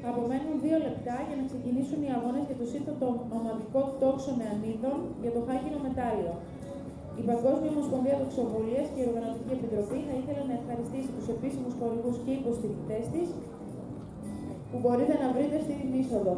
Απομένουν 2 λεπτά για να ξεκινήσουν οι αγώνες για το σύνθετο ομαδικό τόξο νεανίδων για το χάκινο μετάλλιο. Η Παγκόσμια Ομοσπονδία Τοξοβολίας και η Οργανωτική Επιτροπή θα ήθελα να ευχαριστήσει τους επίσημους χορηγούς και υποστηρικτές της που μπορείτε να βρείτε στην είσοδο.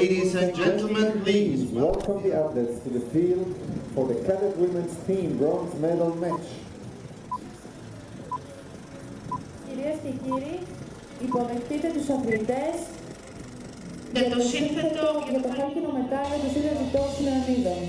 Ladies and gentlemen, please welcome the athletes to the field for the cadet women's team bronze medal match. Κυρίες και κύριοι, υποδεχτείτε τους αθλητές για το σύνθετο για το χάλκινο μετάλλιο του σύνθετου τόξου νεανίδων.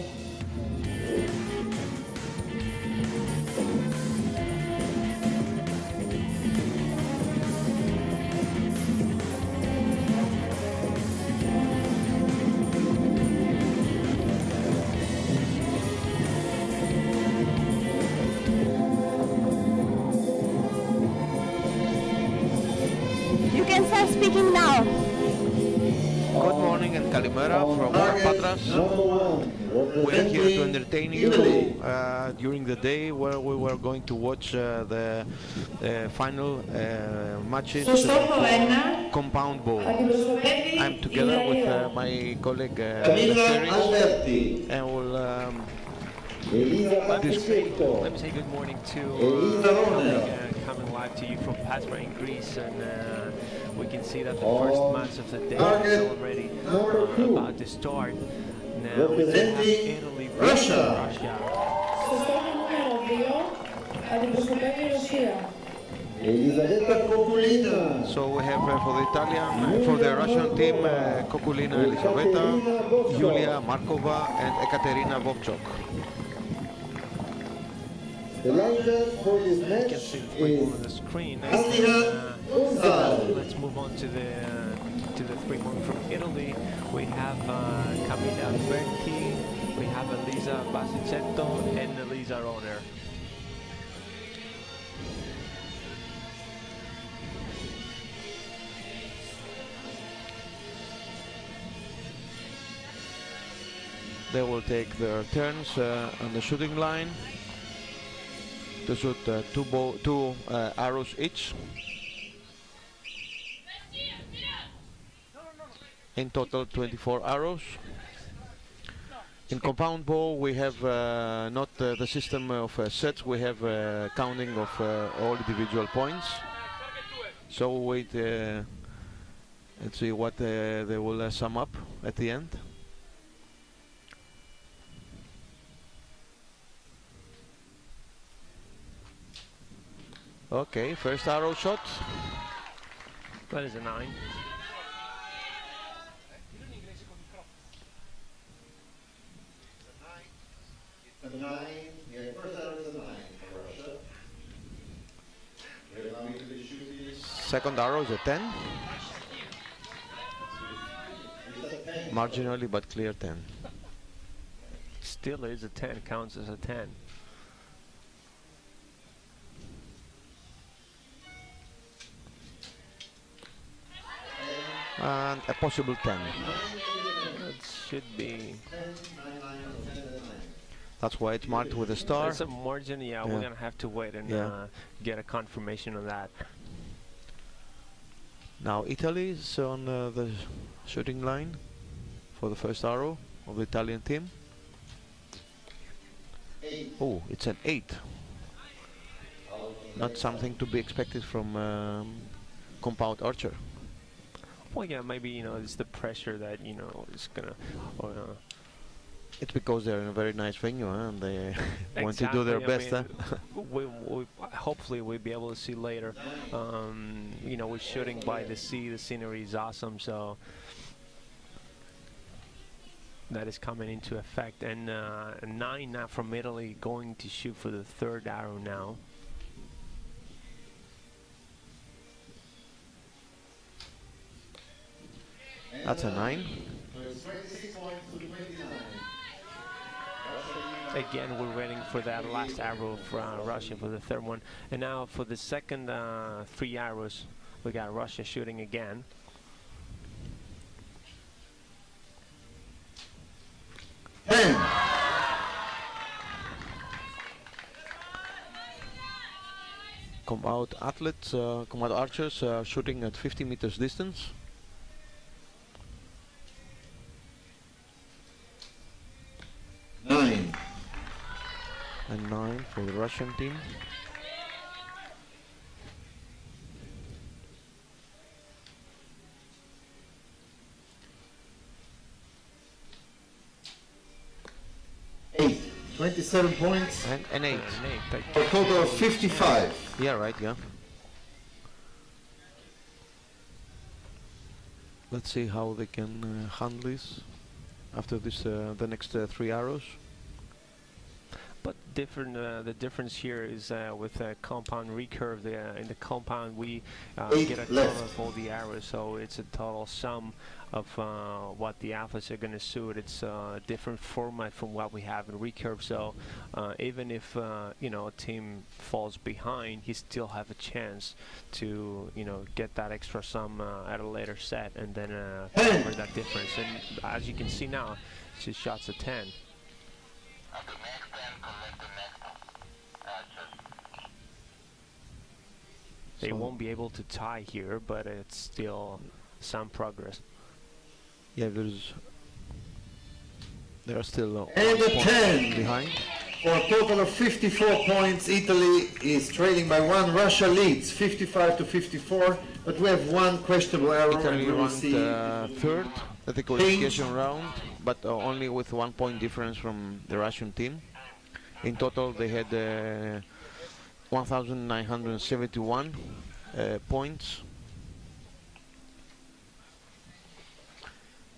Speaking now. Good morning and Kalimera from Patras. We are here to entertain you during the day where we were going to watch the final matches compound ball. I'm together with my colleague and we'll let me say good morning to coming live to you from Patras in Greece, and we can see that the first match of the day is already about to start. Now we have Italy versus Russia. So we have for the Russian team, Kokulina Elisaveta, Yulia Markova and Ekaterina Vovchok. The lineup for this match you can see the three on the screen. Let's move on to the three women from Italy. We have Camilla Alberti, we have Elisa Basicetto and Elisa Roner. They will take their turns on the shooting line to shoot two arrows each. In total 24 arrows. In compound ball we have not the system of sets, we have counting of all individual points. So wait, let's see what they will sum up at the end. Okay, first arrow shot. That is a 9. It's a 9. Yeah, first arrow is a 9 for Russia. They're now into the shooting. Second arrow is a 10. Marginally but clear 10. Still is a 10, counts as a 10. And a possible 10. It should be. That's why it's marked with a star. There's a margin, yeah, we're gonna have to wait and get a confirmation on that. Now Italy is on the shooting line for the first arrow of the Italian team. Oh, it's an 8. Not something to be expected from compound archer. Well, yeah, maybe, you know, it's the pressure that, you know, is gonna. It's because they're in a very nice venue, huh? And they want to do their best. I mean, hopefully we'll be able to see later. You know, we're shooting by the sea. The scenery is awesome, so that is coming into effect. And 9 now from Italy, going to shoot for the third arrow now. That's a 9. Again, we're waiting for that last arrow from Russia for the third one. And now for the second 3 arrows, we got Russia shooting again. Combat athletes, combat archers shooting at 50 meters distance. 9. And 9 for the Russian team. Eight. 27 points. And 8. For a total of 55. Yeah, right, yeah. Let's see how they can handle this after this, the next 3 arrows. But the difference here is with compound recurve. In the compound, we get a total of all the arrows, so it's a total sum of what the athletes are going to shoot. It's a different format from what we have in recurve. So even if you know, a team falls behind, he still have a chance to, you know, get that extra sum at a later set and then cover that difference. And as you can see now, she shots a 10. They won't be able to tie here, but it's still some progress. Yeah, there are still and a 10 behind. For a total of 54 points. Italy is trailing by 1. Russia leads 55 to 54, but we have one questionable error. Italy and we will ranked see third at the qualification round, but only with 1 point difference from the Russian team. In total, they had 1,971 points.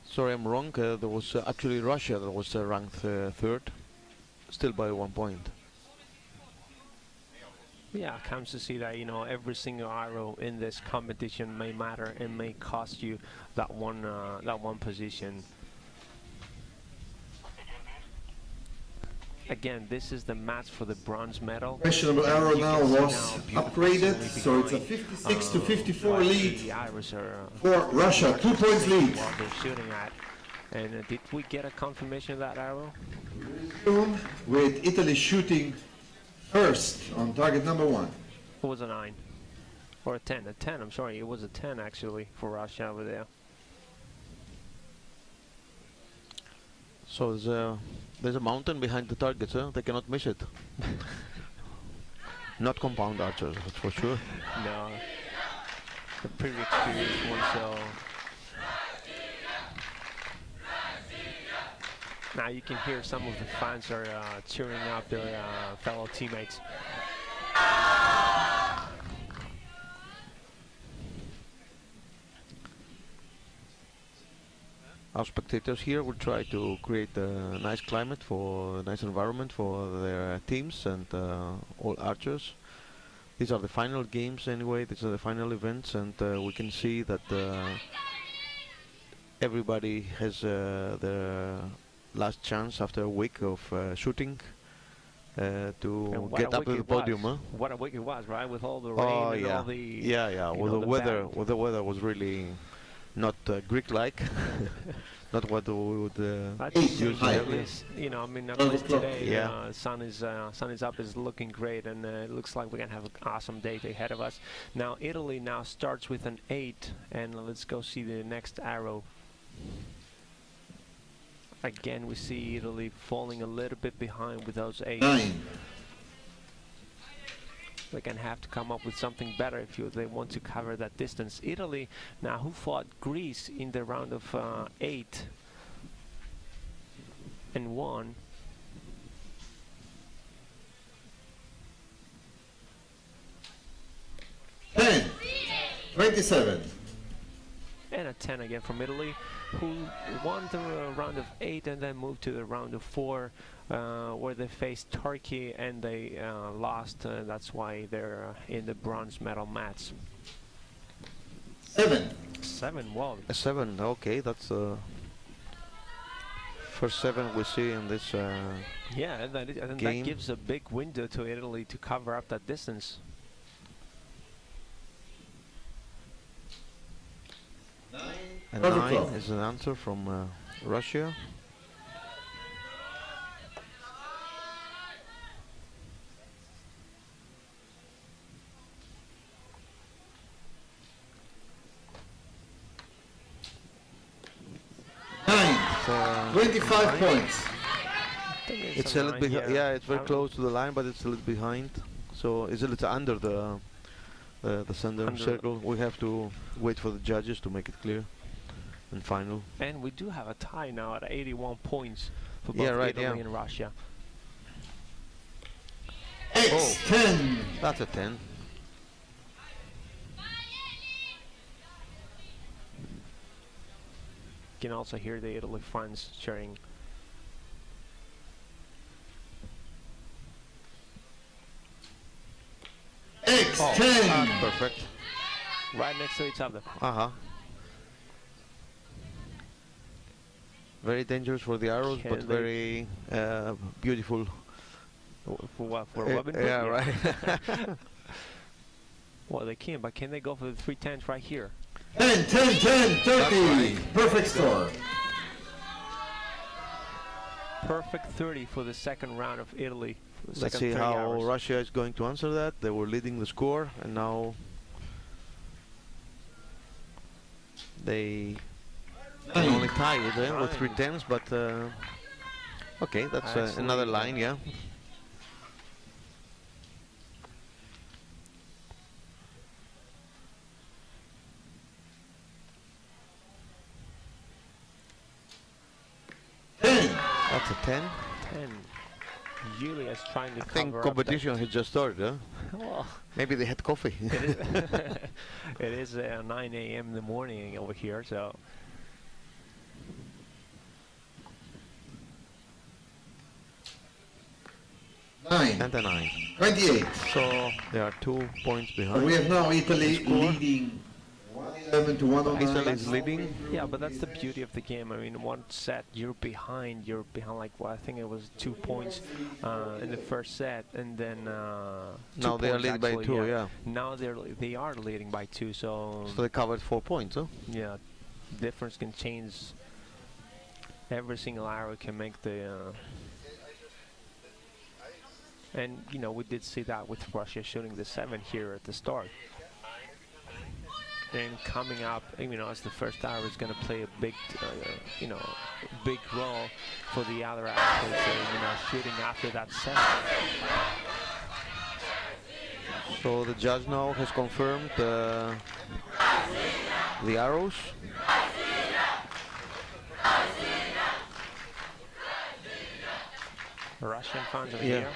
Sorry, I'm wrong. There was actually Russia that was ranked third, still by 1 point. Yeah, comes to see that, you know, every single arrow in this competition may matter and may cost you that one position. Again, this is the match for the bronze medal. questionable error now was upgraded, so it's a 56 to 54 lead The Irish are for Russia. 2 points lead. what they're shooting at. And did we get a confirmation of that arrow? With Italy shooting first on target number 1. It was a 9 or a 10. A 10. I'm sorry, it was a 10 actually for Russia over there. So there's a mountain behind the targets, huh? They cannot miss it. Not compound archers, that's for sure. No, the pretty experienced one. So now you can hear some of the fans are cheering up their fellow teammates. Our spectators here will try to create a nice climate, for a nice environment for their teams and all archers. These are the final games anyway, these are the final events, and we can see that everybody has their last chance after a week of shooting to get up to the podium. Huh? What a week it was, right? With all the rain and all the... Yeah. Well, the weather was really not Greek-like. Not what we would usually have. You know, I mean, at least today, sun is up, is looking great, and it looks like we're gonna have an awesome day ahead of us. Now, Italy now starts with an 8, and let's go see the next arrow. Again, we see Italy falling a little bit behind with those 8. 9. They're going to have to come up with something better if they want to cover that distance. Italy, now, who fought Greece in the round of 8 and won. Ten. 27. And a 10 again from Italy, who won the round of 8 and then moved to the round of 4, where they faced Turkey and they lost. That's why they're in the bronze medal match. 7. 7, wow. A 7, okay, that's First 7 we see in this yeah, and that gives a big window to Italy to cover up that distance. And 9 is an answer from Russia. Nine. 25 points. It's a little bit, yeah, it's very close to the line, but it's a little behind. So it's a little under the center circle. We have to wait for the judges to make it clear and final. And we do have a tie now at 81 points for both Italy and Russia. X10. That's a 10. You can also hear the Italy fans cheering. X10. Perfect. Right next to each other. Very dangerous for the arrows, but very beautiful. For what? For Robin Hood? Yeah, right. Well, they can, but can they go for the 310s right here? 10, 10, 10, 30. Perfect score. Perfect 30 for the second round of Italy. Let's see how Russia is going to answer that. They were leading the score, and now they can only tie with them with 310s, but okay, that's another line, yeah. That's a 10. 10. Julia's trying to cover. I think competition has just started, huh? Well, maybe they had coffee. It is 9 a.m. in the morning over here, so. Nine. And a 9. 28. So there are 2 points behind. We have now Italy leading 111 to 109. Italy is leading. Yeah, but that's the beauty of the game. I mean, one set you're behind like, well, I think it was 2 points in the first set, and then now they are leading by 2. Yeah. Now they are leading by 2. So they covered 4 points, huh? Yeah, difference can change. Every single arrow can make the. And you know, we did see that with Russia shooting the 7 here at the start. And coming up, you know, as the first arrow is going to play a big, you know, big role for the other athletes, you know, shooting after that 7. So the judge now has confirmed the arrows. Russian fans are here,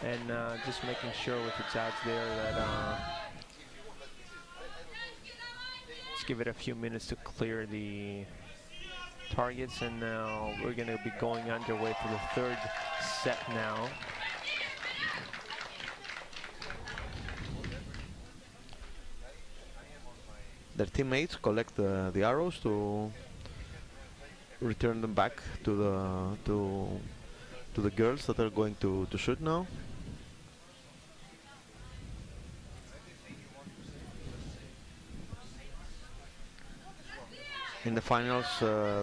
and just making sure with the judge there that. Give it a few minutes to clear the targets, and now we're going to be going underway for the 3rd set now. Their teammates collect the arrows to return them back to the girls that are going to shoot now. In the finals,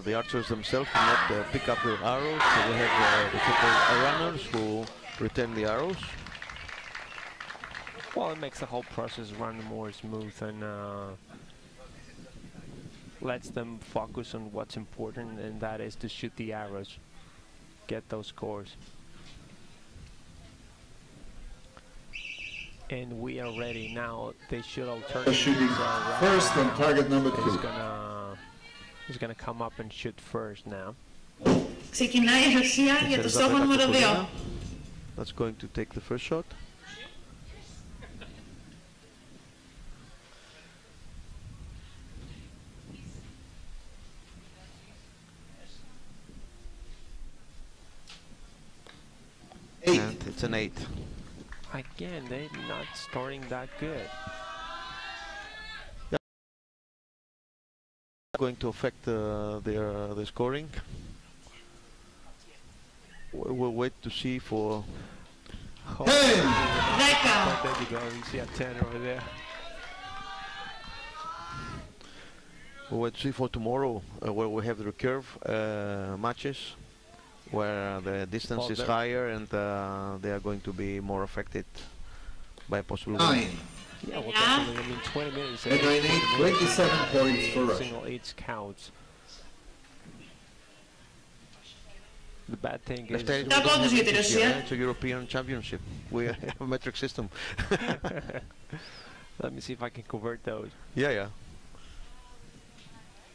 the archers themselves do not pick up the arrows, so we have the so-called runners who return the arrows. Well, it makes the whole process run more smooth and lets them focus on what's important, and that is to shoot the arrows, get those scores. And we are ready now. They should alternate. Shooting first on target number 2. He's gonna come up and shoot first now. Ξεκινάει η Ρωσία για το στόχο νούμερο 2. That's going to take the first shot. And it's an 8. Again, they're not starting that good. Going to affect the scoring. we'll wait to see for... Deca. There you go, you see a 10 over there. We'll wait to see for tomorrow, where we have the recurve matches, where the distance is higher and they are going to be more affected by possible win. Yeah, well, definitely. I mean, 20 minutes. 27 points for Russia. Single eights counts. The bad thing is... It's a European Championship. We have a metric system. Let me see if I can convert those. Yeah.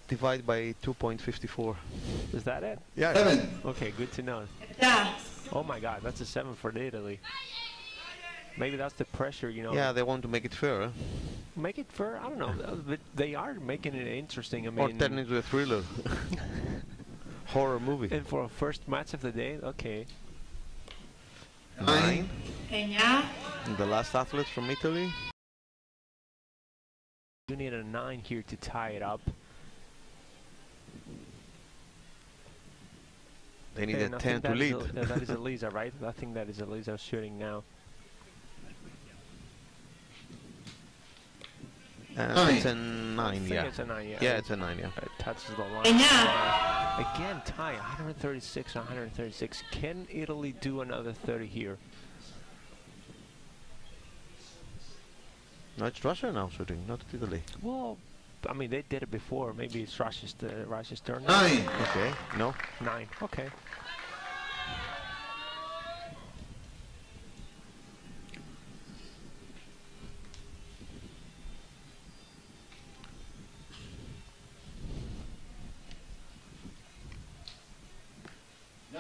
Divide by 2.54. Is that it? Yeah. 7. Okay, good to know. Oh my God, that's a 7 for Italy. Maybe that's the pressure, you know. Yeah, they want to make it fair. Huh? Make it fair? I don't know. But they are making it interesting. I mean, or turn it into a thriller. Horror movie. And for a first match of the day, okay. 9. 9. And the last athlete from Italy. You need a 9 here to tie it up. They need a 10 to lead. That is Elisa, right? I think that is Elisa shooting now. It's a 9, yeah. It's a 9, yeah. Yeah, it's a 9, yeah. It touches the line. Again, tie 136, 136. Can Italy do another 30 here? No, it's Russia now shooting, not Italy. Well, I mean, they did it before. Maybe it's Russia's turn. 9. Okay, no. 9, okay.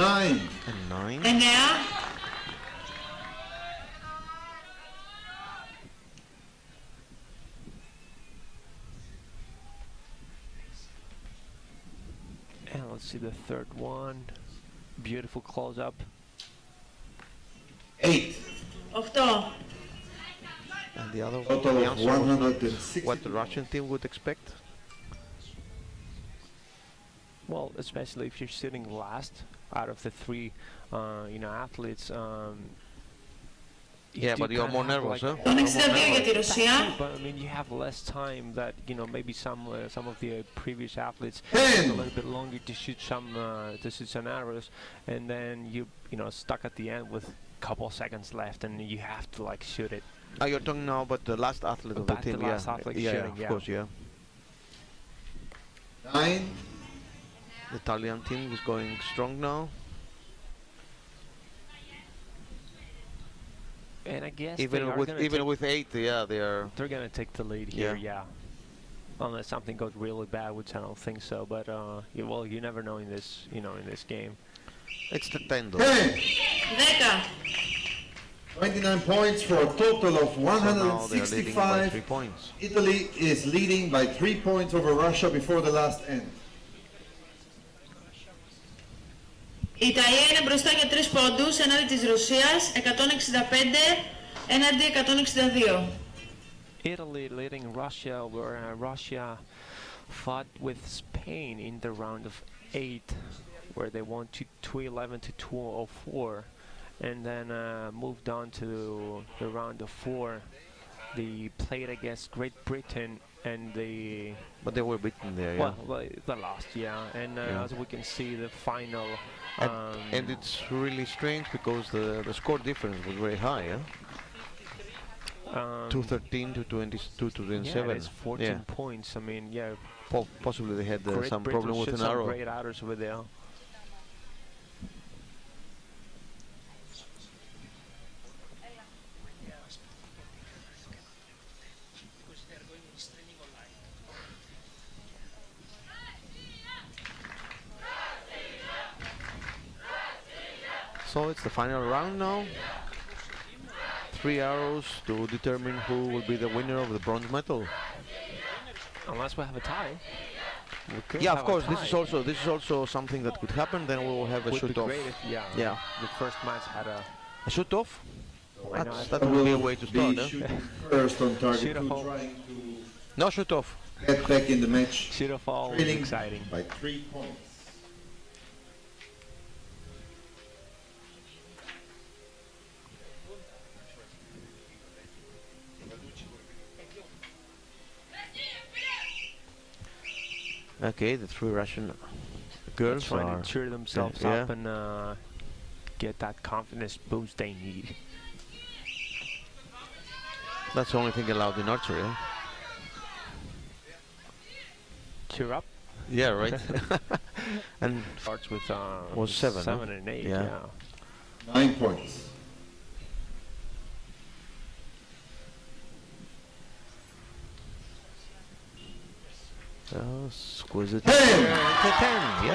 And 9. 9. And let's see the third one. Beautiful close up. 8. 8. And the other Total the of answer 160. what the Russian team would expect. Well, especially if you're sitting last out of the 3, you know, athletes. Yeah, but you're more nervous, huh? Τον 62 για τη Ρωσία. But I mean, you have less time that, you know, maybe some of the previous athletes 10. take a little bit longer to shoot some arrows, and then you know, stuck at the end with a couple seconds left, and you have to like shoot it. You're talking now about the last athlete of the team, the last athlete shooting, of course, yeah. 9. The Italian team is going strong now. And I guess Even with 8, yeah, they're gonna take the lead here, yeah. Unless something goes really bad, which I don't think so. But yeah, well, you never know in this, you know, in this game. It's the 10 though. 10. 10. 29 points for a total of So now they are leading by 3 165. points. Italy is leading by 3 points over Russia before the last end. Η Ιταλία είναι μπροστά για 3 πόντους ενάντια της Ρωσίας, 165 έναντι 162. Italy leading Russia, where Russia fought with Spain in the round of 8, where they won 211 to 204, and then moved on to the round of 4. They played against Great Britain, and they... But they were beaten there, yeah. Well, they lost, yeah. And as we can see, the final... And it's really strange because the score difference was very high, yeah? 213 to 22 to 27. Yeah, it's 14 points. I mean, yeah. Possibly they had some Britain problem with an some arrow. Great arrows over there. So it's the final round now. 3 arrows to determine who will be the winner of the bronze medal. Unless we have a tie. Yeah, of course. This is also something that could happen. Then we will have a shoot off. Yeah. The first match had a shoot off. That will will be a way to start. First on target, shoot trying to No shoot off. get back in the match. Shoot off all was exciting. By 3 points. Okay, the three Russian girls trying are to cheer themselves up and get that confidence boost they need. That's the only thing allowed in archery. Eh? Cheer up. Yeah, right. And starts with was 7 and 8. Yeah. 9 points. Squeeze it. 10. 10. Yeah.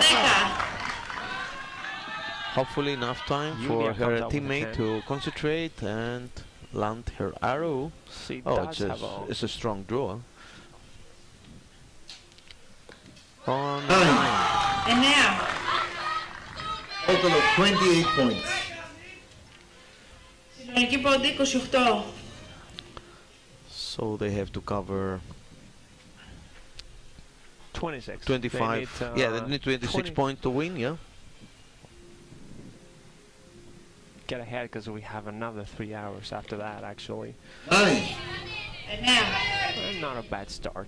Hopefully enough time for her teammate to concentrate and land her arrow. It's a strong draw. On 9. Total of 28 points. Συνολική πόντη 28. So they have to cover 26. 25. Yeah, they need 26 points to win, yeah. Get ahead because we have another 3 hours after that, actually. 9. Not a bad start.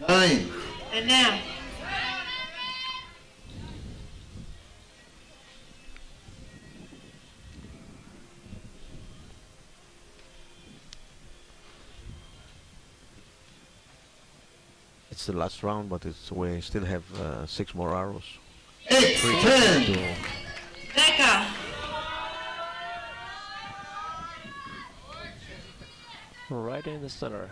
Nine. It's the last round, but we still have 6 more arrows. 8, 10. Right in the center.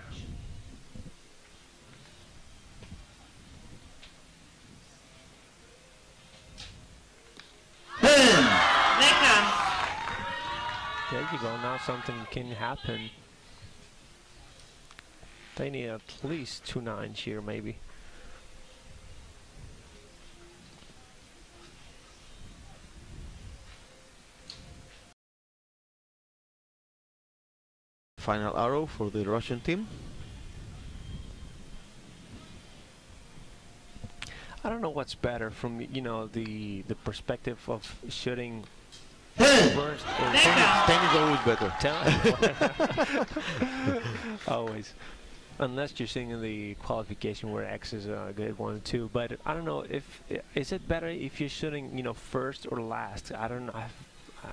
There you go, now something can happen. They need at least 2 9s here, maybe. Final arrow for the Russian team. I don't know what's better from, you know, the perspective of shooting first. 10 is always better. 10? Always. Unless you're seeing the qualification where X is a good one too. But I don't know if is it better if you're shooting, you know, first or last. I don't know.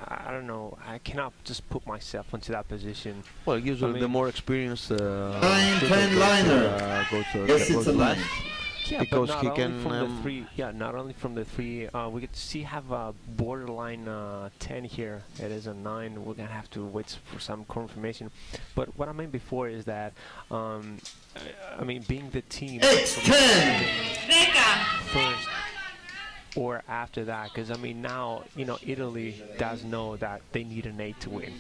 I don't know. I cannot just put myself into that position. Well, usually the more experienced 9, 10 liner. Yes, it's a 9. Yeah, because but he not can only from the 3. Yeah, not only from the 3. We could see have a borderline 10 here. It is a 9. We're gonna have to wait for some confirmation. But what I meant before is that, I mean, being the team It's 10. first or after that, because I mean now, you know, Italy does know that they need an 8 to win.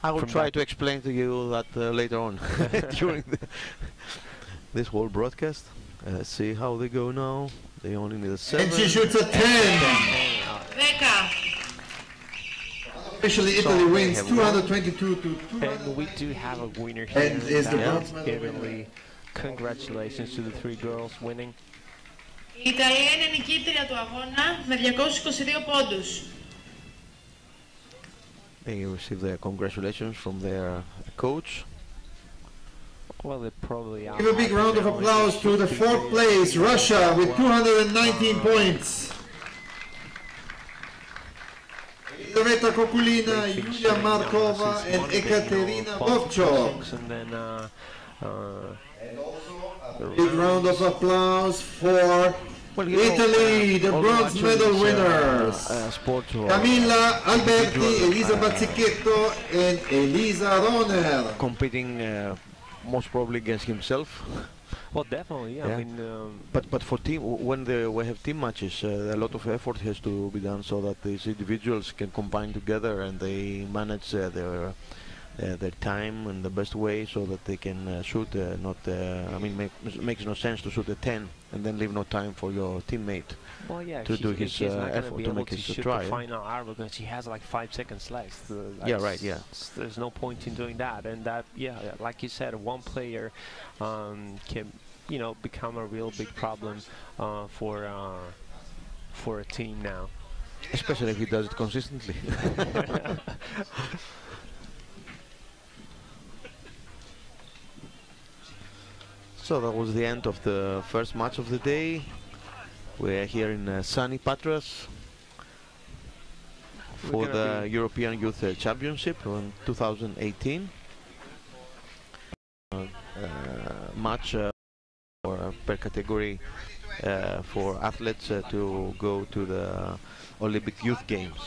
I will try to explain to you that later on during this whole broadcast. Let's see how they go now. They only need a 7. And she shoots a 10. Officially, Italy wins 222 to 200. And we do have a winner here. And is the bronze medal Italy. Congratulations to the 3 girls winning. Η Ιταλία είναι νικήτρια του αγώνα με 222 πόντους. They receive their congratulations from their coach. Well, they probably Give a big round of applause to the 4th place, Russia, with 219 points. Elisaveta Kokulina, Yulia Markova, and Ekaterina Bovchok. And then, Big round of applause for Italy, the bronze medal winners. Camilla Alberti, Elisa Bazzichetto, and Elisa Roner. Competing most probably against himself. well, definitely, yeah. I mean, but for team, when we have team matches, a lot of effort has to be done so that these individuals can combine together and they manage their time in the best way so that they can shoot. I mean, makes no sense to shoot a 10 and then leave no time for your teammate. Well, yeah, to do his effort to make his try. The final arrow because he has like 5 seconds left. Yeah, right. Yeah. There's no point in doing that, and that, yeah, like you said, one player can, you know, become a real big problem for for a team now. Especially if he does it consistently. So that was the end of the first match of the day. We're here in sunny Patras for the European Youth Championship in 2018. Match per category for athletes to go to the Olympic Youth Games.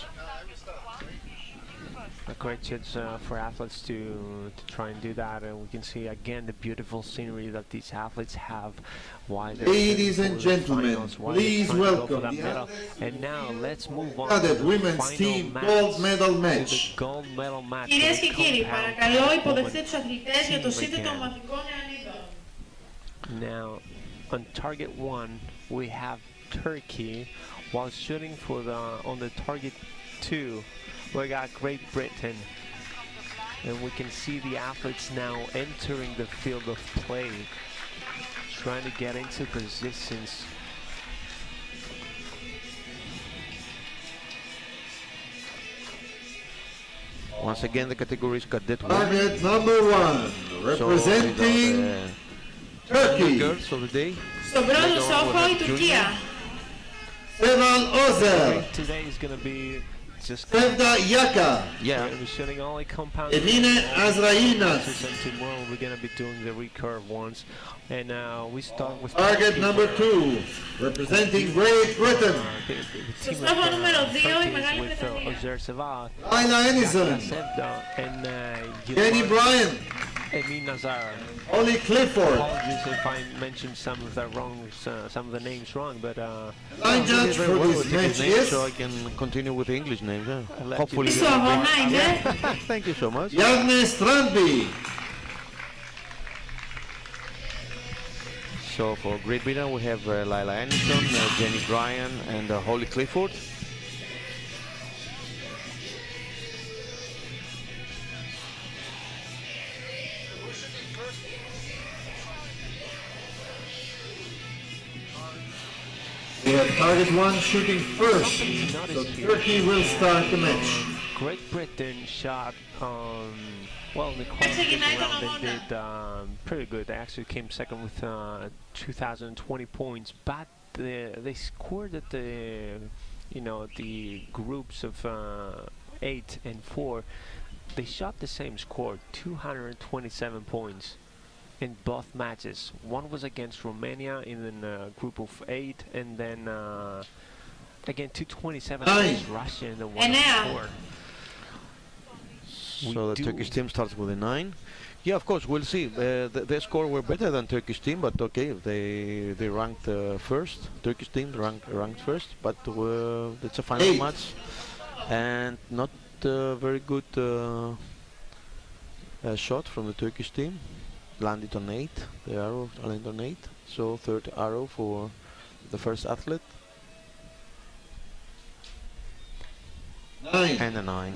A great chance for athletes to try and do that, and we can see again the beautiful scenery that these athletes have. Ladies and gentlemen, please welcome the medal. And now let's move on to the women's team gold medal match. Gold medal match. Κυρίες και κύριοι, παρακαλώ υποδεχτείτε τους αθλητές για το σύνθετο των ομαδικών νεανίδων. Now, on target 1, we have Turkey, while shooting for on the target 2. We got Great Britain, and we can see the athletes now entering the field of play, trying to get into positions. Once again, the category is cadet 1. Target number 1, representing Turkey. Girls of the day. Στον πρώτο στόχο η Τουρκία. Seval Ozer. Today is going to be just Sevda Yaka. Yeah. We're shooting only compound. Emine Azrainas. Tomorrow we're going to be doing the recurve ones. And we start with target number 2, representing Great Britain. Στο στόχο νούμερο 2 η Μεγάλη Βρετανία. Laila Ennison. Jenny Bryan. Emin Nazar. Ollie Clifford. Apologies if I mentioned some of the names wrong, but line judge for this match is, so I can continue with the English names. Hopefully. Thank you so much. Yagne Strandby. So for Great Britain we have Laila Ennison, Jenny Bryan, and Holly Clifford. We have target 1 shooting first, so Turkey will start the match. Great Britain shot, well, in the qualification round they did pretty good. They actually came second with 2,020 points, but they scored at the groups of 8 and 4. They shot the same score, 227 points. In both matches. One was against Romania in a group of 8, and then again 227 against Russia in the 1-4. So the Turkish team starts with a 9. Yeah, of course, we'll see. Their score were better than Turkish team, but okay, they ranked first. Turkish team ranked first, but it's a final match, and not very good shot from the Turkish team. Landed on 8, the arrow landed on 8, so third arrow for the first athlete. 9. And a 9.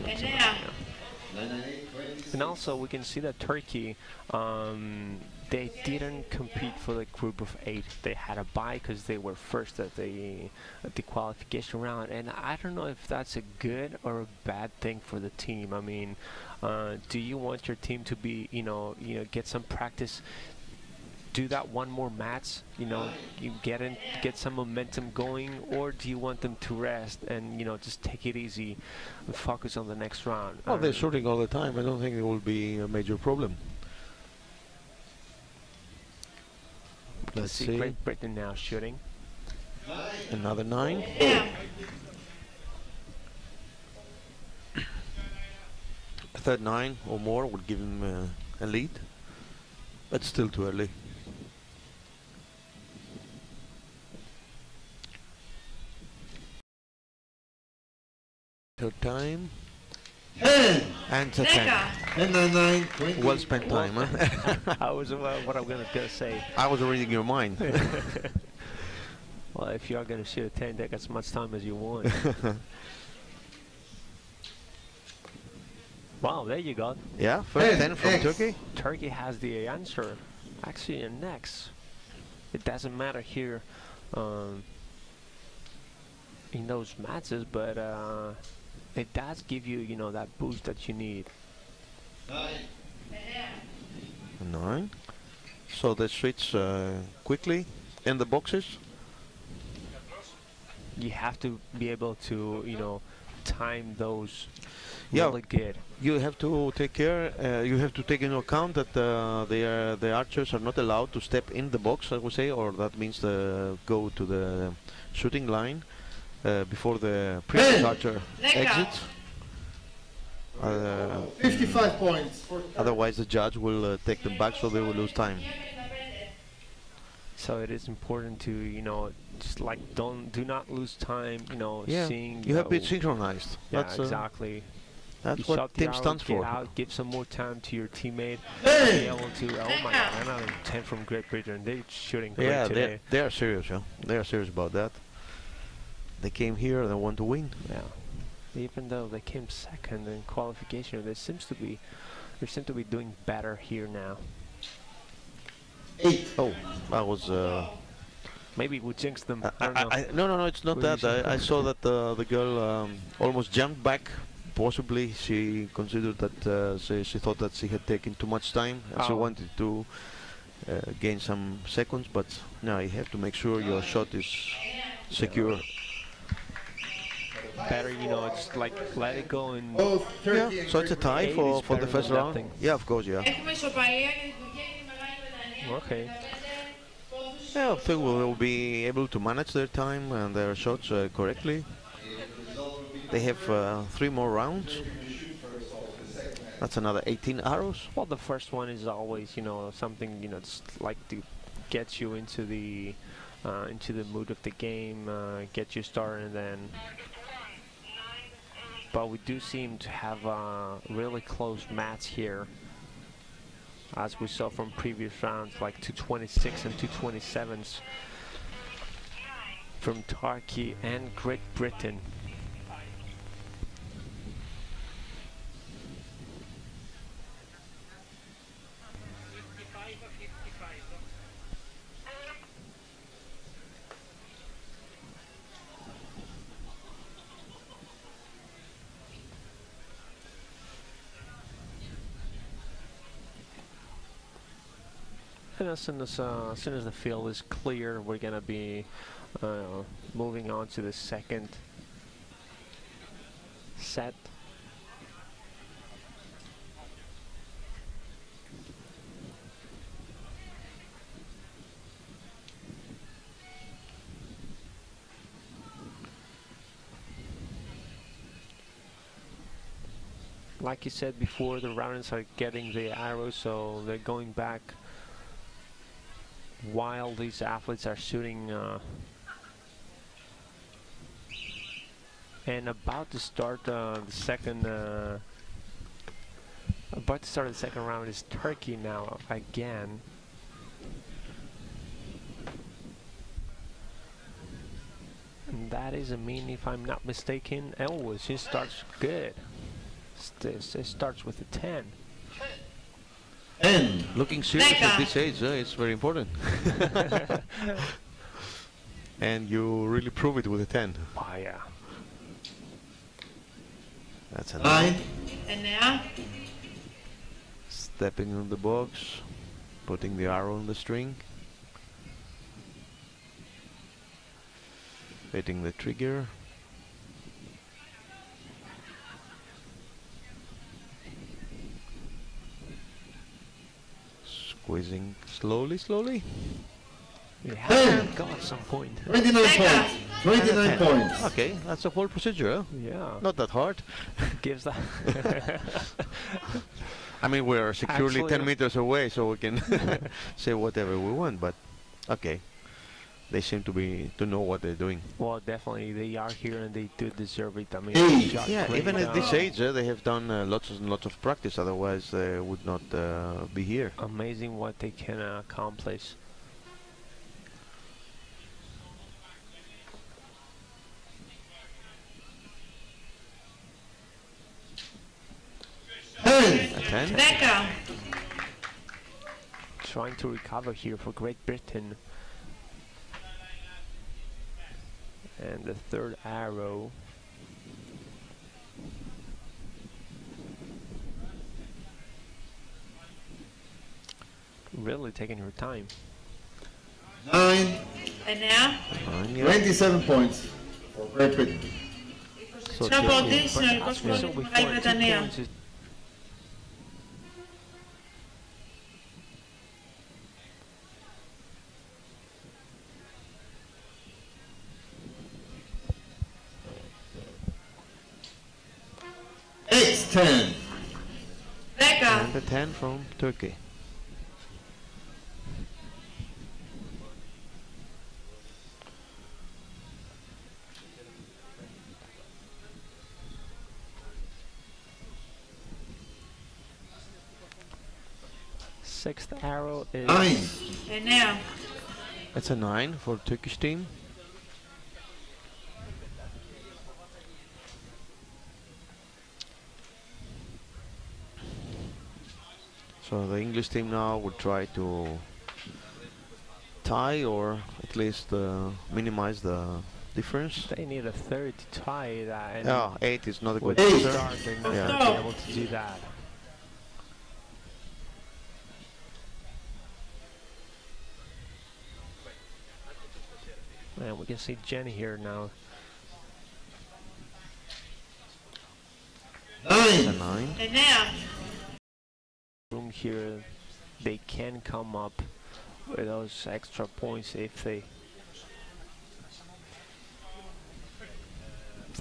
And also we can see that Turkey, they didn't compete for the group of 8. They had a bye because they were first at the qualification round, and I don't know if that's a good or a bad thing for the team. I mean, do you want your team to be, get some practice, do that one more match, you get some momentum going, or do you want them to rest and just take it easy and focus on the next round? Oh, they're shooting all the time. I don't think it will be a major problem. Let's see Great Britain now shooting. Another 9. Yeah. A third 9 or more would give him a lead, but still too early. Third time. 10. And a 10. And a 9, 20. Well spent time, huh? I was what I'm gonna say. I was reading your mind. Well, if you are gonna shoot a 10, take as much time as you want. Wow, there you go. Yeah, first 10 from Turkey. Turkey has the answer. Actually, in next. It doesn't matter here. in those matches, but it does give you, you know, that boost that you need. 9. So they switch quickly in the boxes. You have to be able to, you know, time those Yeah, really good. you have to take care. You have to take into account that the archers are not allowed to step in the box, I would say, or that means go to the shooting line before the previous archer exits. 55 points. Otherwise, the judge will take them back, so they will lose time. So it is important to, you know, just like do not lose time, you know, Yeah, seeing. you have to be synchronized. Yeah, That's exactly. That's You what shot the team arrow, stands get for. out, give some more time to your teammate. Be able to. Oh my God! Another 10 from Great Britain. They're shooting great Yeah, today. they are serious. Yeah, they are serious about that. They came here and they want to win. Yeah. Even though they came second in qualification, they seem to be doing better here now. 8. Oh, that was. Maybe we jinxed them. I don't know. No, it's not that. I saw that the girl almost jumped back. Possibly she considered that she thought that she had taken too much time and she wanted to gain some seconds. But no, you have to make sure your shot is secure. Better, you know, just like let it go and. Both Turkey Yeah, and so it's a tie Eight for is the better first than round. nothing. Yeah, of course, yeah. Okay. Yeah, I think we'll be able to manage their time and their shots correctly. They have 3 more rounds. That's another 18 arrows. Well, the first one is always, you know, something, you know, just like to get you into the mood of the game, get you started, and then. But we do seem to have really close match here, as we saw from previous rounds, like 226 and 227s from Turkey and Great Britain. And as soon as the field is clear, we're gonna be moving on to the second set. Like you said before, the Rounders are getting the arrows, so they're going back while these athletes are shooting and about to start the second round is Turkey now again. And that is a mean, if I'm not mistaken. Oh, she starts good. It starts with a 10. And looking serious at this age, it's very important. And you really prove it with a 10. Oh yeah. That's a 9. Stepping in the box, putting the arrow on the string, hitting the trigger. Squeezing slowly. We have to go at some point. 29 points. 29 points. Okay, that's the whole procedure. Huh? Yeah. Not that hard. Gives that. I mean, we're securely Actually, 10 meters away, so we can say whatever we want. But okay, they seem to know what they're doing. Well, definitely they are here and they do deserve it. I mean, Yeah, even at this age, they have done lots and lots of practice. Otherwise, they would not be here. Amazing what they can accomplish. A 10. Trying to recover here for Great Britain. And the third arrow. Really taking your time. 9, 27 points for Great Britain. So πόντι, συνολικός πόντος για τη Μεγάλη Βρετανία. 10. 10. Number 10 from Turkey. Sixth arrow is 9. 9. That's a 9 for Turkish team. So the English team now will try to tie or at least minimize the difference. They need a 30 to tie that. And Yeah, 8 is not a good with answer. start, they're not Yeah. going to be able to do that. And we can see Jenny here now. 9. 9. 9. Room here, they can come up with those extra points if they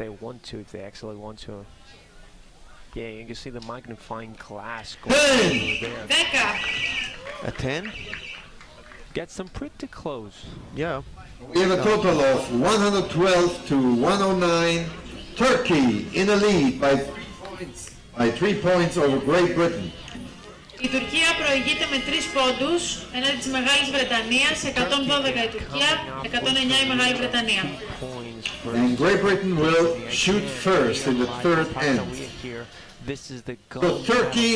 want to, if they actually want to. Yeah, you can see the magnifying glass going over there. 10. A 10? Gets them pretty close. Yeah. We have a total of 112 to 109. Turkey in the lead by 3 points over Great Britain. Η Τουρκία προηγείται με 3 πόντους έναντι της Μεγάλης Βρετανίας, 112 η Τουρκία, 109 η Μεγάλη Βρετανία. And Great Britain will shoot first in the third end. So Turkey,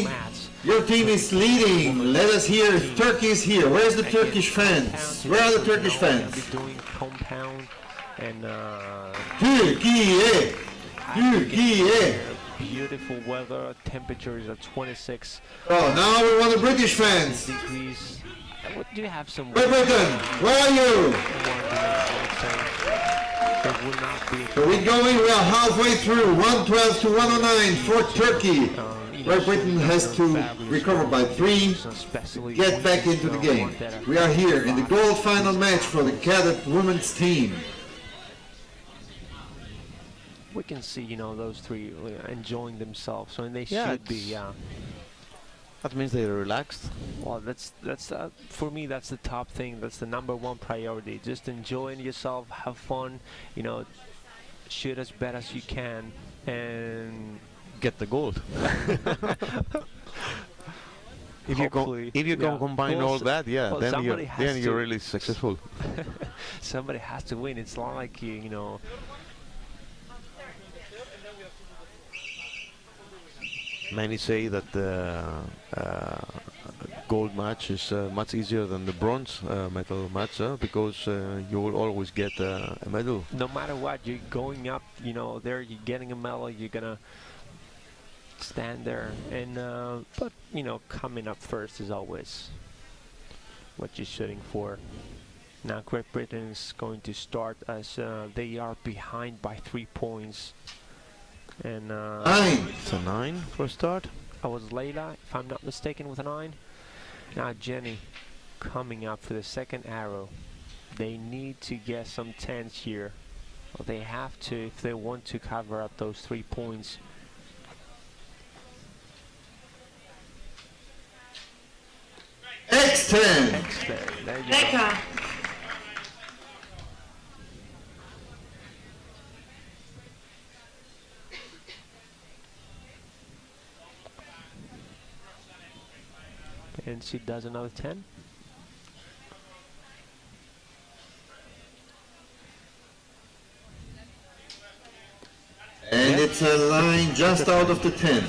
your team is leading. Let us hear if Turkey is here. Where's the Turkish fans? Where are the Turkish fans? Turkey! Turkey! Beautiful weather, temperatures at 26 Oh, now we want the British fans. degrees. What do you have some? Great Britain, where are you? So we're going, we are halfway through, 112 to 109 for Turkey. Great Britain has to recover by 3, get back into the game. We are here in the gold final match for the cadet women's team. We can see, you know, those three enjoying themselves, and they Yeah, should be. Yeah. That means they're relaxed. Well, that's for me. That's the top thing. That's the #1 priority. Just enjoying yourself, have fun. You know, shoot as bad as you can, and Get the gold. If you can combine all that, yeah, well, then you're really successful. Somebody has to win. It's not like you know. Many say that the gold match is much easier than the bronze medal match because you will always get a medal. No matter what, you're going up, you know, there you're getting a medal, you're gonna stand there, and but you know, coming up first is always what you're shooting for. Now Great Britain is going to start as they are behind by 3 points. And 9. It's a 9 for a start. I was Layla, if I'm not mistaken, with a 9. Now Jenny coming up for the second arrow. They need to get some 10s here. Well, they have to if they want to cover up those 3 points. X10. There you go. 10. And she does another 10. And it's a line just out of the 10.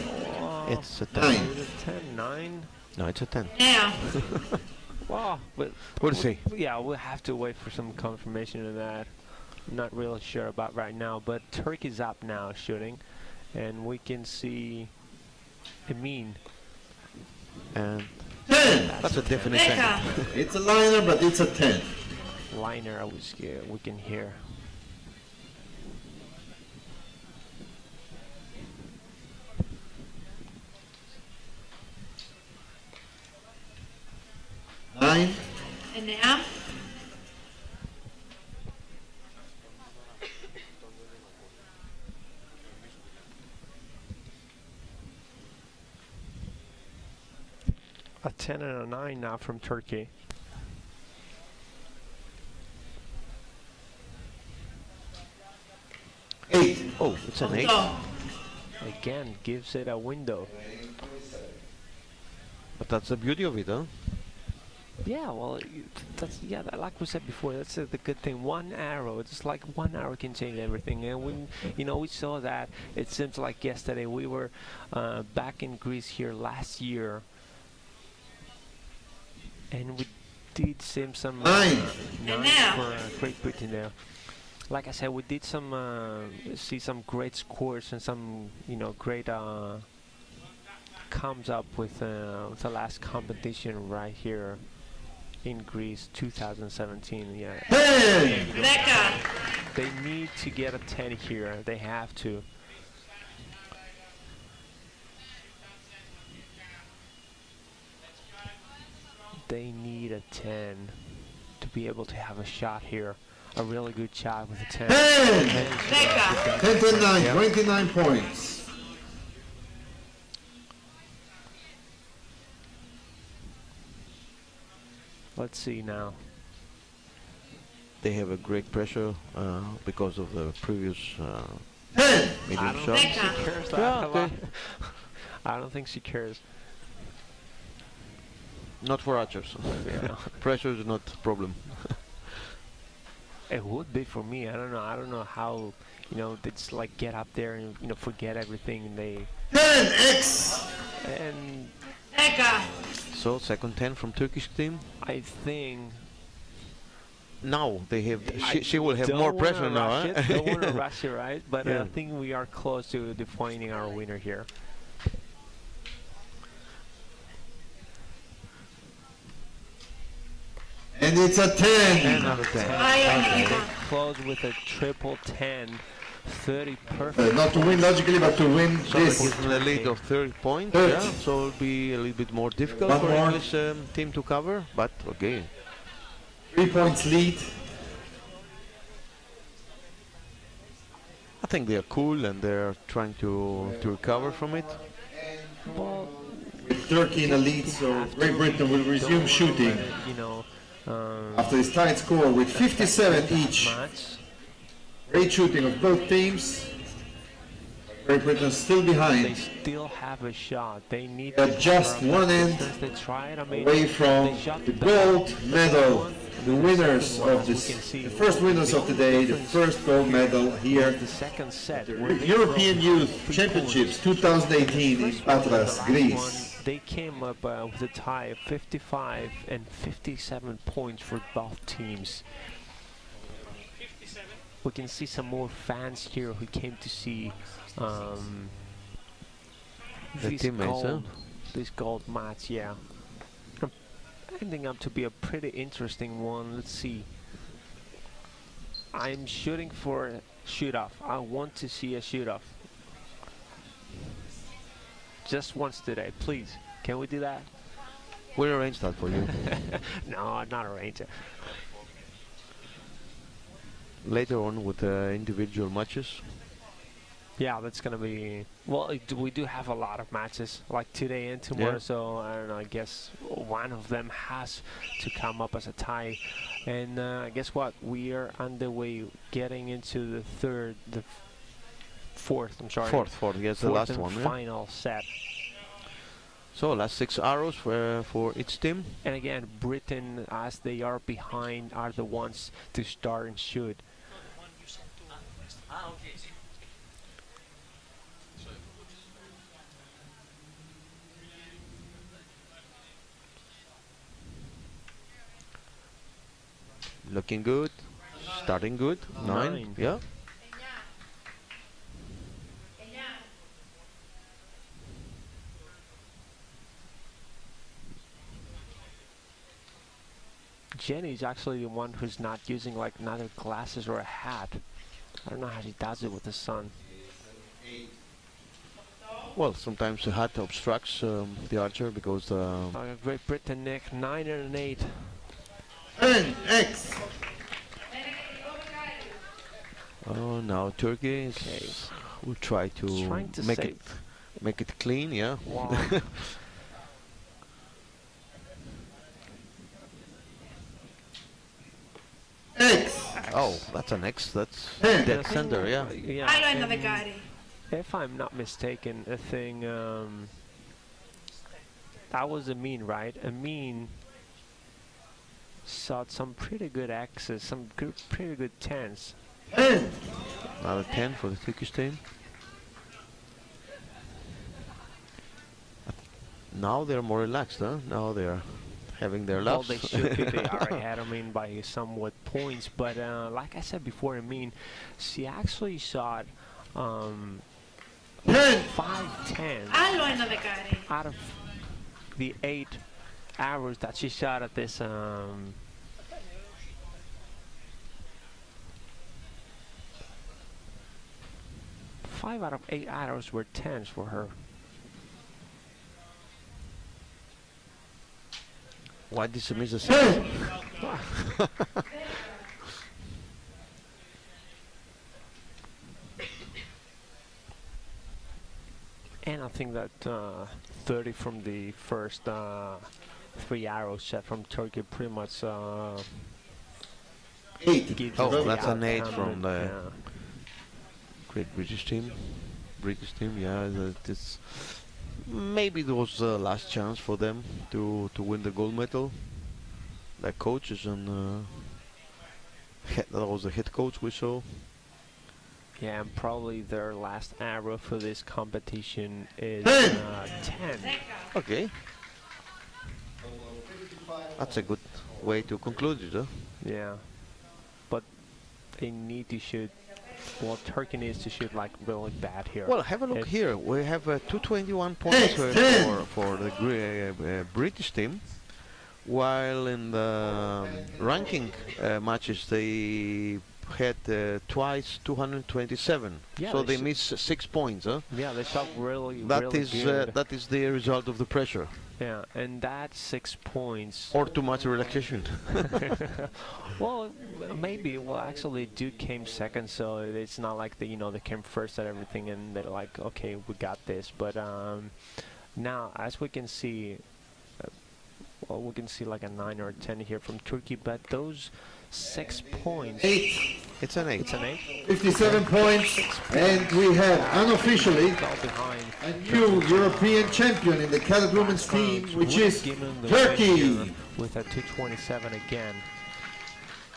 It's a 10. 9. 10, 9. No, it's a 10. 9. Wow, but We'll see. yeah, we'll have to wait for some confirmation of that. Not really sure about right now, but Turkey's up now shooting, and we can see Emin. And 10. That's a definite 10. It's a liner, but it's a 10. Liner, we can hear. Nine. And now. A 10 and a 9 now from Turkey. Eight. Oh, it's an 8. Again, gives it a window. But that's the beauty of it, huh? Yeah, well, that's like we said before, that's the good thing. One arrow, it's like one arrow can change everything. And we saw that. It seems like yesterday we were back in Greece here last year, and we did see some nine for Great Britain there. Like I said, we did see some great scores and some great comes up with the last competition right here in Greece 2017. Yeah. They need to get a 10 here. They have to. They need a 10 to be able to have a shot here. A really good shot with a 10. 10 to 9, yep. 29 points. Let's see now. They have a great pressure because of the previous medium shot. Think she cares that a lot. I don't think she cares. Not for archers. Yeah. Pressure is not a problem. It would be for me. I don't know how, they just like get up there and forget everything and they 10x and so second 10 from Turkish team. I think now they have she will have more pressure now. Don't want to rush it, right? But yeah. I think we are close to defining our winner here. And it's a 10. Another 10. Close with a triple 10. 30 perfect. Not to win logically, but to win so this. A lead of 30 points. Yeah, so it'll be a little bit more difficult for English team to cover, but okay. 3 points lead. I think they are cool and they're trying to recover from it. Well, Turkey in the lead, so Great Britain will resume shooting. After this tight score with 57 each. Great shooting of both teams. Great Britain still behind. They still have a shot. They need just one end away from the gold medal. The winners of this, the first winners of the day, the first gold medal here. The second set. European Youth Championships 2018 in Patras, Greece. They came up with a tie of 55 and 57 points for both teams. We can see some more fans here who came to see this gold match. Yeah, ending up to be a pretty interesting one. Let's see. I'm shooting for a shoot-off. I want to see a shoot-off. Just once today, please. Can we do that? We'll arrange that for you. No, not arrange it. Later on with individual matches. Yeah, that's gonna be. Well, we do have a lot of matches, like today and tomorrow. Yeah. So I don't know. I guess one of them has to come up as a tie. And guess what? We are on the way, getting into the fourth. I'm sorry. Fourth. Yes, the last one. Final set. So last 6 arrows for each team. And again, Britain, as they are behind, are the ones to start and shoot. Looking good. Starting good. 9. Yeah. Jenny is actually the one who's not using like neither glasses or a hat. I don't know how she does it with the sun. Well, sometimes the hat obstructs the archer because Great Britain, Nick, 9 and an 8. 10x. Oh, now Turkey is will try to make it clean. Yeah. Wow. X. Oh, that's an X. That's dead center. Yeah. Yeah. If I'm not mistaken, I think that was a mean, right? A mean saw some pretty good X's, some pretty good 10s. Another 10 for the Turkish team. Now they're more relaxed, huh? Now they're having their laps. Well, they should be. They are ahead, I mean, by somewhat points. But like I said before, I mean, she actually shot 5 10s out of the 8 arrows that she shot at this 5 out of 8 arrows were 10s for her. Why did she miss a 6? And I think that 30 from the first 3 arrows set from Turkey pretty much 8. Oh, that's an 8 from the Great British team. Yeah, it's maybe it was the last chance for them to win the gold medal. The coaches and that was the head coach we saw. Yeah, and probably their last arrow for this competition is 10. Okay. That's a good way to conclude it, huh? Yeah. But they need to shoot, well, Turkey needs to shoot like really bad here. Well, have a look here. We have 221 points for the British team, while in the ranking matches they had twice 227. Yeah, so they missed 6 points, huh? Yeah, they shot really good. That is the result of the pressure. Yeah, and that's 6 points. Or too much relaxation. Well, maybe. Well, actually, Duke came second, so it's not like they came first at everything, and they're like, okay, we got this. But now, as we can see, well, we can see like a 9 or a 10 here from Turkey, but those 6 points. 8. It's an 8. It's an 8. 57 points, and we have unofficially a new European champion in the cadet women's team, which is Turkey. With a 227 again.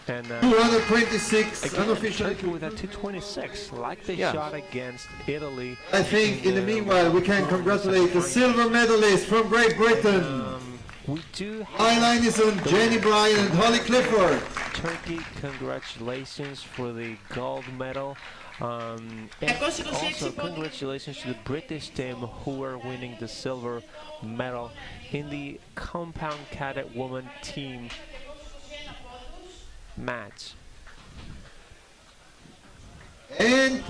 And 226 unofficially. Turkey with a 226, like they shot against Italy. I think in the meanwhile we can congratulate the silver medalist from Great Britain. We do Highline is on Jenny Bryan and Holly Clifford. Turkey, congratulations for the gold medal. And also congratulations to the British team who are winning the silver medal in the compound cadet woman team match. And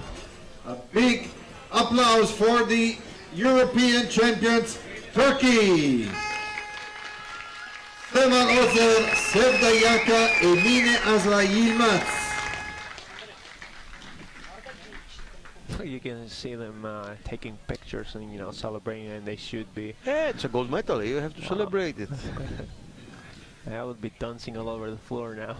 a big applause for the European champions, Turkey. Seval Ozer, Sevda Yaka, Emine Azra Yilmaz. You can see them taking pictures and celebrating, and they should be. Yeah, it's a gold medal. You have to celebrate it. I would be dancing all over the floor now.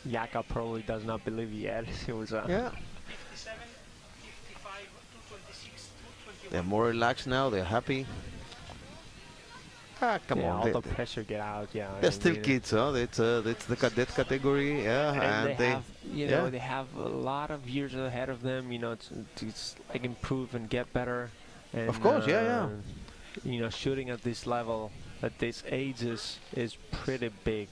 Yaka probably does not believe yet. It was yeah. They're more relaxed now. They're happy. Ah, come yeah, on. all the pressure get out. Yeah, They're and, still kids, huh? It's the cadet category, yeah, and they have, you know, yeah. they have a lot of years ahead of them, you know, to like improve and get better. And, Of course, yeah. You know, shooting at this level, at this age is pretty big.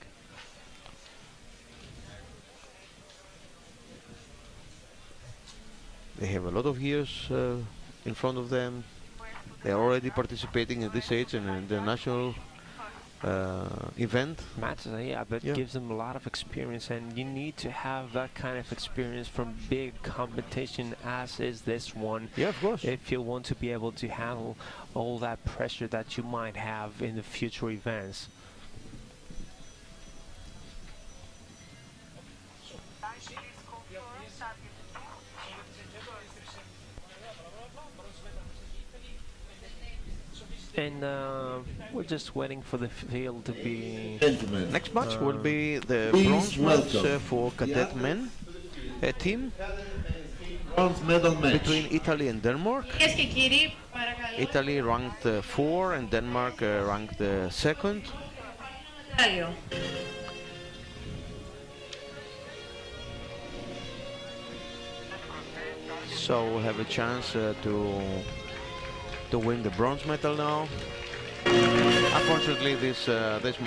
They have a lot of years in front of them. They're already participating at this age in an international event. Matches, yeah, that gives them a lot of experience, and you need to have that kind of experience from big competition as is this one. Yeah, of course. If you want to be able to handle all that pressure that you might have in the future events. And we're just waiting for the field to be... Gentlemen, Next match will be the please bronze match welcome for cadet men team bronze medal match between Italy and Denmark. Κυρίες και κύριοι, παρακαλώ. Italy ranked 4 and Denmark ranked 2nd. Μετάλλιο. So we have a chance to win the bronze medal now. Unfortunately, this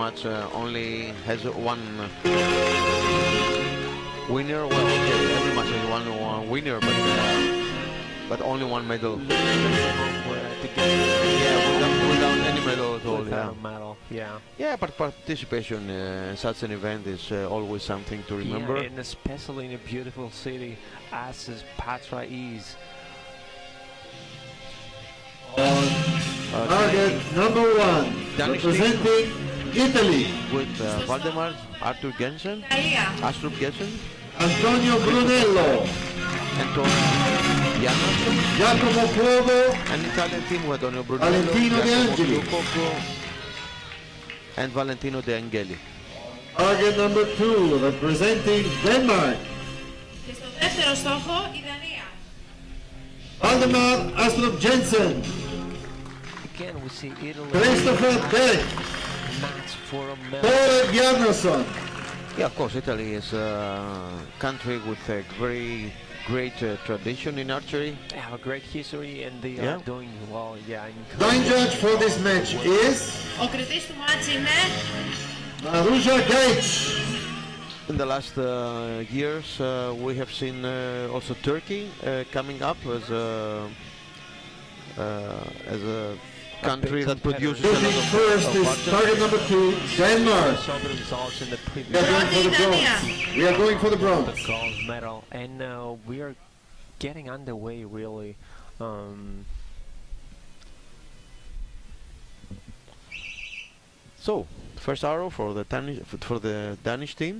match only has one winner. Well, okay, every match has one winner, but only one medal. Yeah, without any medal at all. Without a medal, yeah. Yeah, but participation in such an event is always something to remember. Yeah, and especially in a beautiful city as Patras is. target number 1, Danish representing Italy, With Valdemar, Arthur Jensen, Italia. Astrup Jensen, Antonio Brunello, Antonio Giannasso, Giacomo Cuovo, an Italian team with Antonio Brunello, Valentino De Giacomo Angeli. Cuoco, and Valentino De Angeli. target number 2, representing Denmark, Και στο δεύτερο στόχο η Δανία. Valdemar Astrup Jensen, Again, we see Italy Christopher Beck, match for a medal. Tore Bjarnason. Yeah, of course, Italy is a country with a very great tradition in archery. They have a great history and they are doing well. Yeah. Line judge for this match is Ο κριτής του μάτς είναι Maruja Gaic. In the last years, we have seen also Turkey coming up as a country that produces a lot Looking of first is archers. target number 2, Denmark. Saw the results in the We previous are going for the bronze. We are going for the the bronze. gold medal, and we are getting underway really. So, first arrow for the Danish team.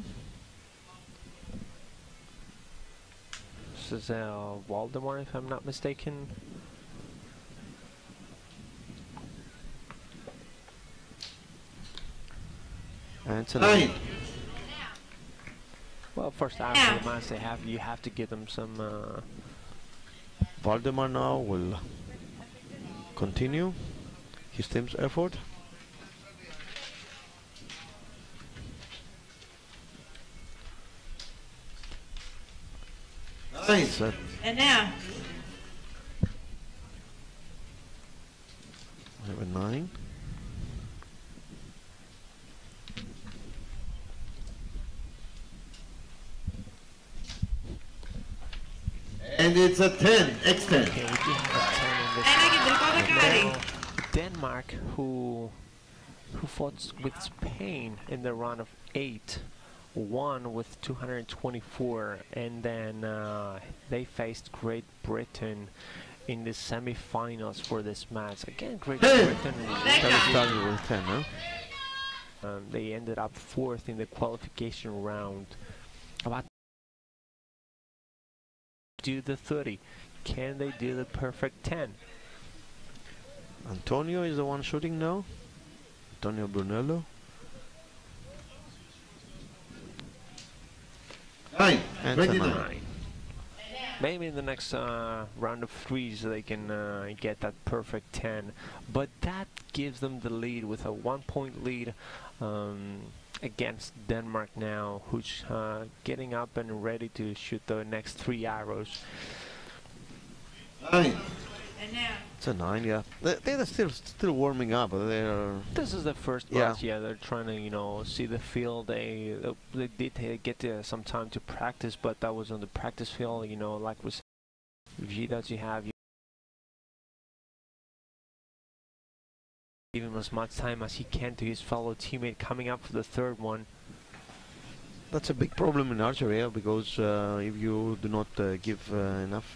This is Waldemar, if I'm not mistaken. And it's a 9. Well, first arrow for the match, you have to give them some. Valdemar now will continue his team's effort. Nice. 9. We have a 9. And it's a 10, X10. Okay, we do have a 10 in this. Ένα κεντρικό δεκάρι. Denmark, who fought with Spain in the round of 8, won with 224, and then they faced Great Britain in the semi-finals for this match. Again, Great Britain Started with 10, huh? they ended up 4th in the qualification round. About do the 30. Can they do the perfect 10? Antonio is the one shooting now. Antonio Brunello. 9, And 29. Maybe in the next round of 3s they can get that perfect 10, but that gives them the lead with a 1-point lead against Denmark now, who's getting up and ready to shoot the next 3 arrows. 9. It's a 9, yeah. They're still warming up. This is the first match. Yeah, they're trying to, you know, see the field. They did get some time to practice, but that was on the practice field. You know, like with Vidas, you have give him as much time as he can to his fellow teammate coming up for the third one. That's a big problem in archery, yeah, because if you do not give enough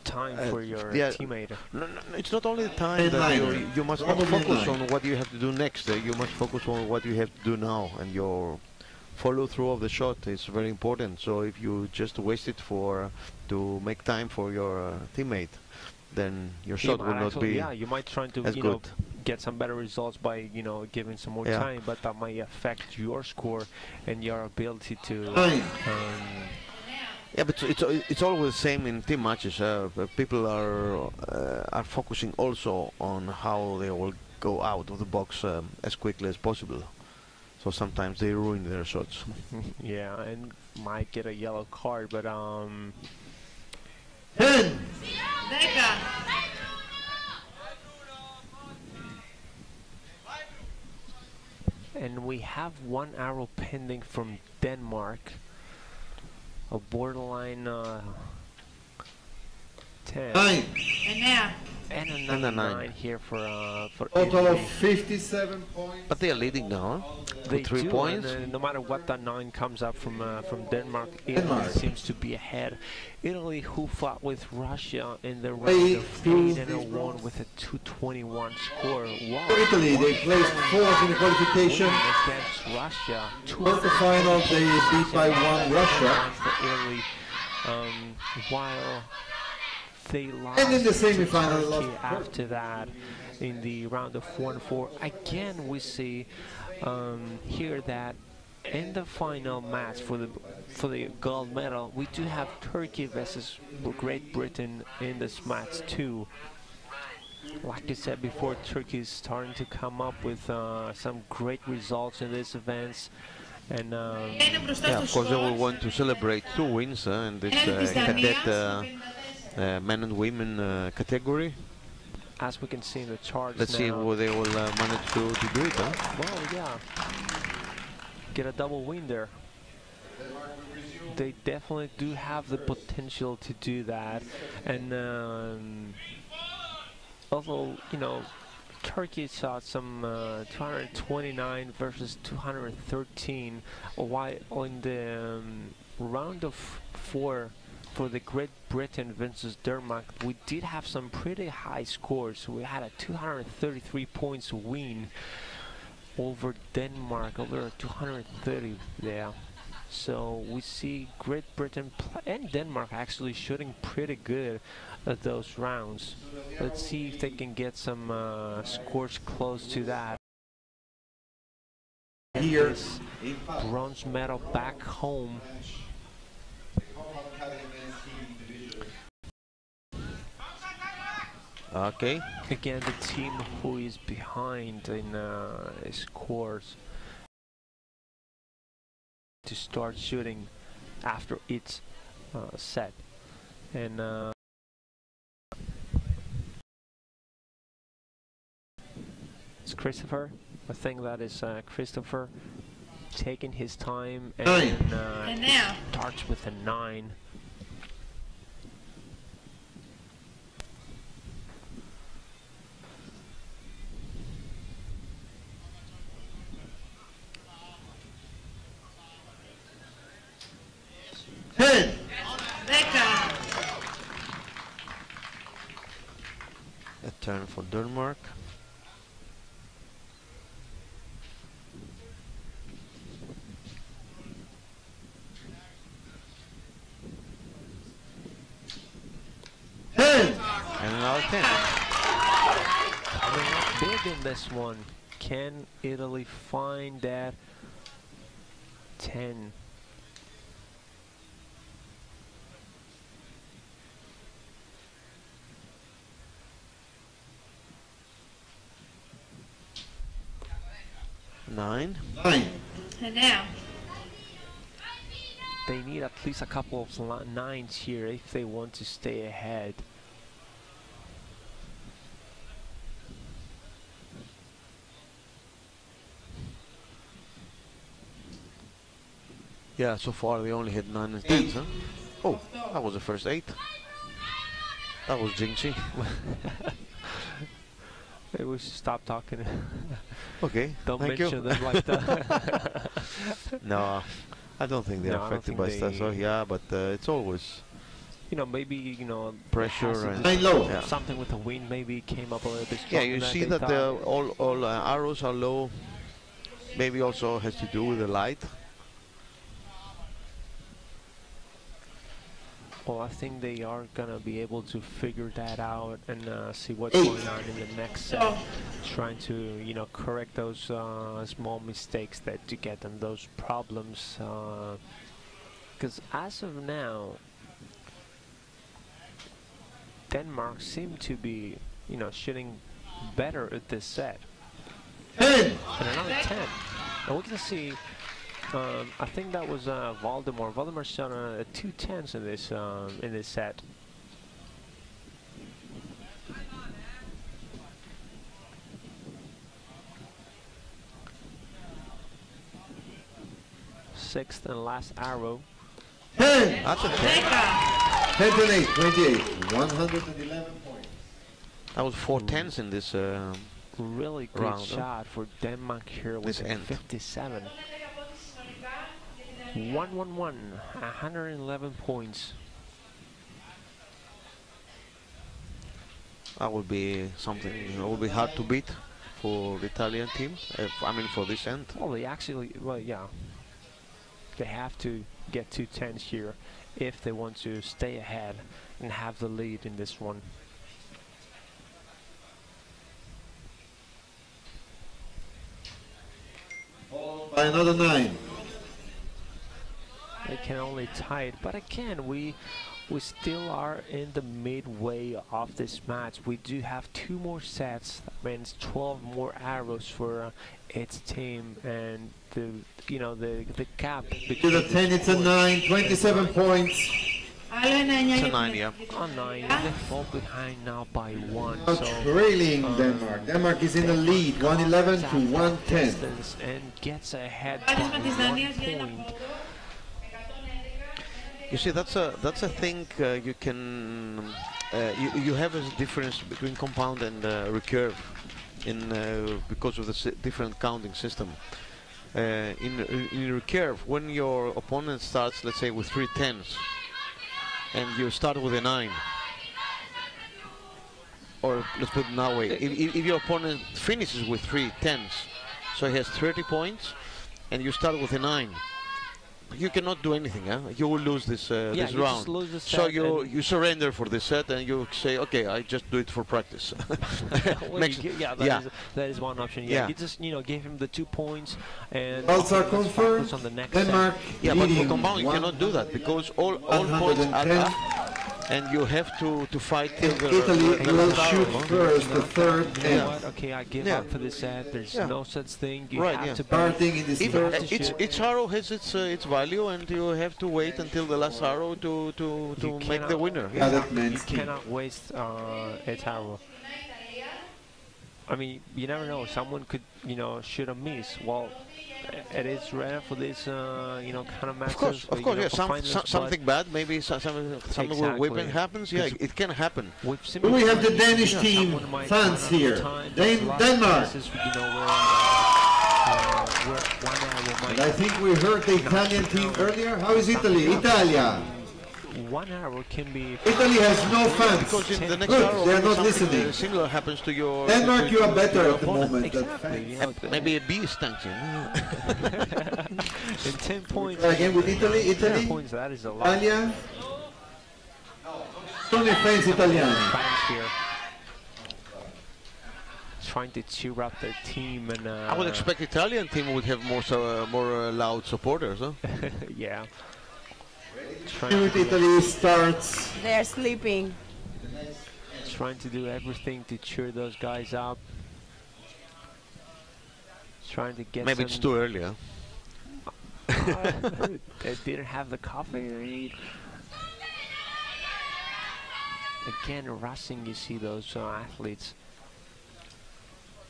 time for your teammate. No, it's not only the time that you must not focus on what you have to do next. You must focus on what you have to do now, and your follow through of the shot is very important. So if you just waste it to make time for your teammate, then your shot will not be you might try to get some better results by giving some more time, but that might affect your score and your ability to yeah, but it's always the same in team matches. People are focusing also on how they will go out of the box as quickly as possible. So sometimes they ruin their shots. Yeah, and might get a yellow card, but 10. And we have 1 arrow pending from Denmark. A borderline 10. 9. And another 9 here for Total of 57 points. But they are leading now, They 3 do, points. and no matter what that 9 comes up from Denmark, Italy seems to be ahead. Italy, who fought with Russia in the round of 8 and 1 with a 221 score. Wow. For Italy, they placed 4th in the qualification. Against Russia. Quarterfinal, they beat by 1 Russia. For Italy, while they lost And in the semi-final, Turkey after that in the round of 4 and 4. Again, we see here that in the final match for the gold medal, we do have Turkey versus Great Britain in this match too. Like I said before, Turkey is starting to come up with some great results in these events. And yeah, of course they will want to celebrate 2 wins in this cadet men and women category. As we can see in the charts, let's see what they will manage to do it. Well, yeah, get a double win there. They definitely do have the potential to do that, and although Turkey shot some 229 versus 213, while in the round of 4 for the Great Britain versus Denmark, we did have some pretty high scores. We had a 233 points win over Denmark, over 230 there. So we see Great Britain and Denmark actually shooting pretty good at those rounds. Let's see if they can get some scores close to that. Here, bronze medal back home. Okay. Again, the team who is behind in scores to start shooting after each set, and it's Christopher. I think that is Christopher taking his time, and starts with a 9. A turn for Denmark. And another 10. Coming up big in this one. Can Italy find that 10? 9. 9. 9. They need at least a couple of 9s here if they want to stay ahead. Yeah, so far they only had 9 and 10s, huh? Oh, that was the first 8. That was jinxy. Maybe we should stop talking. Okay, Don't thank mention you. them like that. No, I don't think they're affected by stuff. So yeah, but it's always, you know, maybe, you know, pressure and low. Something with the wind maybe came up a little bit yeah, stronger you than see they that thought. all arrows are low. Maybe also has to do with the light. Well, I think they are gonna be able to figure that out and see what's going on in the next set. Trying to, you know, correct those small mistakes that you get and those problems. Because as of now, Denmark seem to be, you know, shooting better at this set. 10. And another 10. And we can see. I think that was Valdemar. Valdemar shot 2 10s in this set. Sixth and last arrow. 10. That's a 10. 10 to 8, 28. 111 points. That was 4 10s in this Really good round, shot for Denmark here with This end. 57. 111 points. That would be something. It would be hard to beat for the Italian team. I mean, for this end. Well, they actually, well, yeah. They have to get 2 10s here if they want to stay ahead and have the lead in this one. By another 9. They can only tie it, but again, we still are in the midway of this match. We do have 2 more sets. That means 12 more arrows for its team, and the gap To the 10, it's a 9, 27 points. It's a 9, yeah. on 9. They fall behind now by 1. Now So trailing Denmark. Denmark is in the lead, 111 to 110. distance and gets ahead by 1 point. You see, that's a thing you can you have a difference between compound and recurve in because of the different counting system. In recurve, when your opponent starts, let's say, with 3 10s, and you start with a 9, or let's put it that way, if your opponent finishes with 3 10s, so he has 30 points, and you start with a 9. You cannot do anything, huh? You will lose this this you round. just lose the So set you surrender for this set and you say, okay, I just do it for practice. Well, that is one option. Yeah, Yeah. you just give him the 2 points and Results are let's confirmed. focus on the next Denmark Yeah, but for leading compound you cannot do that because all points add 110. up, and you have to fight till the Italy the will last shoot arrow. first, the third set. You know end. what? Okay, I give Yeah. up for this set. There's Yeah. no such thing. You Right, have yeah. to be Starting in this Even, third. each arrow has its value, and you have to wait until the last arrow to You make the cannot- winner. Yeah, that you means cannot waste a arrow. I mean, you never know. Someone could, shoot a miss. Well, it is rare for this, kind of matches. Of course, yeah. for finals, Something bad, maybe something with weapon Exactly. happens. Yeah, it can happen. We have the Danish team fans here. Denmark. And I think we heard the Italian team earlier. How is Italy? Italia. 1 arrow can be. Italy has no fans. Because in the next Good, arrow, they are not something listening. similar happens to your. Denmark, to you are better your at the opponent. moment. than Exactly. fans. Maybe a bee stanchion. In 10 points. Try again with Italy. 10 Italy. points, that is a lot. Italia. Sono i fans italiani. Fans here. Trying to cheer up their team and. I would expect Italian team would have more loud supporters, huh? Yeah. With Italy starts. They're sleeping. Trying to do everything to cheer those guys up. trying to get Maybe it's too early, huh? They didn't have the coffee. Again, rushing, you see those athletes.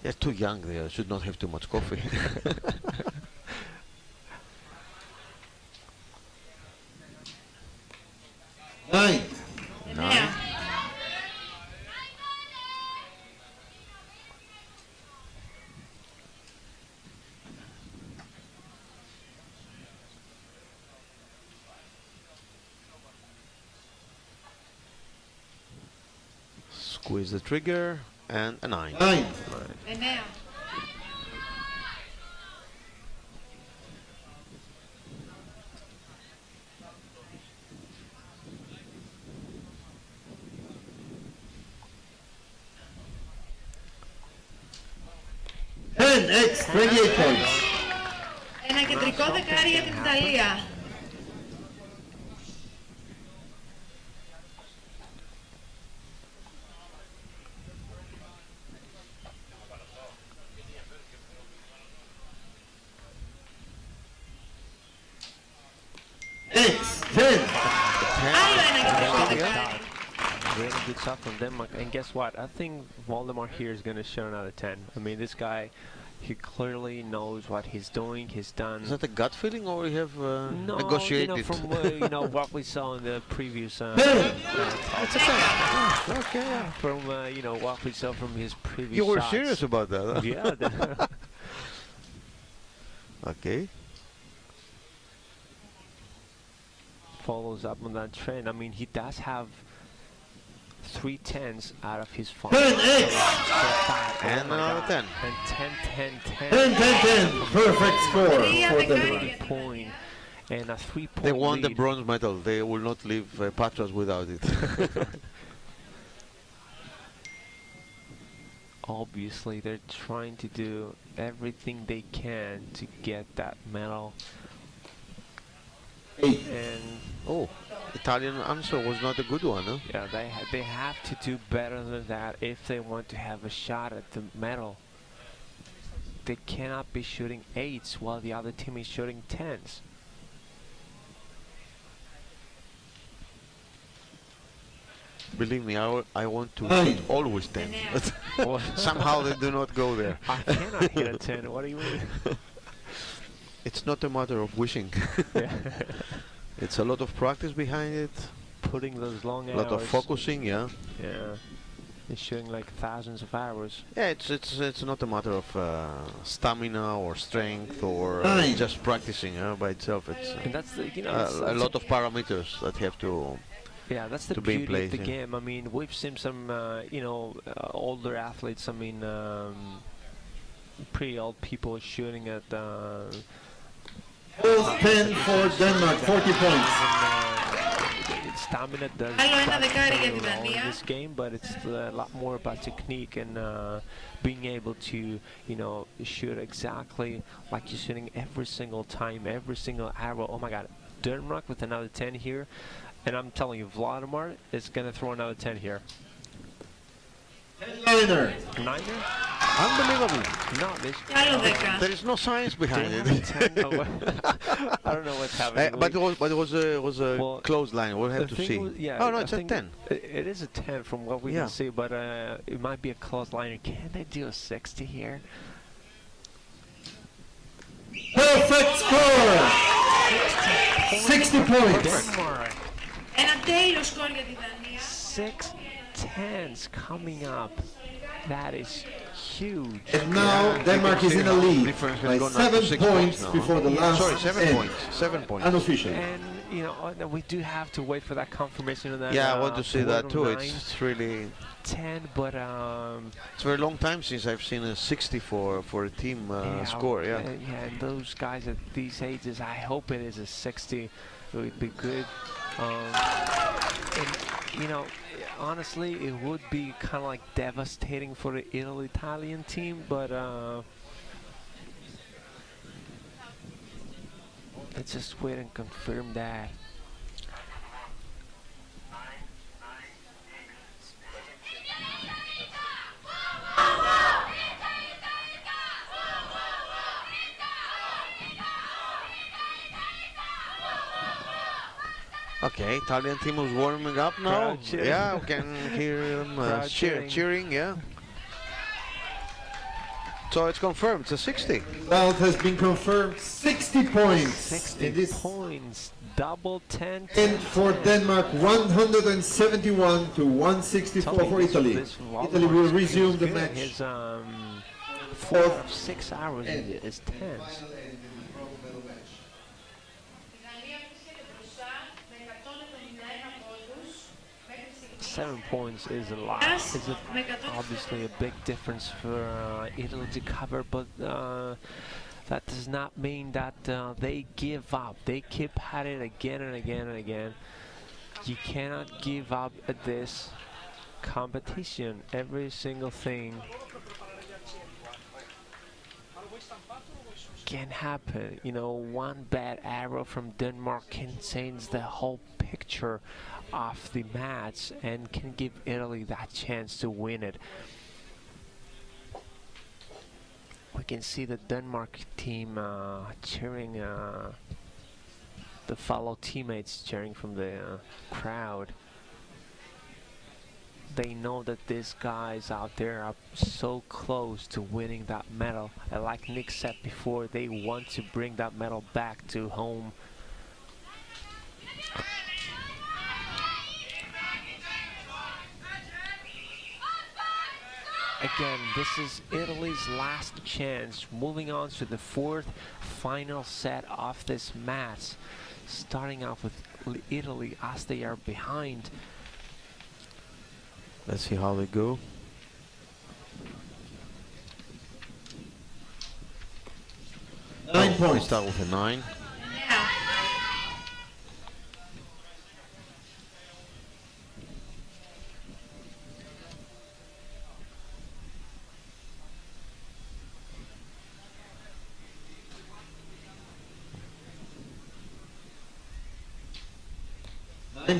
They're too young, they should not have too much coffee. 9. 9. Squeeze the trigger and a 9. 9. 9. X 28 points. Ένα κεντρικό δεκάρι για την Ιταλία. X 10. Άλλο ένα κεντρικό δεκάρι. Really good shot from Denmark. And guess what? I think Valdemar here is going to show another 10. I mean, this guy, he clearly knows what he's doing. He's done. Is that a gut feeling, or you have No, negotiated? you know, from what we saw in the previous. It's a 10. Okay, yeah. From what we saw from his previous. You were shots. serious about that, huh? Yeah. Okay. Follows up on that trend. I mean, he does have 3 10s out of his 5. 10X. And another 10. And 10, 10, 10. 10, 10, 10. Perfect score for Denmark. 3 point and a 3-point They won the lead. bronze medal. They will not leave Patras without it. Obviously, they're trying to do everything they can to get that medal. 8. And Italian answer was not a good one, huh? yeah, they have to do better than that if they want to have a shot at the medal. They cannot be shooting 8s while the other team is shooting 10s. Believe me, I want to hit always 10. But somehow they do not go there. I cannot hit a 10. What do you mean? It's not a matter of wishing. Yeah. It's a lot of practice behind it. Putting those long A hours. lot of focusing, yeah. Yeah. It's shooting like thousands of hours. Yeah, it's not a matter of stamina or strength or just practicing by itself. It's And that's the, a lot of parameters that have to. Yeah, that's the to be in beauty place, of the yeah. game. I mean, we've seen some, older athletes. I mean, pretty old people shooting at. 10 for Denmark, 40 points. Stamina does Άλλο ένα play δεκάρι για a την role in Δανία. this game, but it's a lot more about technique and being able to, shoot exactly like you're shooting every single time, every single arrow. Oh my God, Denmark with another 10 here, and I'm telling you, Vladimir is gonna throw another 10 here. Niner. Niner? Unbelievable. No, this. Και άλλο 10. There is no science behind it. I don't know what's happening. But it was a Well, close line. We'll have the to thing see. was- yeah, Oh no, I it's a think 10. It is a 10 from what we Yeah. can see, but it might be a close liner. Can they do a 60 here? Perfect score. 60 points. Denmark. Ένα τέλειο σκορ για τη Δανία. 6 10s coming up. That is huge. And now Denmark is in the lead Difference has by gone up to 7 6 points now, before the last Sorry, 7 end. points. 7 points. Unofficial. And we do have to wait for that confirmation of that. Yeah, I want to see that too. 409, It's really. 10, but It's a very long time since I've seen a 60 for a team score. Yeah. And those guys at these ages, I hope it is a 60. It would be good. And honestly, it would be kind of like devastating for the Italian team, but let's just wait and confirm that. Okay, Italian team is warming up now. Yeah, we can hear them cheering, yeah. So it's confirmed, it's a 60. Result has been confirmed, 60 points. 60 points, double 10. And for Denmark, 171 to 164 for Italy. Italy will resume the match. His 4 out of 6 hours is 10. 7 points is a lot. It's obviously a big difference for Italy to cover, but that does not mean that they give up. They keep at it again and again and again. You cannot give up at this competition. Every single thing can happen. You know, one bad arrow from Denmark can change the whole picture of the match and can give Italy that chance to win it. We can see the Denmark team cheering, the fellow teammates cheering from the crowd. They know that these guys out there are so close to winning that medal, and like Nick said before, they want to bring that medal back to home. Again, this is Italy's last chance, moving on to the 4th final set of this match, starting off with Italy as they are behind. Let's see how they go. Nine points. We start with a 9.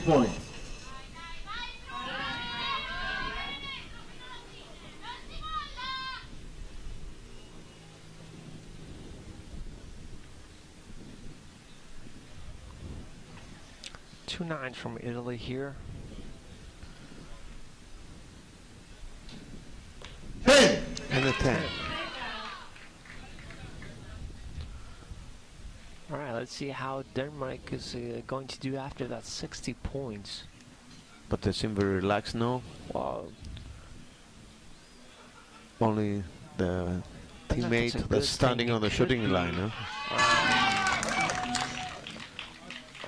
Points. Two 9s from Italy here. 10 and a 10. Alright, let's see how Denmark is going to do after that 60 points. But they seem very relaxed now. Wow. Only the teammate that's standing on the shooting line.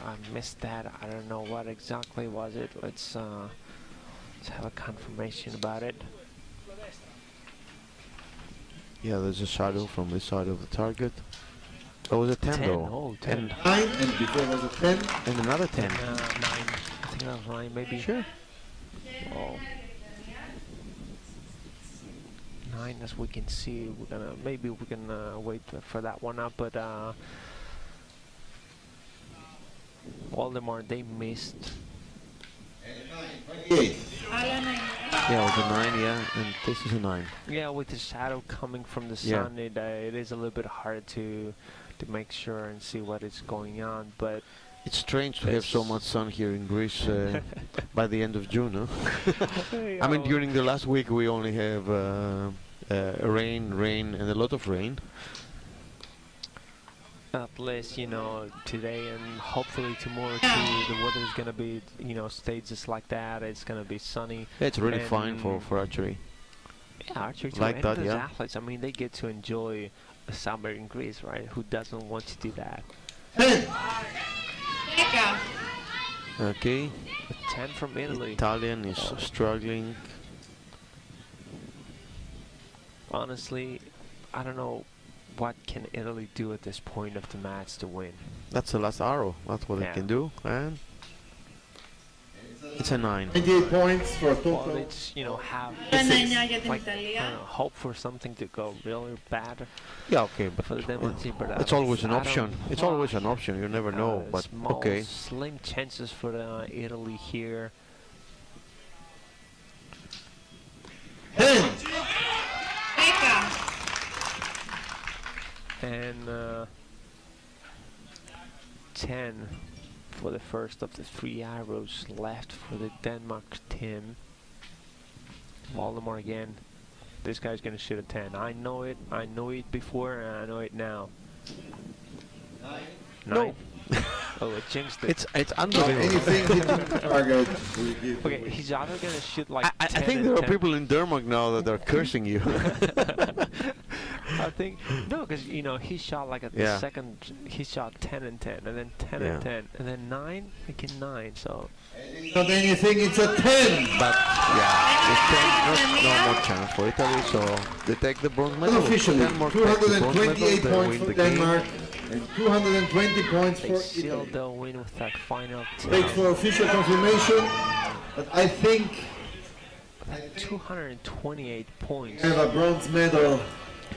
I missed that. I don't know what exactly was it. Let's have a confirmation about it. Yeah, there's a shadow from this side of the target. That was a 10 though. Oh, 10. And 9, and before was a 10. And another 10. 9. I think that was 9 maybe. Sure. Oh. 9, as we can see. We're gonna maybe we can wait for that one up, but Waldemar, they missed. Yeah, it was a 9, yeah, and this is a 9. Yeah, with the shadow coming from the Yeah. sun, it is a little bit hard to make sure and see what is going on, but It's strange to have so much sun here in Greece by the end of June, huh? I mean, during the last week we only have rain, and a lot of rain. at least, you know, today and hopefully tomorrow too, the weather is gonna be, you know, stay just like that. It's gonna be sunny. It's really fine for archery. Yeah, archery too. Like And that, those yeah. athletes, I mean, they get to enjoy a summer in Greece, right? Who doesn't want to do that? Okay. A 10 from Italy. Italian is struggling. Honestly, I don't know what can Italy do at this point of the match to win. That's the last arrow. That's what they can do, and it's a 9. 98 points for a Well, total. it's, you know, have like, hope for something to go really bad Yeah, okay, but for the Denmark team, but it's always an I don't- option. It's always an option. You never know, but small, okay. slim chances for Italy here. 10. And 10 for the first of the 3 arrows left for the Denmark team. Valdemar again. This guy's gonna shoot a 10. I know it. I know it before, and I know it now. 9. No. Oh, it jinxed it. It's unbelievable. Anything hitting the target. Okay, he's either gonna shoot like I 10 think and there are 10. people in Denmark now that are cursing you. I think no, because you know he shot like at the second. He shot 10 and 10, and then 10 and 10, and then 9, again 9. So Not anything. It's a 10. But yeah, it's 10, no more chance for Italy. So they take the bronze medal. Unofficially, Denmark takes the bronze 228 medal, they points win for the game. Denmark and 220 points they for sealed Italy. the win with that final 10. Wait for official confirmation, but I think 228 points. we have a bronze medal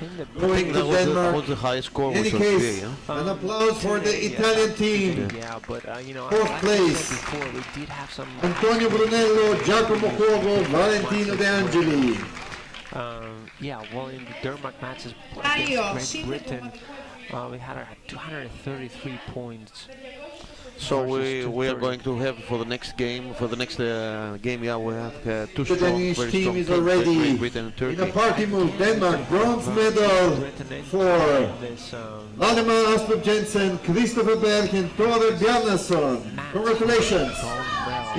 In the I going think to that was Denmark. the highest score In any was case, today. Huh? an applause for the Italian team. yeah, but you know, Fourth like I said place. before, we did have some. Antonio Brunello, Giacomo Cuovo, Valentino De Angeli. Yeah, well, in the Denmark matches Mario, against Great Britain, we had 233 points. So versus we are 230. going to have for the next game, yeah, we have two The strong, Danish very team strong is teams, already Great Britain and in a Turkey. party mood. Denmark, bronze medal for This Valdemar Astrup Jensen, Christopher Berg and Tore Bjarnason. Congratulations.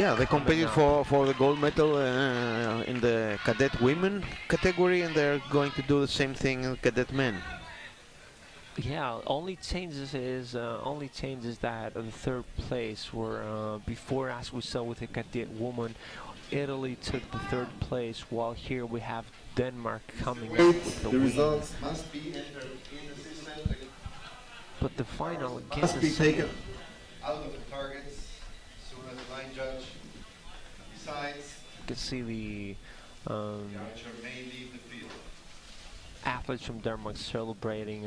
Yeah, they competed for the gold medal in the cadet women category, and they're going to do the same thing in cadet men. Yeah, only changes that the third place were before, as we saw with the cadet woman, Italy took the third place, while here we have Denmark coming up Wait, with the the win. results must be entered in the system. But the final again Must be is taken out of the targets as soon as the line judge decides. you can see the The archer may leave the field. athletes from Denmark celebrating,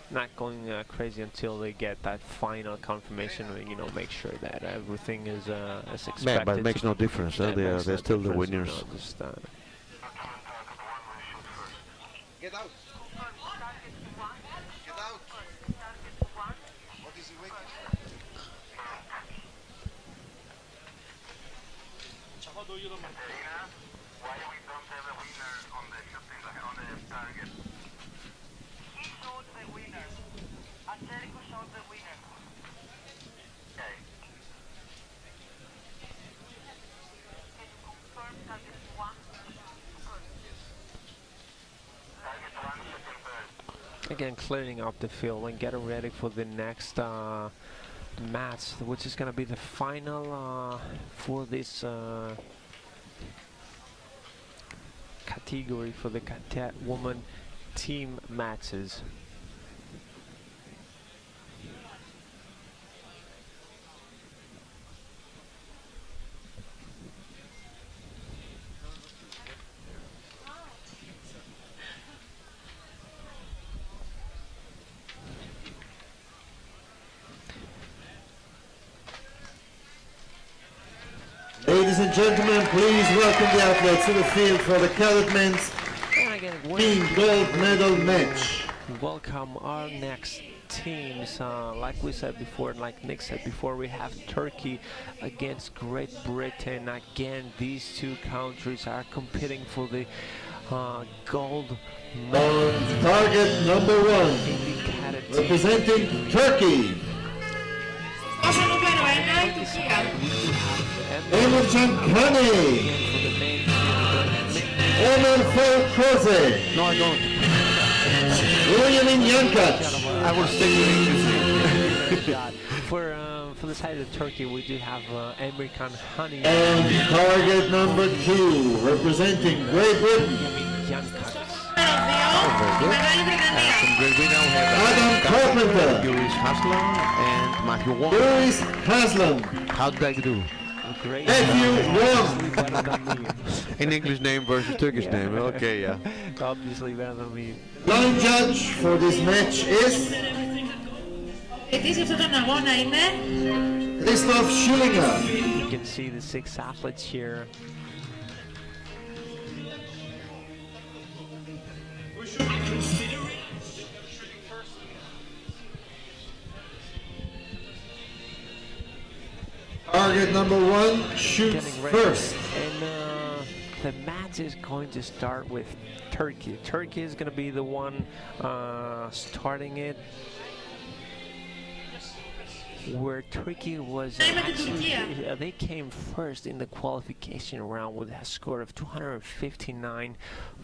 not going crazy until they get that final confirmation, and, you know, make sure that everything is as expected. Yeah, but it makes no difference. Yeah, it They're makes no still the difference, you winners. know, just, Get out. Get out. What is he waiting for? Again, clearing up the field and getting ready for the next match, which is going to be the final for this category for the cadet woman team matches. Ladies and gentlemen, please welcome the athletes to the field for the cadet men's And again, team gold medal match. welcome our next teams. Like we said before, like Nick said before, we have Turkey against Great Britain. Again, these two countries are competing for the gold medal On target number in one, the cadet team. representing Turkey, Όσο νούμερο 1 η Τουρκία. Emircan Kani, For the main team, Emil Felkoze, No, I don't. William Yankac. I will stay with English. for the side of Turkey, we do have American Honey. And target number two, representing Great Britain, Yankac. Νούμερο 2 η Μεγάλη Βρετανία. From Great Britain, we have Adam Carpenter, Juris Haslam and Matthew Wong. Louis Haslam, How did I do? Great. Matthew Wong. Better than me. In English name versus Turkish name. Okay, yeah. Obviously better than me. Line judge for this match is Γιατί σε αυτόν τον αγώνα είναι Christoph Schillinger. You can see the 6 athletes here. Target number 1 shoots first. And the match is going to start with Turkey. Turkey is going to be the one starting it. Where Turkey was actually, they came first in the qualification round with a score of 259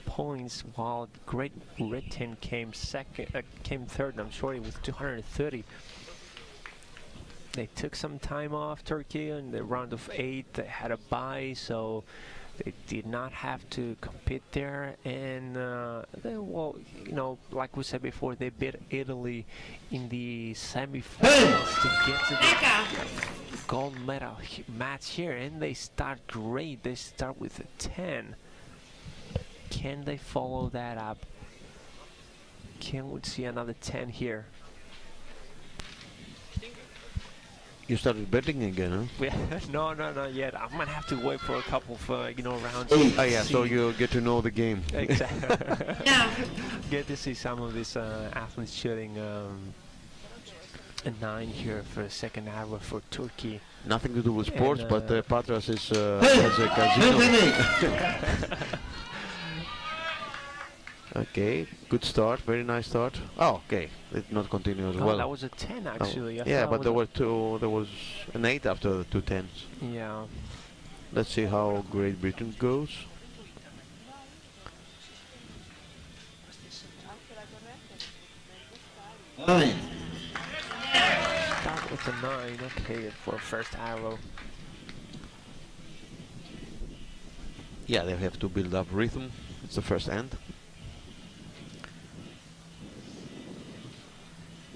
points, while Great Britain came third. I'm sorry, with 230. They took some time off, Turkey, in the round of 8. They had a bye, so they did not have to compete there. And well, you know, like we said before, they beat Italy in the semi-finals to get to the gold medal match here. And they start great. They start with a 10. Can they follow that up? Can we see another 10 here? You started betting again, huh? No, not yet. I'm gonna have to wait for a couple of rounds. Oh yeah, so you get to know the game. Exactly. Get to see some of these athletes shooting a 9 here for a second hour for Turkey. Nothing to do with sports, but Patras is has a casino. Okay, good start, very nice start. Oh, okay, it did not continue as well. That was a 10 actually. Oh. Yeah, but there were two. There was an 8 after the 2 10s. Yeah. Let's see how Great Britain goes. Nine. Start with a 9. Okay, for first arrow. Yeah, they have to build up rhythm. It's the first end.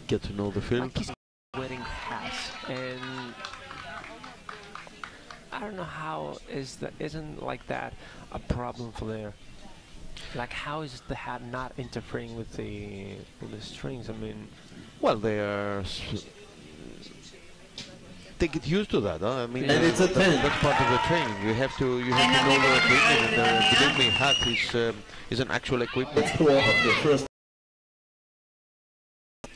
Get to know the field. Like he's wearing hats, and I don't know how isn't like that a problem for there. Like, how is the hat not interfering with the strings? I mean, well, they are. They get used to that. Huh? I mean, and it's a 10. That's part of the training. You have to know the equipment. And believe me, hat is an actual equipment. The first.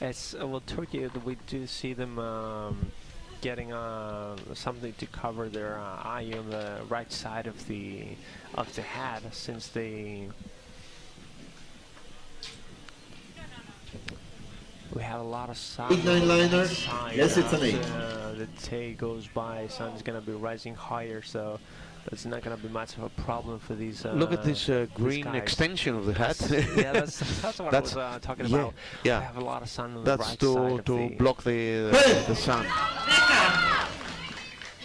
As well, Turkey, we do see them getting something to cover their eye on the right side of the hat, since we have a lot of sun. 8-9 liner. Yes, it's an 8. The day goes by, sun is gonna be rising higher, so it's not gonna be much of a problem for these. Look at this green extension of the hat. Yeah, that's what I was talking about. Yeah, we have a lot of sun on that's the right side of to block the sun.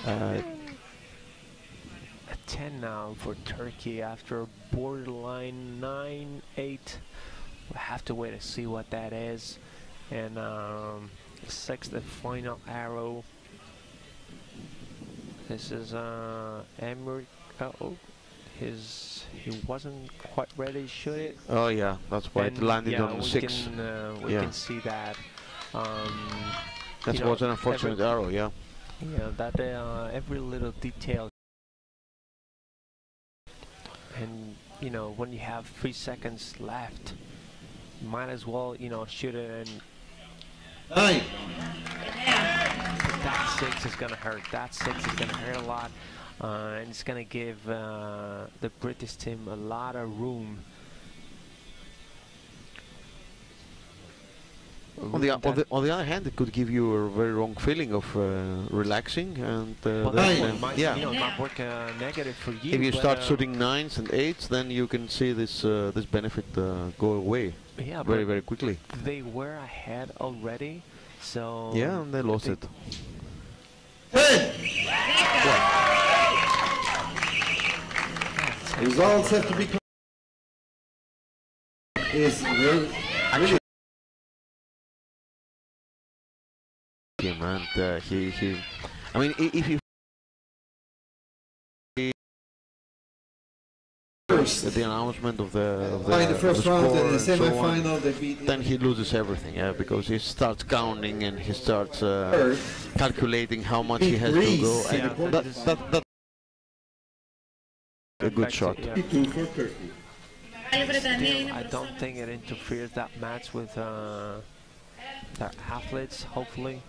A 10 now for Turkey after borderline 9-8. We'll have to wait and see what that is. And 6, the final arrow. This is Emery. He wasn't quite ready to shoot it. Oh yeah, that's why it landed on 6. We can see that. That was an unfortunate arrow, yeah. Yeah, that every little detail. And you know, when you have 3 seconds left, you might as well, you know, shoot it. And 9. that 6 is gonna hurt. That 6 is gonna hurt a lot, and it's gonna give the British team a lot of room. On the other hand, it could give you a very wrong feeling of relaxing, and might, you know, not work negative for you. If you start shooting 9s and 8s, then you can see this this benefit go away very quickly. They were ahead already, so yeah, and they lost it. 10. Results have to be. Is really actually. Him and he I mean, if you the announcement of the first round and the semi-final, then he loses everything, yeah, because he starts counting and he starts calculating how much he has to go, and that a good shot. Yeah. I don't think it interferes that much with their athletes, hopefully.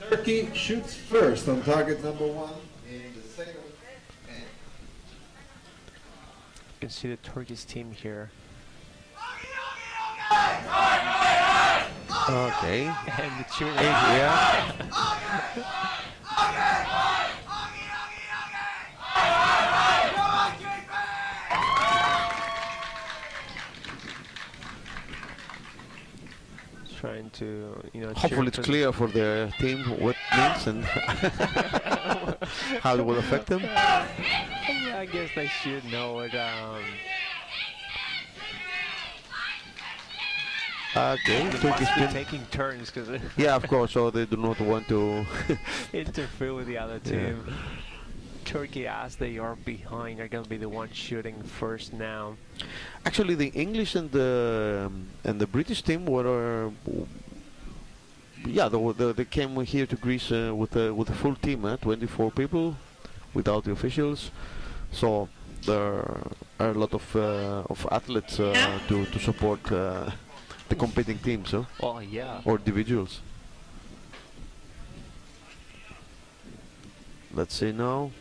Turkey shoots first on target number 1 in the second end. You can see the Turkish team here. Okay. And the cheering. Yeah. Trying to, you know, Hopefully it's clear for the team what it means and how it will affect them. I guess they should know it. Okay, They Turkish must be team. taking turns because Yeah, of course, so they do not want to interfere with the other team. Turkey, as they are behind, are going to be the ones shooting first now. Actually, the English and the British team were, yeah, they came here to Greece with a full team, 24 people, without the officials. So there are a lot of athletes to support the competing teams, Oh yeah. or individuals. Let's see now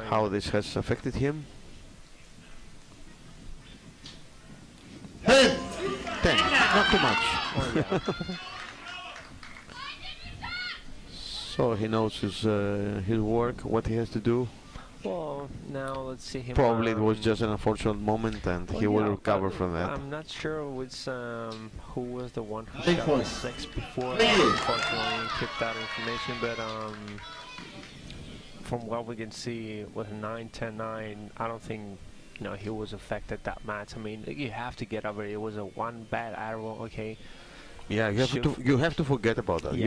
how this has affected him. 10. 10, not too much. Oh, yeah. So he knows his work, what he has to do. Well, now let's see him. Probably it was just an unfortunate moment, and he will recover from that. I'm not sure which who was the one who Big shot point. 6 before. Big. Unfortunately, kept that information, but from what we can see with 9-10-9, I don't think, you know, he was affected that much. I mean, you have to get over it. It was a one bad arrow, okay. Yeah, you have to forget about that. Yeah.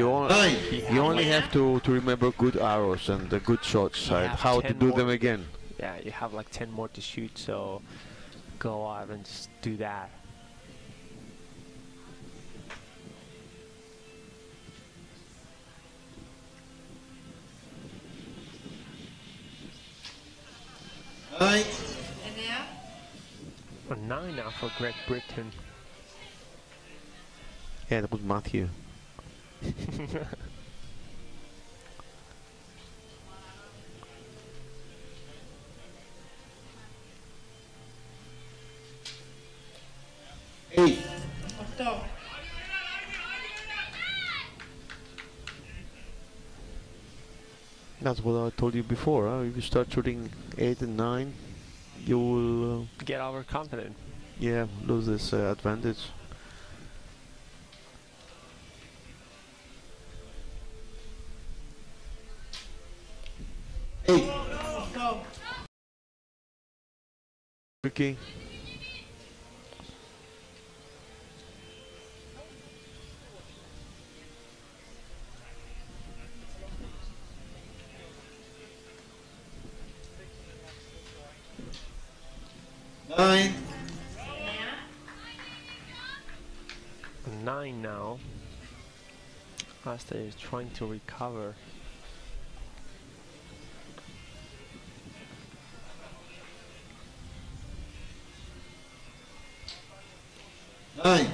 You only have to remember good arrows and the good shots, You and have how to 10 do more. them again. Yeah, you have like 10 more to shoot, so go out and just do that. Nine. A 9 now for Great Britain. Yeah, that was Matthew. Eight. 8. That's what I told you before. If you start shooting 8 and 9, you will, Get overconfident. yeah, lose this advantage. Eight. 8. Tricky. Nine. 9 now. Asta is trying to recover. Nine.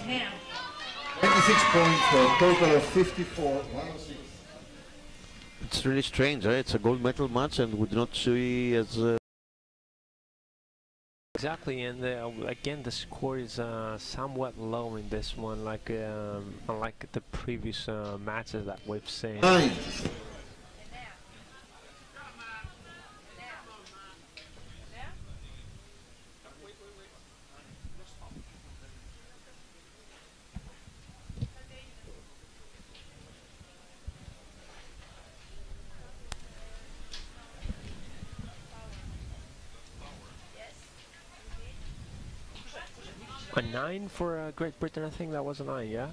9. 26 points for a total of 54. 106. It's really strange, right? It's a gold medal match, and we do not see as Exactly, and again the score is somewhat low in this one, like unlike the previous matches that we've seen. Nine. A 9 for Great Britain, I think that was a 9, yeah?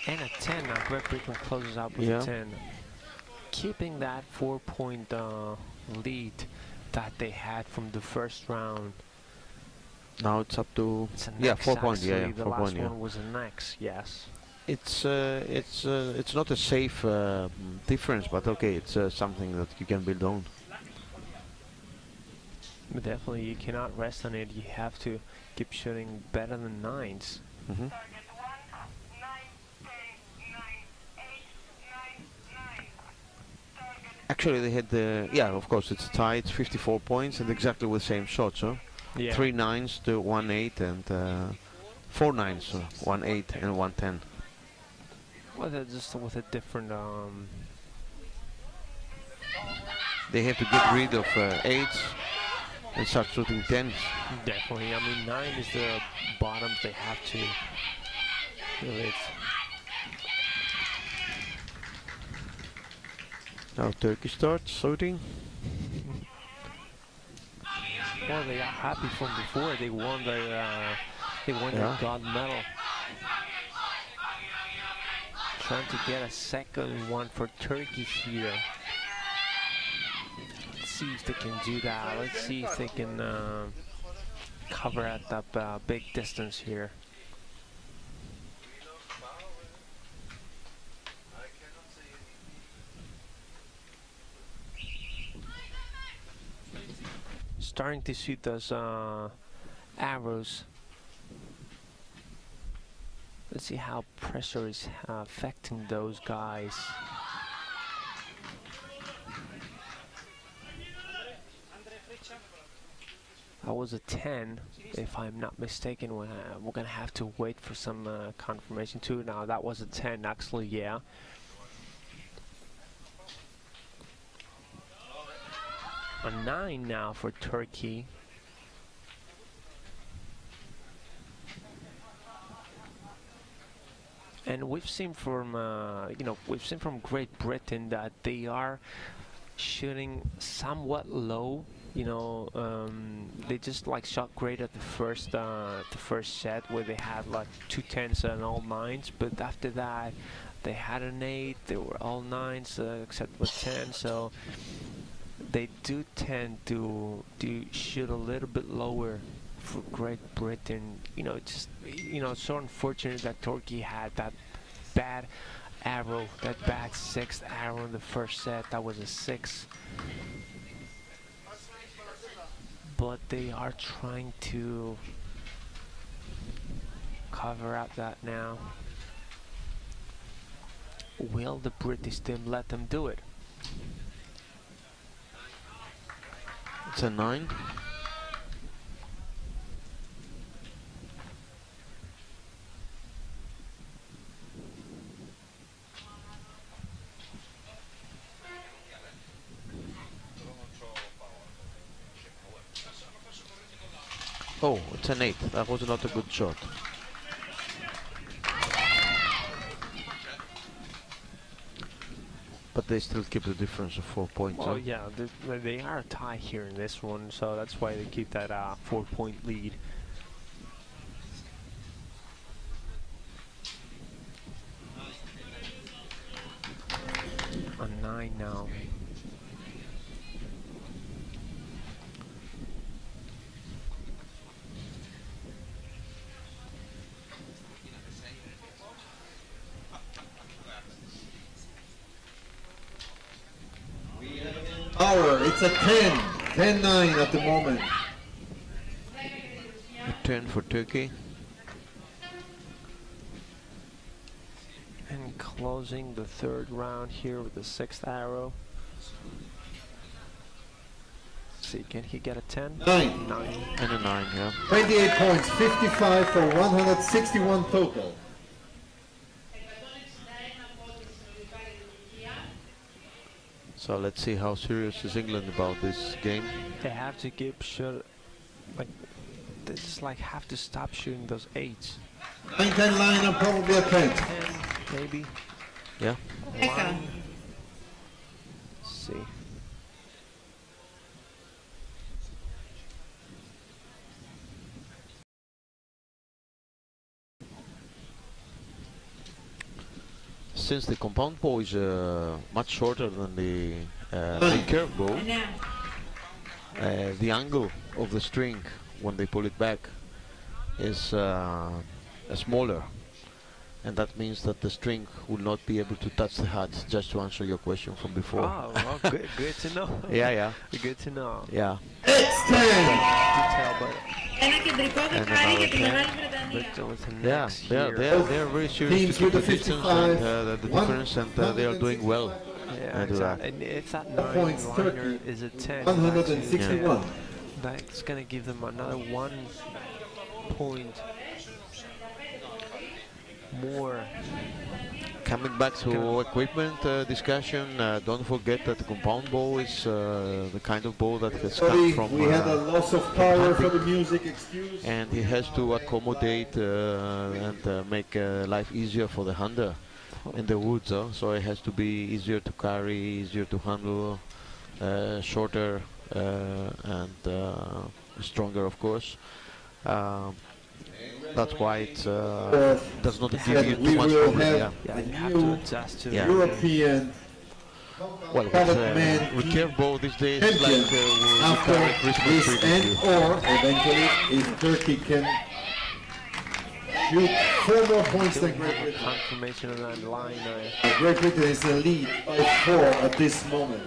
And a 10 now, Great Britain closes out with a 10. Keeping that 4-point lead that they had from the first round. now it's up to It's a yeah, next, 4 points. Yeah, actually. The 4 last points. Yeah. one was a next, yes. It's not a safe difference, but okay, it's something that you can build on. But definitely, you cannot rest on it. You have to keep shooting better than 9s. Mm-hmm. Actually, they had the of course it's tied, 54 points, and exactly with the same shots. So Yeah. 3 9s to 1 8 and 4 9s, so 1 8 and 1 10. Well, they're just with a different. They have to get rid of 8s and start shooting 10s. Definitely. I mean, 9 is the bottom. They have to. Now Turkey starts shooting. Well, they are happy from before. They won their gold medal. Trying to get a second one for Turkey here. Let's see if they can do that. Let's see if they can cover at that big distance here. Starting to shoot those arrows. Let's see how pressure is affecting those guys. That was a 10, if I'm not mistaken. We're gonna have to wait for some confirmation too. Now that was a 10, actually, yeah. A 9 now for Turkey. And we've seen from Great Britain that they are shooting somewhat low. They just like shot great at the first set where they had like 2 10s and all 9s, but after that they had an 8. They were all 9s except for 10. So they do tend to shoot a little bit lower for Great Britain. It's so unfortunate that Turkey had that bad arrow, that bad 6th arrow in the first set. That was a 6. But they are trying to cover up that now. Will the British team let them do it? It's a 9. Oh, it's an 8. That was not a good shot. But they still keep the difference of 4 points. Well, yeah, they are a tie here in this one, so that's why they keep that 4-point lead. A 9 now. It's a 10. 10-9 at the moment. A 10 for Turkey. And closing the 3rd round here with the 6th arrow. Let's see, can he get a 10? 9. 9. And a 9, yeah. 28 points, 55 for 161 total. So let's see how serious is England about this game. They have to keep shooting, like, they just like have to stop shooting those 8s. 9-10 lineup, probably a 10. 10, maybe. Yeah. 1. Let's see. Since the compound bow is much shorter than the curve bow, the angle of the string when they pull it back is smaller. and that means that the string will not be able to touch the hat, just to answer your question from before. Oh, well, good to know. Yeah. Good to know. Yeah. It's 10! Detail, but Ένα κεντρικό δοκάρι για τη Μεγάλη Βρετανία. Victor with the Yeah, next they're very serious Teams to keep with the the distance 55, and the difference, and they are doing well. Yeah, I do that. exactly. And if that Points, 9 liner Turkey, is a 10, 161. that's going to give them another 1 point more. Coming back to equipment discussion, don't forget that the compound bow is the kind of bow that has come Sorry, from we had a loss of power for the music, excuse. and it has to accommodate and make life easier for the hunter in the woods, so it has to be easier to carry, easier to handle, shorter and stronger, of course. That's why it does not give you too much will problem. have Yeah, the you have to new adjust to European Well, Cadet with curve bow these days, champion like we after carry Christmas this tree end, with you. or eventually if Turkey can shoot 4 more points than Great Britain. Confirmation of that line. Great Britain is the lead by 4 at this moment.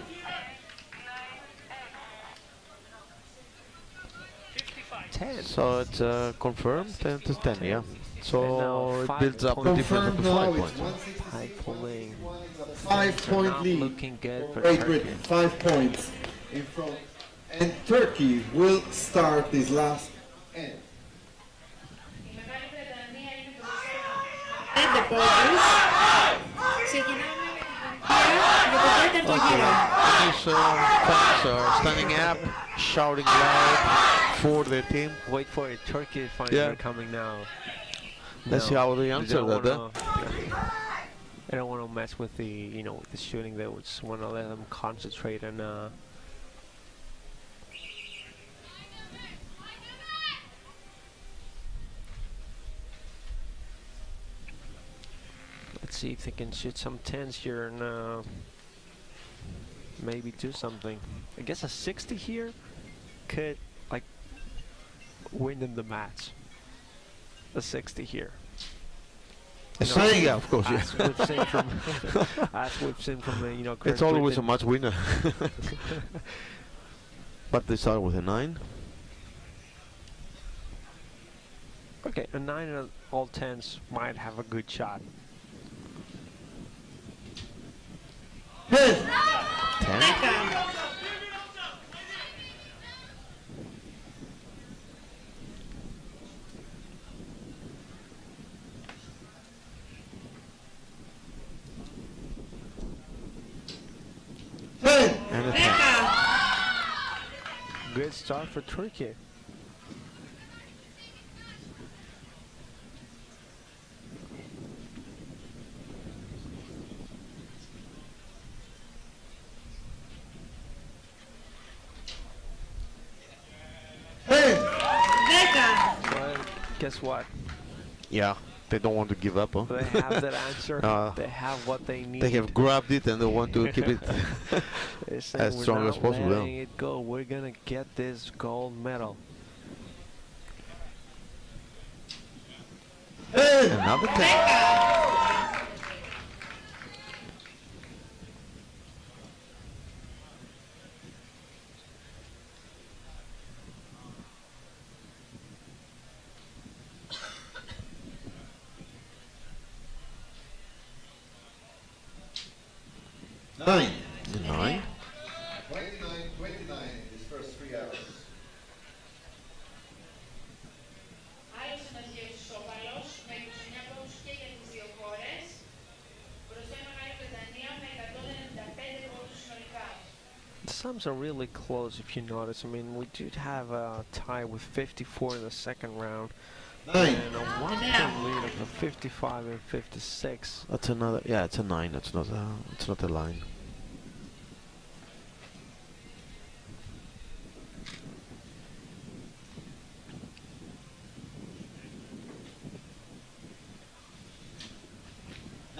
10. So it's confirmed 10 to 10, yeah. So now it 5 builds up the points. difference up to Confirmed 5 now, points. it's High pulling. 5-point Not lead. looking good for Great Turkey. Britain, 5 points in front. And Turkey will start this last end. Η Μεγάλη Βρετανία είναι μπροστά 5 πόντους. Ξεκινάμε για το τέταρτο γύρο. These fans are standing up, shouting loud for their team. Wait for it. Turkey fans Yeah. are coming now. Let's see how they answer don't that. They don't want to mess with the, with the shooting. They just want to let them concentrate and. Let's see if they can shoot some 10s here and maybe do something. I guess a 60 here could like win them the match. A 60 here. Yeah, of course. Yeah. As we've seen from, as we've seen from Great It's always a Britain. match winner. But they start with a 9. Okay, a 9 and all 10s might have a good shot. 10! 10. 10. And a 10. 10. Good start for Turkey. Well, guess what? Yeah, they don't want to give up. Huh? They have that answer. They have what they need. They have grabbed it and they want to keep it They're saying, as "We're strong not as possible. letting it go. We're gonna get this gold medal." Another 10. Nine. 9. 29 his first 3 hours. Άλλος ένας γευσόπαλος με 29 πόντους και για τις δύο χώρες. Μπροστά η Μεγάλη Βρετανία με 195 πόντους συνολικά. The sums are really close if you notice. I mean, we did have a tie with 54 in the second round. 9. And a 1-point lead of a 55 and 56. That's another. Yeah, it's a 9. It's not a line.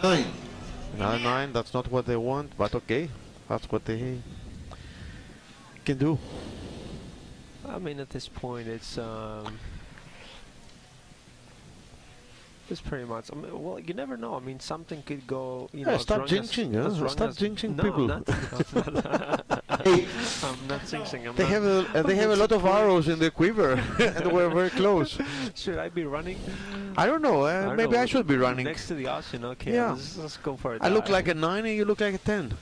Nine. Another 9. That's not what they want, but okay, that's what they can do. I mean, at this point, it's It's pretty much. I mean, well, you never know. I mean, something could go. You Yeah, know, stop jinxing. Stop jinxing people. I'm not jinxing. They have a lot of arrows in the quiver, and we're very close. Should I be running? I don't know. Maybe I should be running. Next to the ocean. Okay. Yeah. Let's go for it. I look like a 9 and you look like a 10.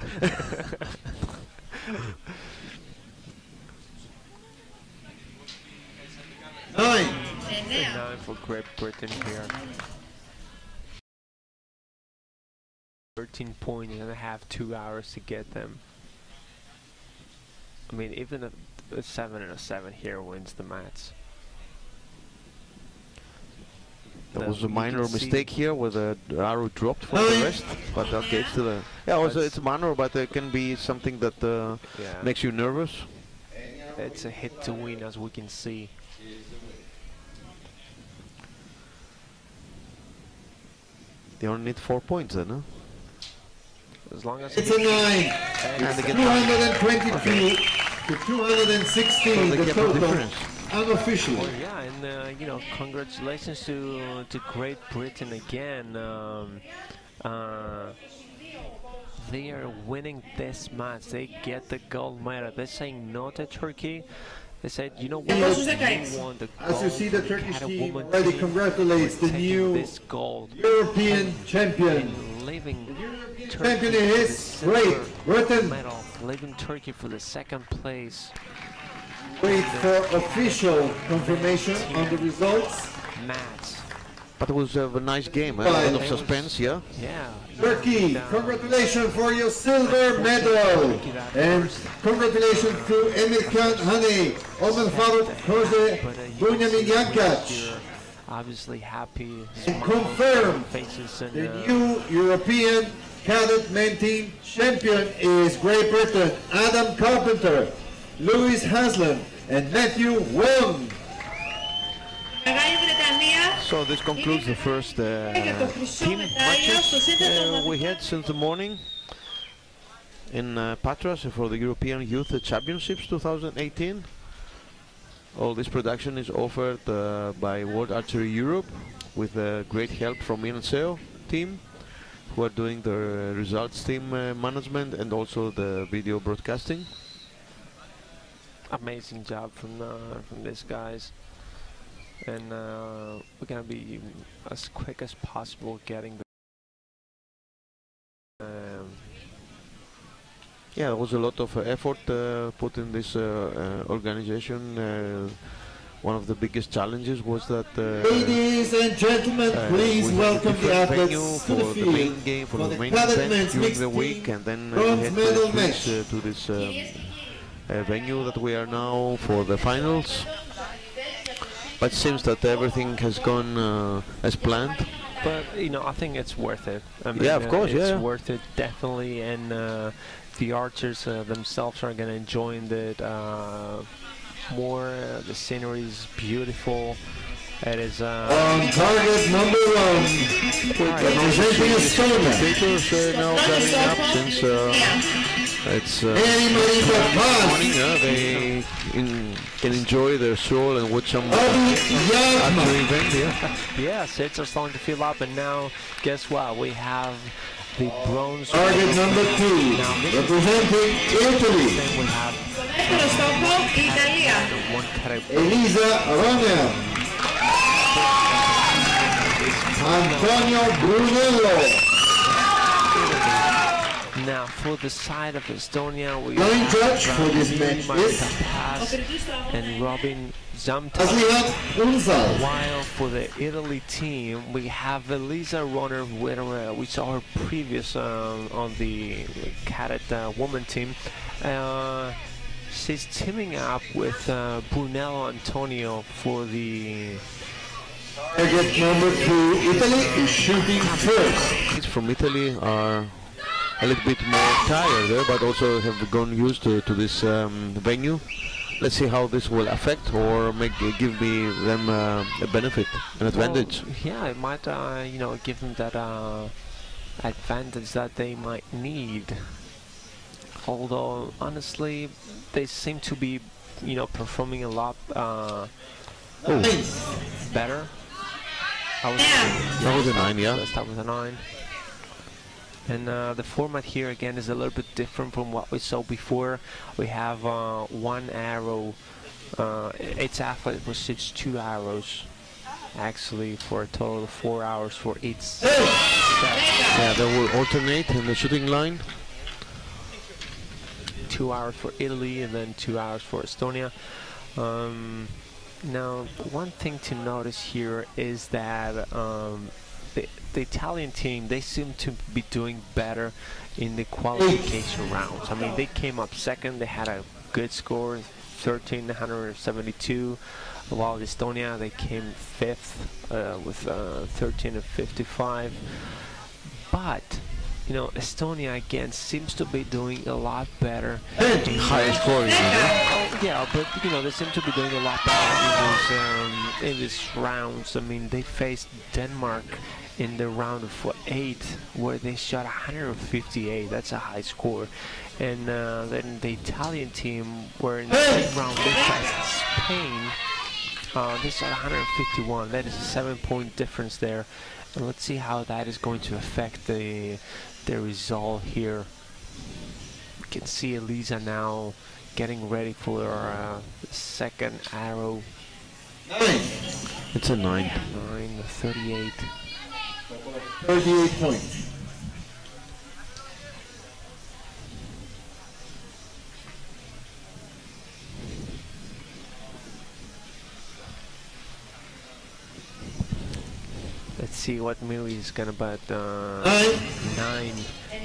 9. 9 for Great Britain here. 13 points, you're gonna have 2 hours to get them. I mean, even a 7 and a 7 here wins the match. There was a minor mistake here where the arrow dropped for the rest, but okay, it's still it's minor, but it can be something that makes you nervous. It's a hit to win, as we can see. They only need 4 points then, huh? As long as it's a 9. And It's 222 to 216, the total, unofficial. Well, yeah, and you know, congratulations to Great Britain again. They are winning this match. They get the gold medal. They're saying no to Turkey. They said, you know what, we won the gold. As you see, the Turkish team woman already team. congratulates the new This gold European champion. Leaving Champion is Great Britain. medal, leaving Turkey for the 2nd place. Wait for official confirmation on the results. Match. But it was a nice game, a lot of suspense, yeah? Yeah. Turkey, congratulations for your silver medal. And congratulations to Emir Khan Hani, Omen Faruk Koze, Bunyamin Yankac. Obviously happy. And confirm faces and, the new European cadet men team champion is Great Britain, Adam Carpenter, Louis Haslam, and Matthew Wong. So this concludes the first team matches we had since the morning in Patras for the European Youth Championships 2018. All this production is offered by World Archery Europe with great help from INSEO team, who are doing the results team management and also the video broadcasting. Amazing job from these guys. And we're gonna be as quick as possible getting the yeah, there was a lot of effort put in this organization. One of the biggest challenges was that ladies and gentlemen, please welcome the athletes to the field for the main game, for the main event during the week, and then we had to switch to this venue that we are now for the finals. But it seems that everything has gone as planned. But you know, I think it's worth it. I mean, yeah, of course, it's worth it, definitely. And the archers themselves are gonna enjoy it more. The scenery is beautiful. It is on target number 1, representing Estonia. Spectators now coming up since it's morning. They can enjoy their stroll and watch some archery event. Yeah, sets are starting to fill up, and now guess what? We have the bronze. Target number 2, representing Italy. Then we have Elisa Romeo. Antonio Brunello. Now for the side of Estonia, we Line judge have for this match is and Robin Zamta. Aslihat Unsal. While for the Italy team, we have Elisa Runner, which are previous on the cadet woman team. She's teaming up with Brunello Antonio for the. Target number 2, Italy is shooting first. Kids from Italy are a little bit more tired there, but also have gone used to this venue. Let's see how this will affect or give them a benefit, an advantage. Well, yeah, it might you know, give them that advantage that they might need. Although honestly, they seem to be, you know, performing a lot better. That was a 9, yeah. Let's start with a 9. And the format here again is a little bit different from what we saw before. We have one arrow. Each athlete receives 2 arrows, actually, for a total of 4 hours for each set. Yeah, they will alternate in the shooting line. 2 hours for Italy and then 2 hours for Estonia. Now, one thing to notice here is that the Italian team, they seem to be doing better in the qualification rounds. I mean, they came up second, they had a good score, 1372, while Estonia, they came 5th with 1355. But, you know, Estonia again seems to be doing a lot better. Higher scoring, yeah, but you know, they seem to be doing a lot better in these rounds. I mean, they faced Denmark in the round of 8, where they shot 158. That's a high score. And then the Italian team, were in the same round, they faced Spain. They shot 151. That is a 7-point difference there. And let's see how that is going to affect the result here. We can see Elisa now getting ready for the second arrow. 9. It's a 9. 38. 38 points. Let's see what Mili is gonna bet. 9,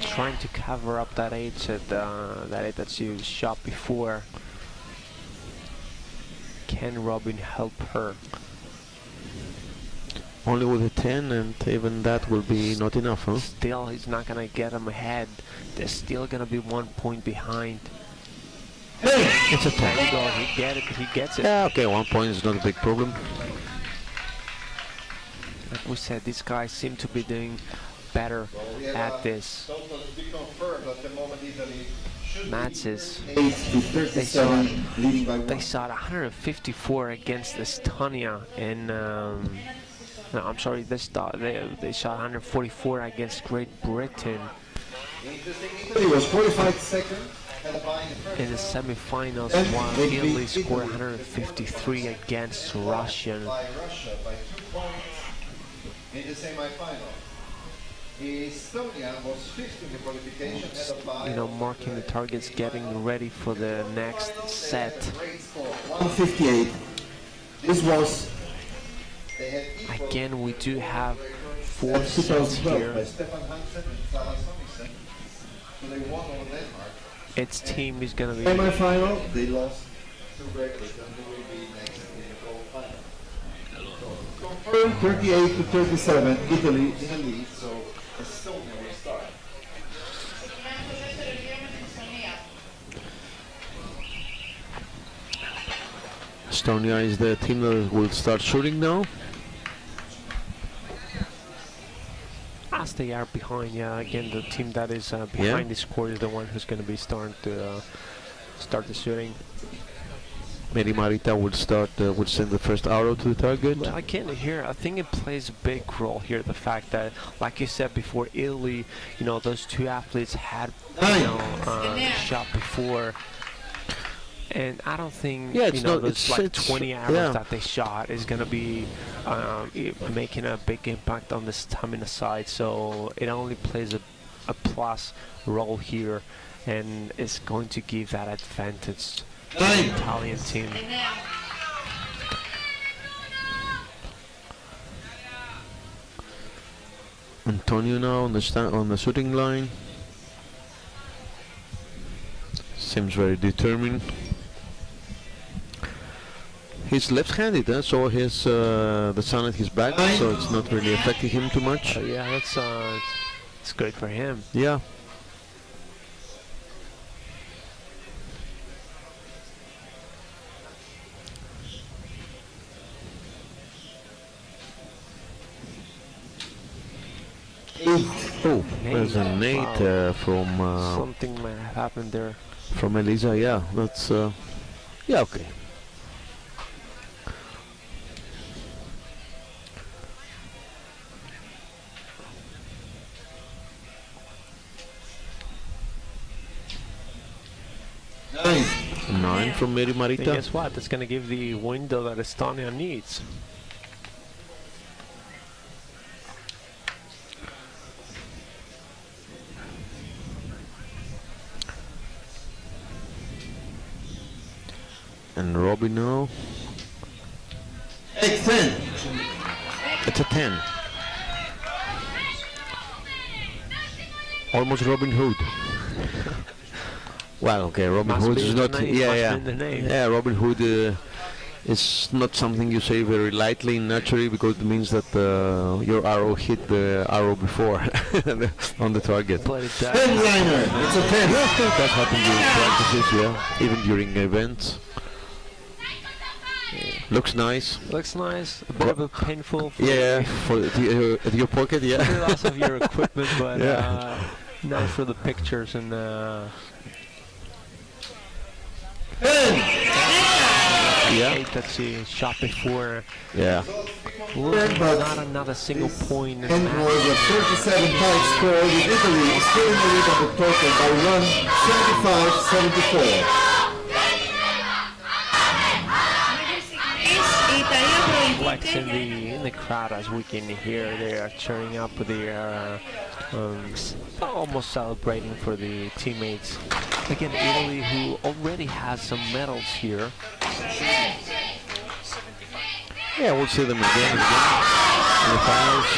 trying to cover up that 8 that she shot before. Can Robin help her? Only with a 10, and even that will be not enough, huh? Still, he's not gonna get him ahead. They're still gonna be 1 point behind. It's a 10. There you go. He gets it. Yeah, okay, 1 point is not a big problem. Like we said, these guys seem to be doing better at this. Matches. They shot 154 against Estonia, and no, I'm sorry, they shot 144 against Great Britain. It was 45 seconds. In the semifinals, while Italy scored 153 against Russia. In the semi-final, Estonia was 5th in the qualification. You know, marking the targets, getting ready for the next set. 158. This was again. We do have 4 sets here. Its team is going to be semi-final. They lost to Great Britain. They will be next in the qualifier. 38 to 37, Italy in the lead, so Estonia will start. Estonia is the team that will start shooting now. As they are behind, yeah. Again, the team that is behind the score is the one who's going to be starting to start the shooting. Maybe Marita would start, would send the first arrow to the target. Well, again, here, I think it plays a big role here, the fact that, like you said before, Italy, you know, those 2 athletes had, you know, shot before. And I don't think, you know, those like 20 arrows that they shot is going to be making a big impact on the stamina side. So it only plays a plus role here, and it's going to give that advantage to the Italian team. Antonio now on the shooting line. Seems very determined. He's left-handed, so his the sun at his back, so it's not really affecting him too much. Yeah, it's good for him. Yeah. Oh, there's an 8 from... something might have happened there. From Elisa, yeah, that's... yeah, okay. 10-9 from Mary And Marita. guess what? That's going to give the window that Estonia needs. And Robin now. It's 10. It's a 10. Almost Robin Hood. Well, okay, Robin Must Hood be is in the not. name, Yeah, must yeah, be in the name. yeah. Robin Hood is not something you say very lightly, naturally, because it means that your arrow hit the arrow before on the target. But it 10-liner. It's a 10. That happened during practices, yeah, even during events. Looks nice. looks nice. A bit of a painful for Yeah, for your pocket, yeah. the loss of your equipment, but Yeah. nice for the pictures and. 10. Yeah, That she shot before. yeah. Looking But- not another single point in the And match. was a 37-point score with Italy still in the lead of the total by run 75-74. Flex in the crowd, as we can hear, they are cheering up. They are almost celebrating for the teammates. Again, Italy, who already has some medals here. Yeah, we'll see them again and again in the finals.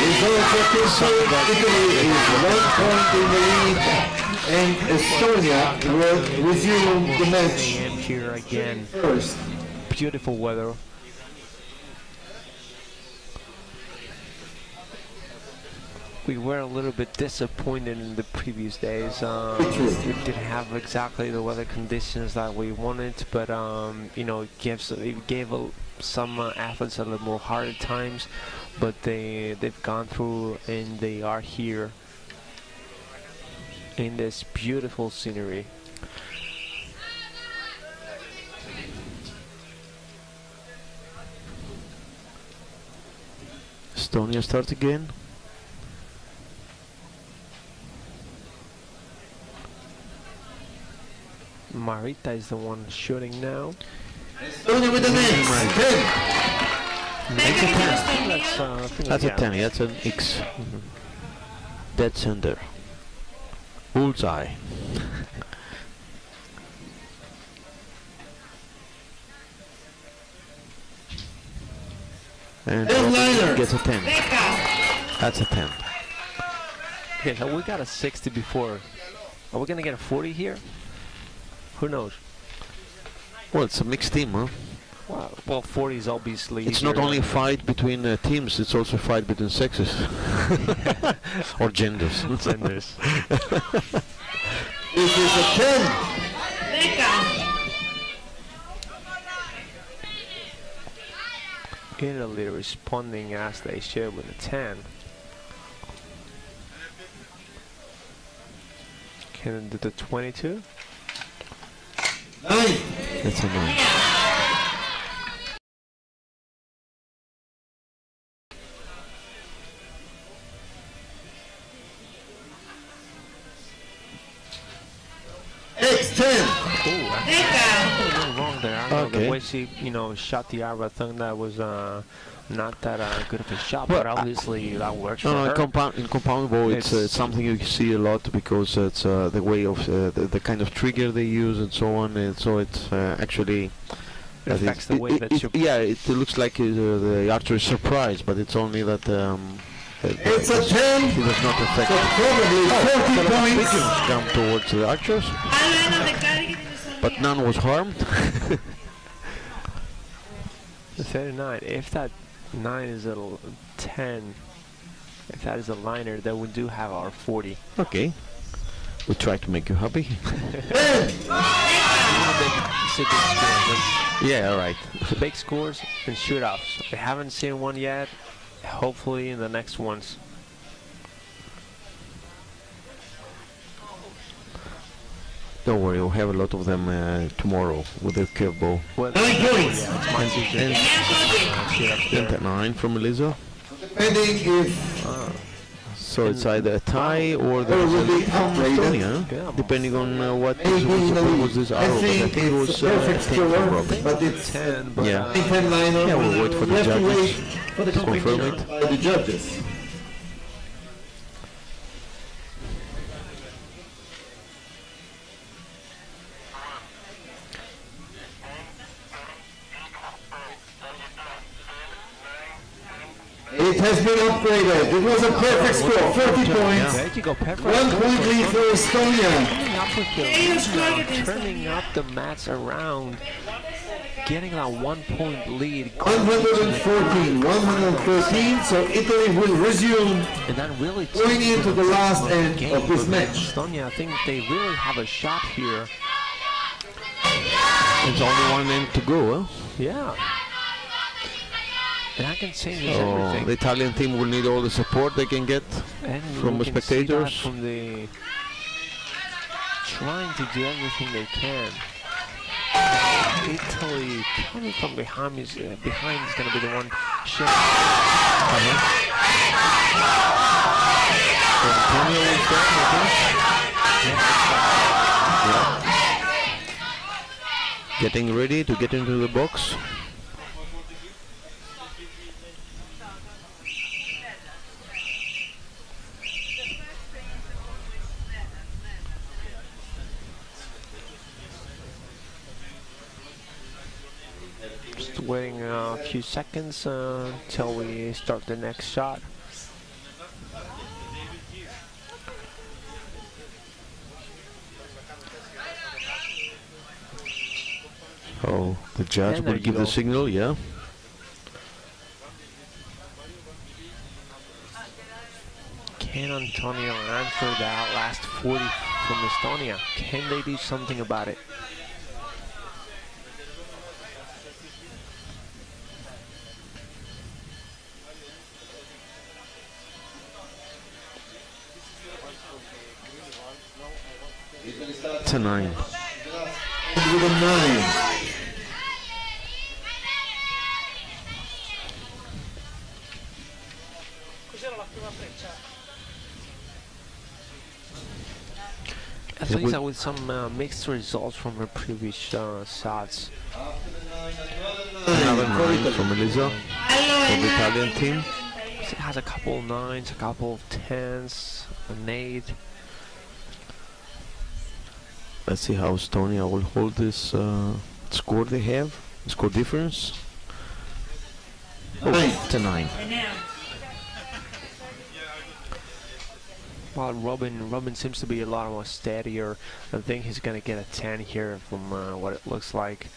Results are confirmed. Italy is 1 point in the lead, and Estonia will resume the match And here again, first. beautiful weather. We were a little bit disappointed in the previous days. We didn't have exactly the weather conditions that we wanted, but you know, it gave some athletes a little more harder times. But they've gone through, and they are here in this beautiful scenery. Estonia starts again. Marita is the one shooting now. Estonia with the next 10. That's a 10, yeah, that's an X. Dead center. Bullseye. And Liner. gets a 10. That's a 10. Okay, so we got a 60 before. Are we gonna get a 40 here? Who knows? Well, it's a mixed team, huh? Wow. Well, 40 is obviously. It's not only a fight between teams, it's also a fight between sexes. Or genders. genders. This is a 10. Italy responding as they should with a 10. Can it do the 22? 9. It's a 9. X 10. Wrong there. I don't know, Okay. the way she, you know, shot the arrow, I think that was not that good of a shot, Well, but obviously that works for No, her. in compound bow, it's something you see a lot because it's the way of the kind of trigger they use and so on, and so it's actually. It affects the way that you. Yeah, it looks like the archer is surprised, but it's only that. It's a 10. It does not affect. So probably 40 points. Pigeons come towards the archers, but none was harmed. The 39. If that 9 is a 10, if that is a liner, then we do have our 40. Okay, we try to make you happy. Yeah, all right. Big scores and shoot-offs. We haven't seen one yet. Hopefully in the next ones. Don't worry, we'll have a lot of them tomorrow with the curveball. Well, 9 points. yeah, it's much easier. Shoot-ups there. 9 from Elisa. Depending if So it's either a tie or the Or will be from upgraded. Estonia, Yeah. depending on what Maybe was this I arrow. think But it it's was perfect 10 score, from Robin. but it's 10, but Yeah. 10 liner. Yeah, we'll wait for the We have to judges wait for the to confirm confirmation it. by the judges. It has been upgraded. It was a perfect score, 40 points. there you go, Patras. 1 point lead for Estonia. Turning up the mats around, getting that 1 point lead. 114, 113, so Italy will resume And that really going into the last end game of this for match. Estonia, I think they really have a shot here. It's only one end to go, huh? Yeah. And I can change So everything. the Italian team will need all the support they can get And from we the can see that spectators. from the trying to do everything they can. Italy coming from behind is going to be the one shot. Antonio will start, I think. Getting ready to get into the box. Just waiting a few seconds until we start the next shot. Oh, the judge And will there you give the go. signal, yeah. Can Antonio answer that last 40 from Estonia? Can they do something about it? It's a 9. With a 9. At least with some mixed results from her previous shots. Another 9 from Elisa, from the Italian team. It has a couple of 9s, a couple of 10s, an 8. Let's see how Estonia will hold this score they have, score difference. Oh, it's a 9. Well, Robin seems to be a lot more steadier. I think he's gonna get a 10 here from what it looks like.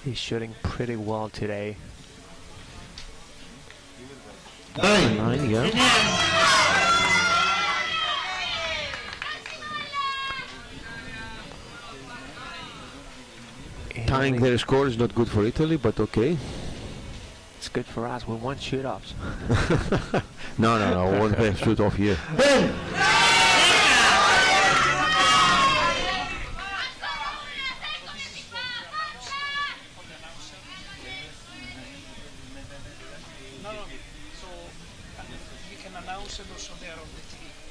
He's shooting pretty well today. 9. 9, yeah. Tying their score is not good for Italy, but okay. It's good for us. We want shoot-offs. No, I won't have shoot off here. 10.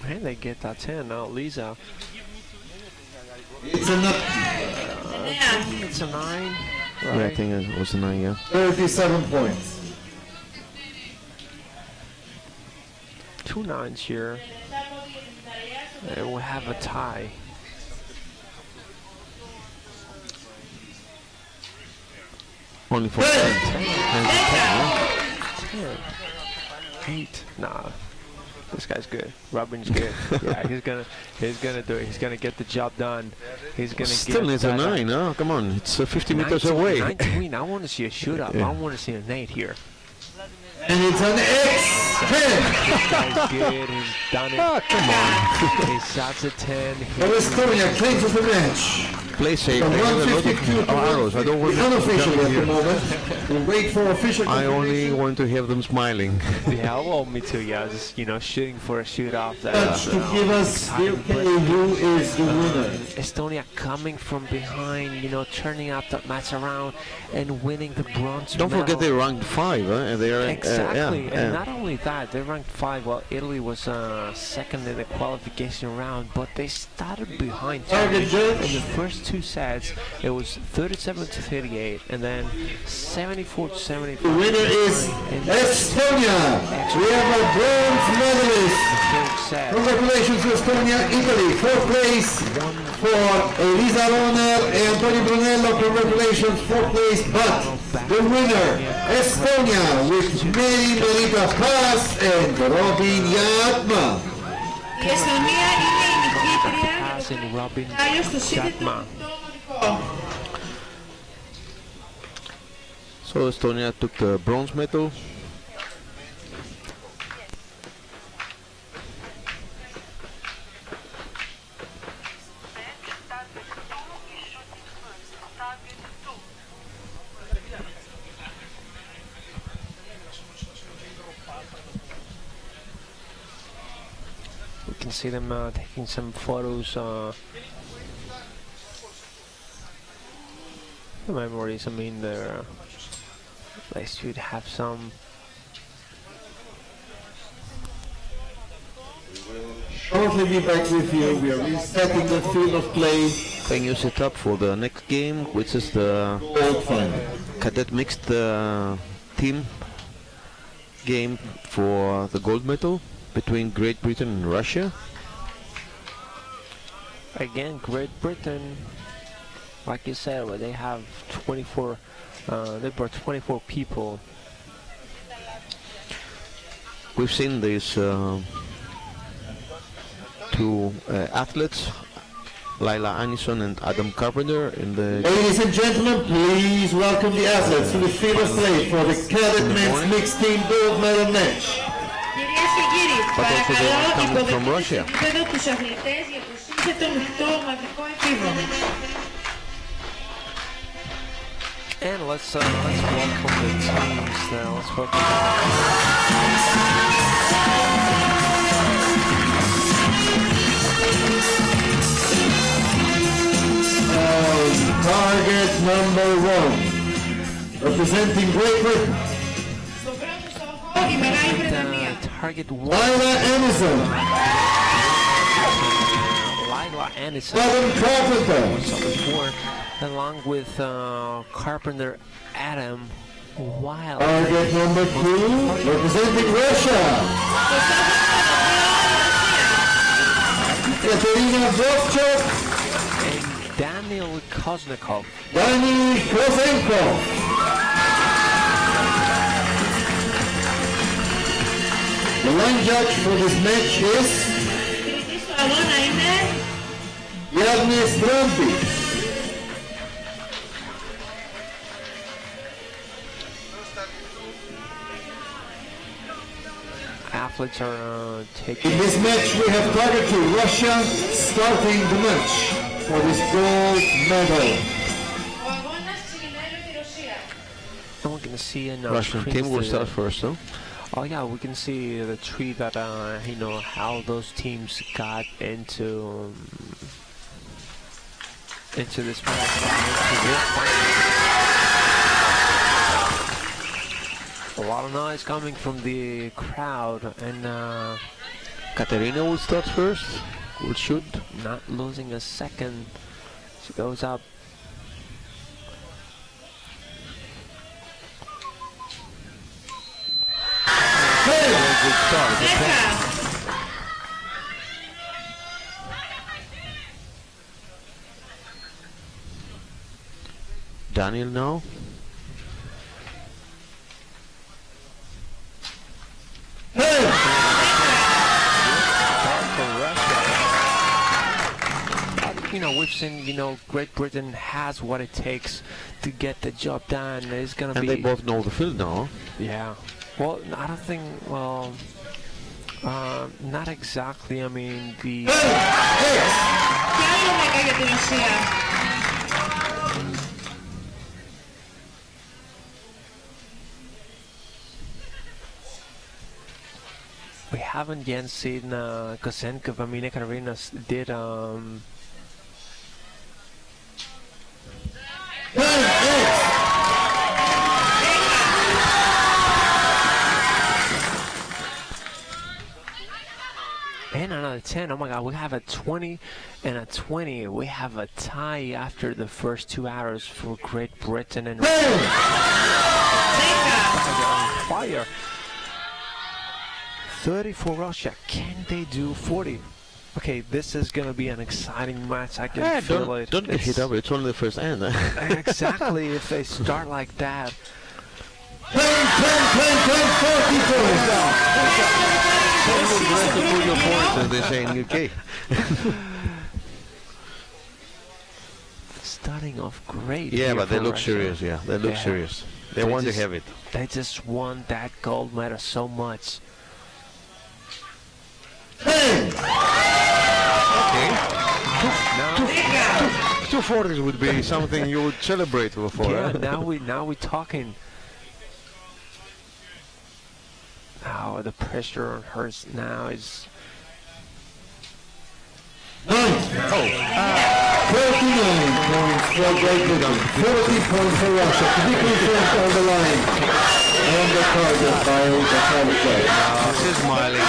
And they get that 10 now. Lisa. It's a 9. It's a 9. Yeah, I Right. think it was a 9, yeah. 37 points. 2 9s here. And we'll have a tie. Only for 10. 10. 8. Nah. This guy's good. Robin's good. Yeah, he's gonna do it. He's gonna get the job done. He's gonna Still get needs a 9, huh? Come on, it's 50 meters 19 away. 19. I want to see a shoot-up. Yeah. I want to see an 8 here. And it's an X. 10. This guy's good. He's done it. Ah, come on. His shots at 10. So Estonia claims the match. play safe. From They have a lot 152 of arrows. I don't want to them to unofficially at the here. moment. We'll wait for official I only confirmation. want to have them smiling. Yeah, well, me too. Yeah, just shooting for a shoot-off. Judge to give us the okay who is the winner. Estonia coming from behind, turning up that match around and winning the bronze Don't medal. forget they ranked 5, and they are Exactly, and not only that, they ranked 5. Well, Italy was second in the qualification round, but they started behind Turkey. In the first 2 sets, it was 37-38, and then 74-75. The winner is Estonia. We have a bronze medalist. Congratulations to Estonia, Italy. 4th place for Elisa Roner and Antonio Brunello. Congratulations, 4th place. But the winner, Estonia, with Melita Paz and Robin Yatma. Η Εστονία είναι η νικήτρια στο σύνθετο So Estonia took the bronze medal. We can see them taking some photos. The memories, I mean, they should have some. Shortly be back with you. We are resetting the field of play. Can you set up for the next game, which is the Gold final. cadet mixed team game for the gold medal between Great Britain and Russia? Again, Great Britain, like you said, well, they have 24. They brought 24 people. We've seen these 2 athletes, Laila Anison and Adam Carpenter, in the. Ladies and gentlemen, please welcome the athletes to the field of play for the cadet men's mixed team gold medal match. Κυρίες και κύριοι, also they are coming from Russia. παρακαλώ τους αθλητές για το σύνθετο μειχτό ομαδικό επίδομα. And let's welcome the teams now. Let's welcome Target number 1, representing Great Britain, Στον πρώτο στόχο η Μεγάλη Βρετανία. target 1. Laila Anison, Laila Anison. Adam Carpenter, Before, along with Carpenter Adam, while target number 2, representing Russia, Katerina Vovchuk, and Daniel Koznikov. Dani Kozenko. The line judge for this match is Κριτής του αγώνα είναι Γιάννης Τρόμπι. Athletes are taking. In this match we have target to Russia starting the match for this gold medal. ο αγώνας ξεκινάει με τη Ρωσία. And we're gonna see in Russian team will start first, though. Oh yeah, we can see the tree that how those teams got into this match. A lot of noise coming from the crowd, and Katerina will start first, will shoot. not losing a second. She goes up. Good start. 10. Daniel now. We've seen, Great Britain has what it takes to get the job done. It's gonna And be. they both know the field now. Yeah. Well, I don't think. Well, not exactly. I mean, the. Και άλλη 10 για τη Ρωσία. We haven't yet seen Kosenkov. I mean, Ekaterina did and another 10. Oh my god, we have a 20 and a 20. We have a tie after the first 2 hours for Great Britain and fire. 30 for Russia. Can they do 40? Okay, this is gonna be an exciting match. I can feel it. Don't get hit up. It's only the first end. Exactly. If they start like that. 10, 40 points. They say in UK. Starting off great. Yeah, but they look Russia. serious. Yeah, they look serious. They want to have it. They just want that gold medal so much. Hey! Okay. 240s would be something you would celebrate before. Yeah, now we're talking. Oh, the pressure on her now is. 39 points for Great Britain, 40 points for Russia, to be confirmed on the line. And the target by the Patras. She's smiling.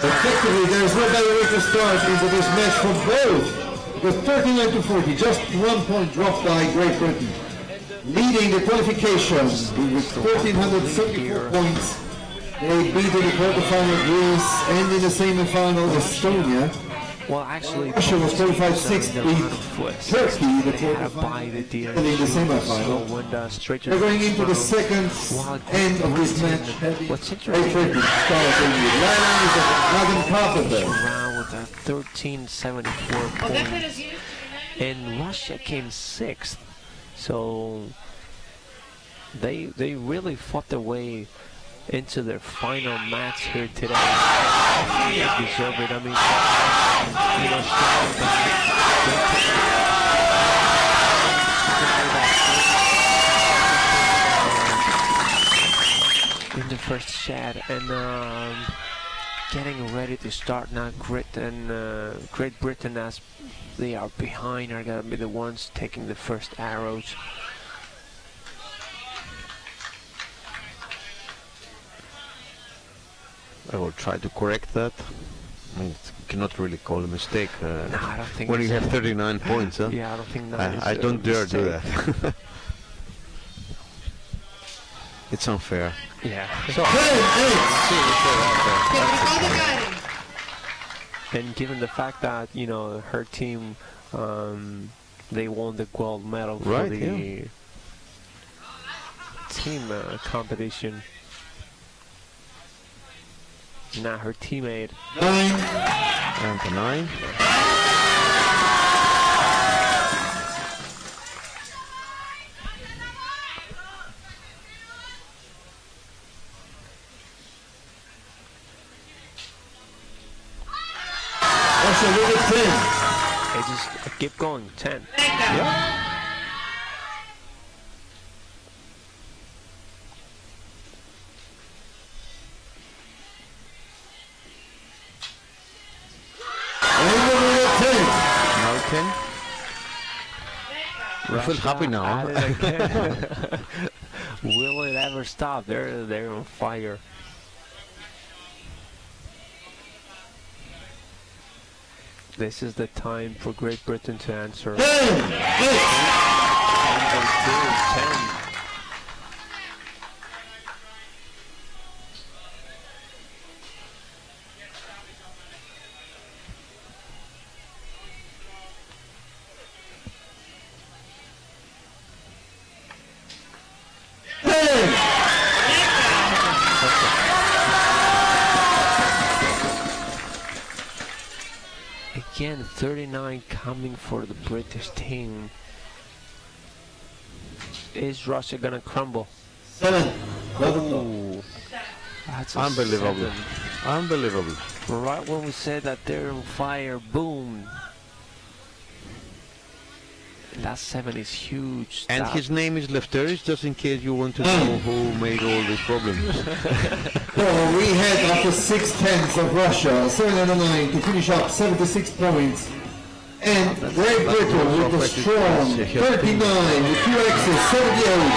Effectively, there's no better way to start into this match for both. With 39 to 40, just 1 point dropped by Great Britain. Leading the qualifications with 1,374 points. They beat in the quarterfinal Greece and in the semi-final Estonia. Well, actually, Russia was qualified 6th, beat Turkey in the quarterfinal and in the semi-final. They're going into the second end of this match. What's Great interesting Britain starting with Lines of Dragon Carpenter. around with a 1374 points, and Russia came 6th. So they really fought their way into their final match here today. They deserve it. I mean, in the first chat and getting ready to start now. Great Britain, as they are behind, are gonna be the ones taking the first arrows. I will try to correct that. I mean, you cannot really call a mistake No, I don't think when you it's- have 39 points. Huh? Yeah, I don't think that is I don't a dare do mistake. that. It's unfair. Yeah. And given the fact that, you know, her team, they won the gold medal for the team competition. Now her teammate. 9. Russia with a 10. They just keep going. 10. Yeah. Now 10. I feel happy now. Will it ever stop? They're on fire. This is the time for Great Britain to answer. 10. Again, 39 coming for the British team. Is Russia gonna crumble? 7. Ooh, that's a Unbelievable. 7. Unbelievable. Right when we said that they're on fire, boom. Last 7 is huge. And his name is Lefteris, just in case you want to know who made all these problems. Well, we had after 6/10 of Russia, 7-9 to finish up 76 points. And Great Britain with a strong 39 with 2 X's, 78.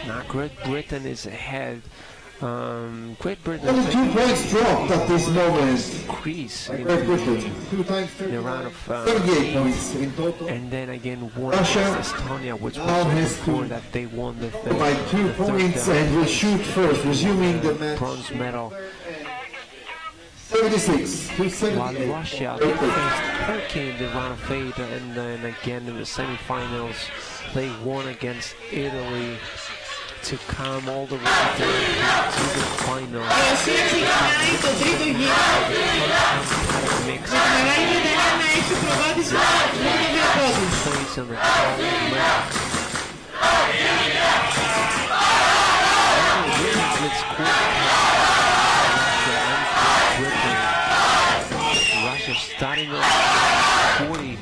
Now Great Britain is ahead. Great Britain Only 2 points dropped at this moment. increase Great Britain, 2 times in the round of 78 points in total. and then again won Russia against Estonia, which now was has before to that they won the third, by 2 points and will shoot first, resuming the match. bronze medal. 76 to 78. While Russia faced Turkey in the round of 8, and then again in the semifinals they won against Italy to come all the way to the final. Mix. Points on the Russia starting off 40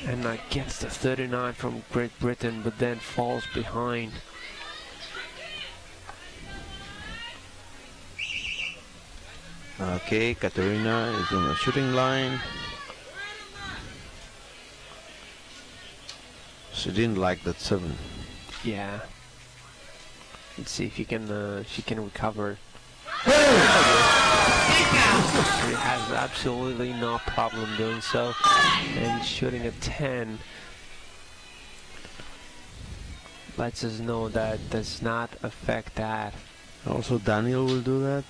and gets the 39 from Great Britain, but then falls behind. Okay, Katerina is on the shooting line. She didn't like that 7. Yeah. Let's see if she can recover. She has absolutely no problem doing so, and shooting a 10 lets us know that does not affect that. Also Daniel will do that.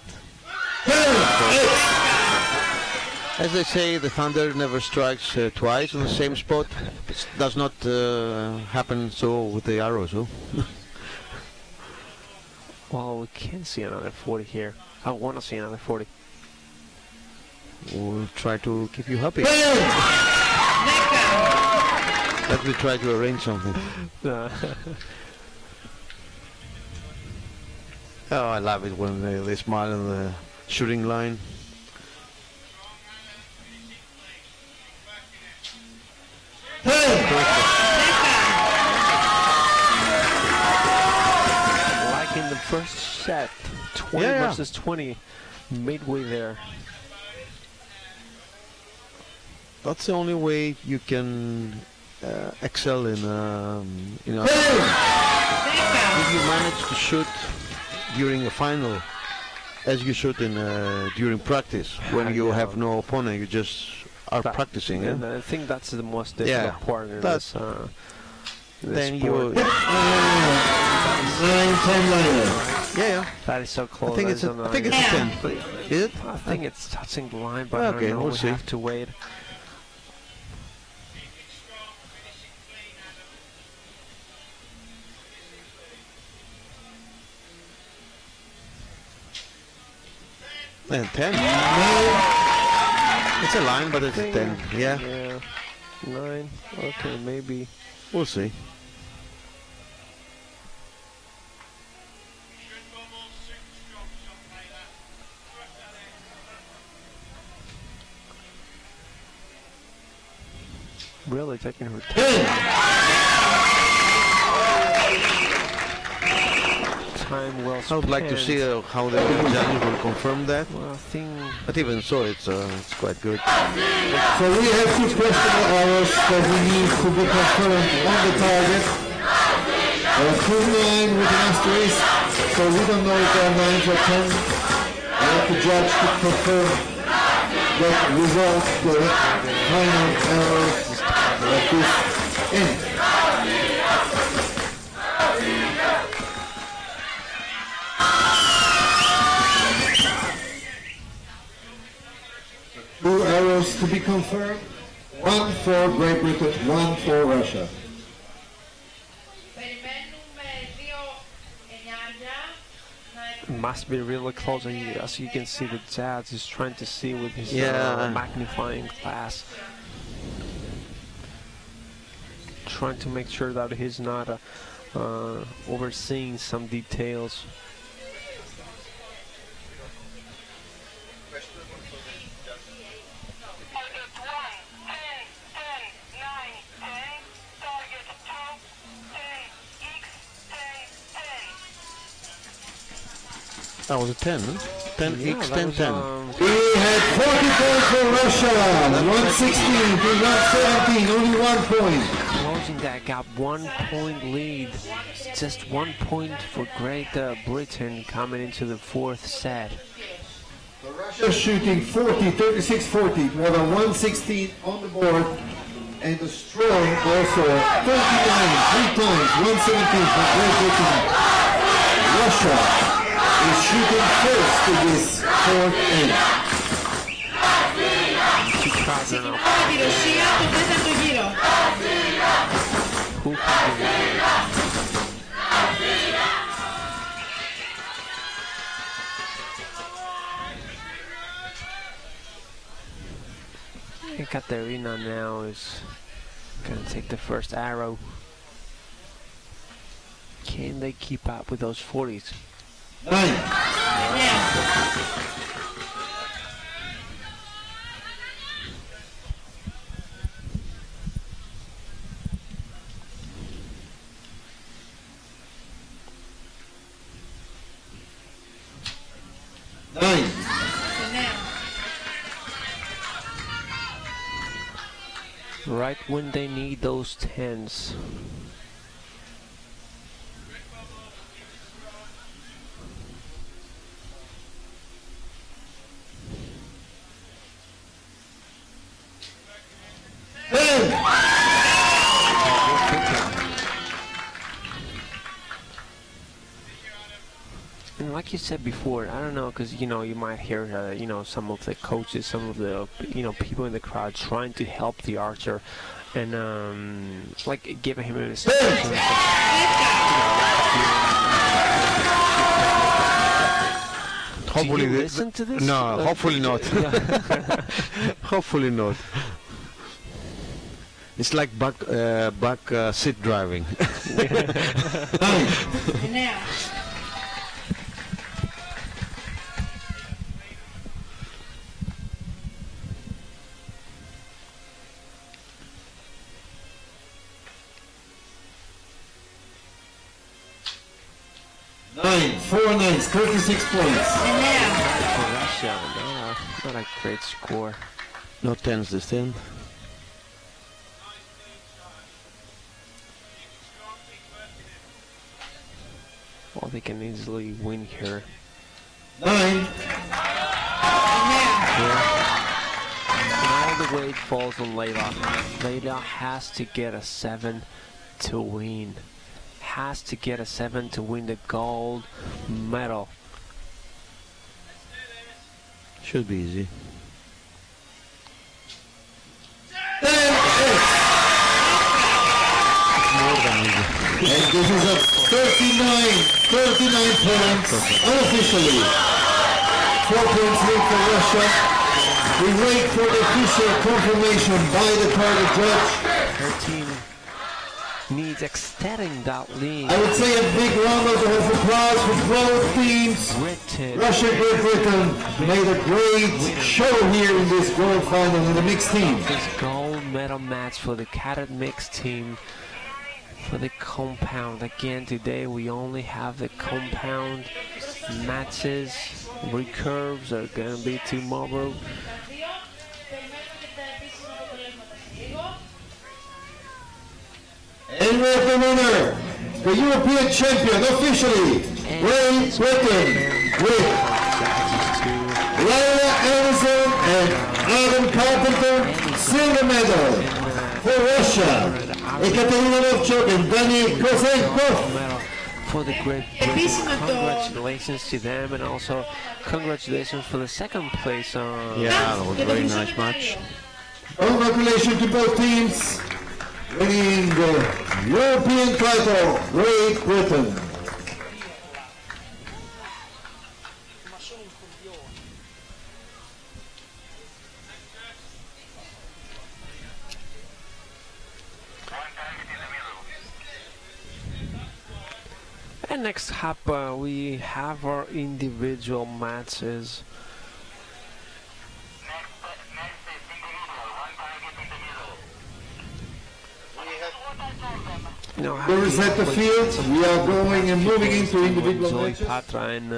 As they say, the thunder never strikes twice on the same spot. It does not happen so with the arrows, huh? Well, we can see another 40 here. I want to see another 40. We'll try to keep you happy. Let me try to arrange something. Oh, I love it when they smile on the shooting line. Like in the first set, 20 versus 20, midway there. That's the only way you can excel in if you manage to shoot during a final as you shoot in during practice when you have no opponent, you just are practicing. And I think that's the most difficult part in this, then sport. That is so close. I think it's a 10. Is it? I think it's touching the line, but okay, I don't know, we'll we see. have to wait. And 10. It's a line, but it's 10. Yeah. 9. Okay, maybe. We'll see. Really taking her time well spent. I would like to see how the judges will confirm that. Well, I think... But even so, it's quite good. So we have 2 questionable hours that we need to be confirmed on the target. 2-9 with an asterisk, so we don't know if they are 9s or 10s. I have to judge to confirm that result, the final errors of this end. Two arrows to be confirmed, 1 for Great Britain, 1 for Russia. Must be really close, and as you can see, the judge is trying to see with his magnifying glass, trying to make sure that he's not overseeing some details. That was a 10, huh? 10 Yeah, x that 10 was, 10. We had 40 points for Russia, 116 to 117, only 1 point. Closing that gap, 1 point lead. Just 1 point for Great Britain coming into the fourth set. Russia shooting 40, 36, 40. We have a 116 on the board. And a strong also 39, 3 times, 117 for Great Britain. Russia is shooting first to this fourth end. Ξεκινάμε τη Ρωσία το τέταρτο γύρο. And Katerina now is gonna take the first arrow. Can they keep up with those 40s? 9. Yeah. 9. Right when they need those 10s. And like you said before, I don't know, because you might hear some of the coaches, some of the people in the crowd trying to help the archer, and like giving him instructions. Hopefully, do you listen to this? No, hopefully not. Hopefully not. It's like back seat driving. Now. 9, 4 9s, 36 points. For Russia, no, not a great score. No 10s this time. Well, they can easily win here. 9. And all the weight falls on Layla. Layla has to get a 7 to win. Has to get a 7 to win the gold medal. Should be easy. More than easy. And this is a 39 points unofficially. 4 points lead for Russia. We wait for the official confirmation by the target judge. 13 needs extending that lead. I would say a big round of applause for both teams. Britain. Russia and Great Britain made a great show here in this gold final in the mixed team. This gold medal match for the cadet mixed team. For the compound, again today we only have the compound matches. Recurves are gonna be tomorrow. And we have the winner, the European champion officially, Great Britain, with Laila Anderson and Adam Carpenter, silver medal. For Russia, Ekaterina Lovchuk and Danny Kosenkov. For the Great Britain, congratulations to them, and also congratulations for the second place. Yeah, that was a very nice match. Congratulations to both teams, winning the European title, Great Britain. And next up, we have our individual matches. Now, We reset the field. We are going and moving into individual Zoe matches. Patra and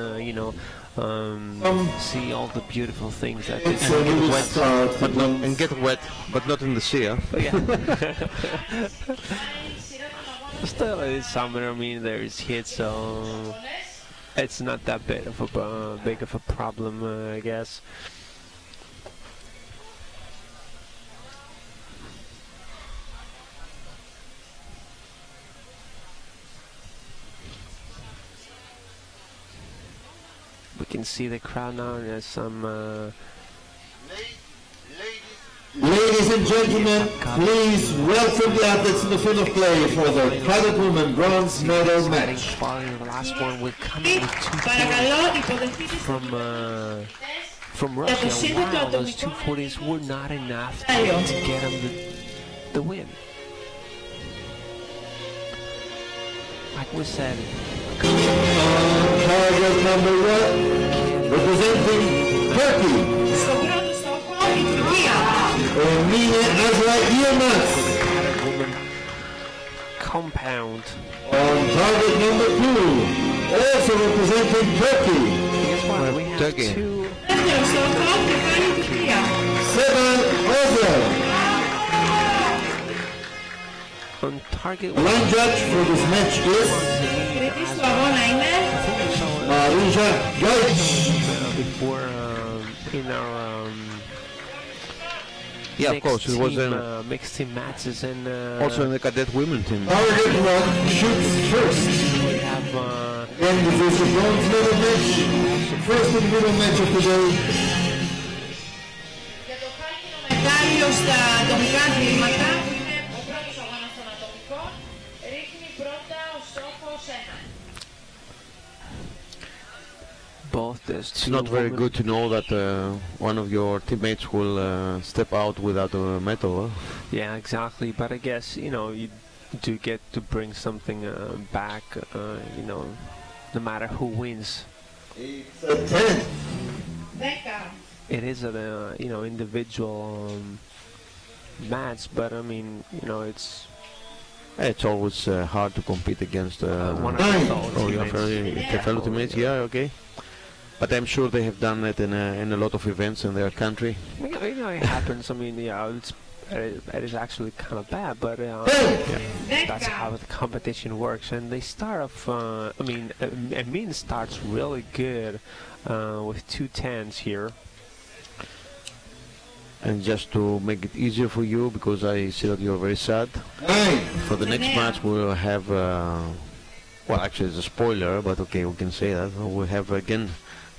see all the beautiful things that It's they a do. new start, And get wet, but not in the sea. Huh? Yeah. Still, it's summer. I mean, there's heat, so it's not that big of a problem, I guess. We can see the crowd now. There's some. Ladies and gentlemen, please welcome the athletes in the field of play for the Private Women Bronze Medal match. The last one will come with 2 from Russia. Wow, those 240s were not enough to get them the win. Like we said, target number 1, representing Turkey. Compound. On target number 2, also representing Turkey. Guess what? We have Turkey. 2. Seven Ozel. On target. Line judge for this match is Marija Gaich. Before in our Yeah, of course. It was mixed team matches and also in the cadet women team. Target 1 shoots first. we have And this is the bronze medal match. First individual match of the day. Για το χάλκινο μετάλλιο στα ατομικά αθλήματα, που είναι ο πρώτος αγώνας των ατομικών, ρίχνει πρώτα ο στόχος 1. It's not very good to know that one of your teammates will step out without a medal. Huh? Yeah, exactly. But I guess, you know, you do get to bring something back, you know, no matter who wins. It's a 10. 10. It is a, you know, individual match, but I mean, you know, it's always hard to compete against one of the fellow teammates. Yeah, okay. But I'm sure they have done it in a lot of events in their country. You know, it happens. I mean, yeah, it is actually kind of bad, but that's how the competition works. And they start off. I mean, Amin starts really good with 2 10s here. And just to make it easier for you, because I see that you're very sad, for the next match we'll have. Well, actually, it's a spoiler, but okay, we can say that we'll have again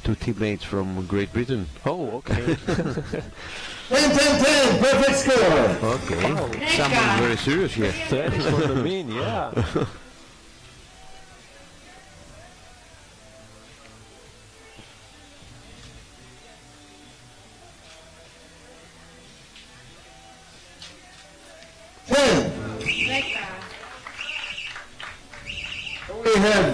2 teammates from Great Britain. Oh, okay. 10, perfect score. Okay, someone very serious here. That is what I mean, yeah. We have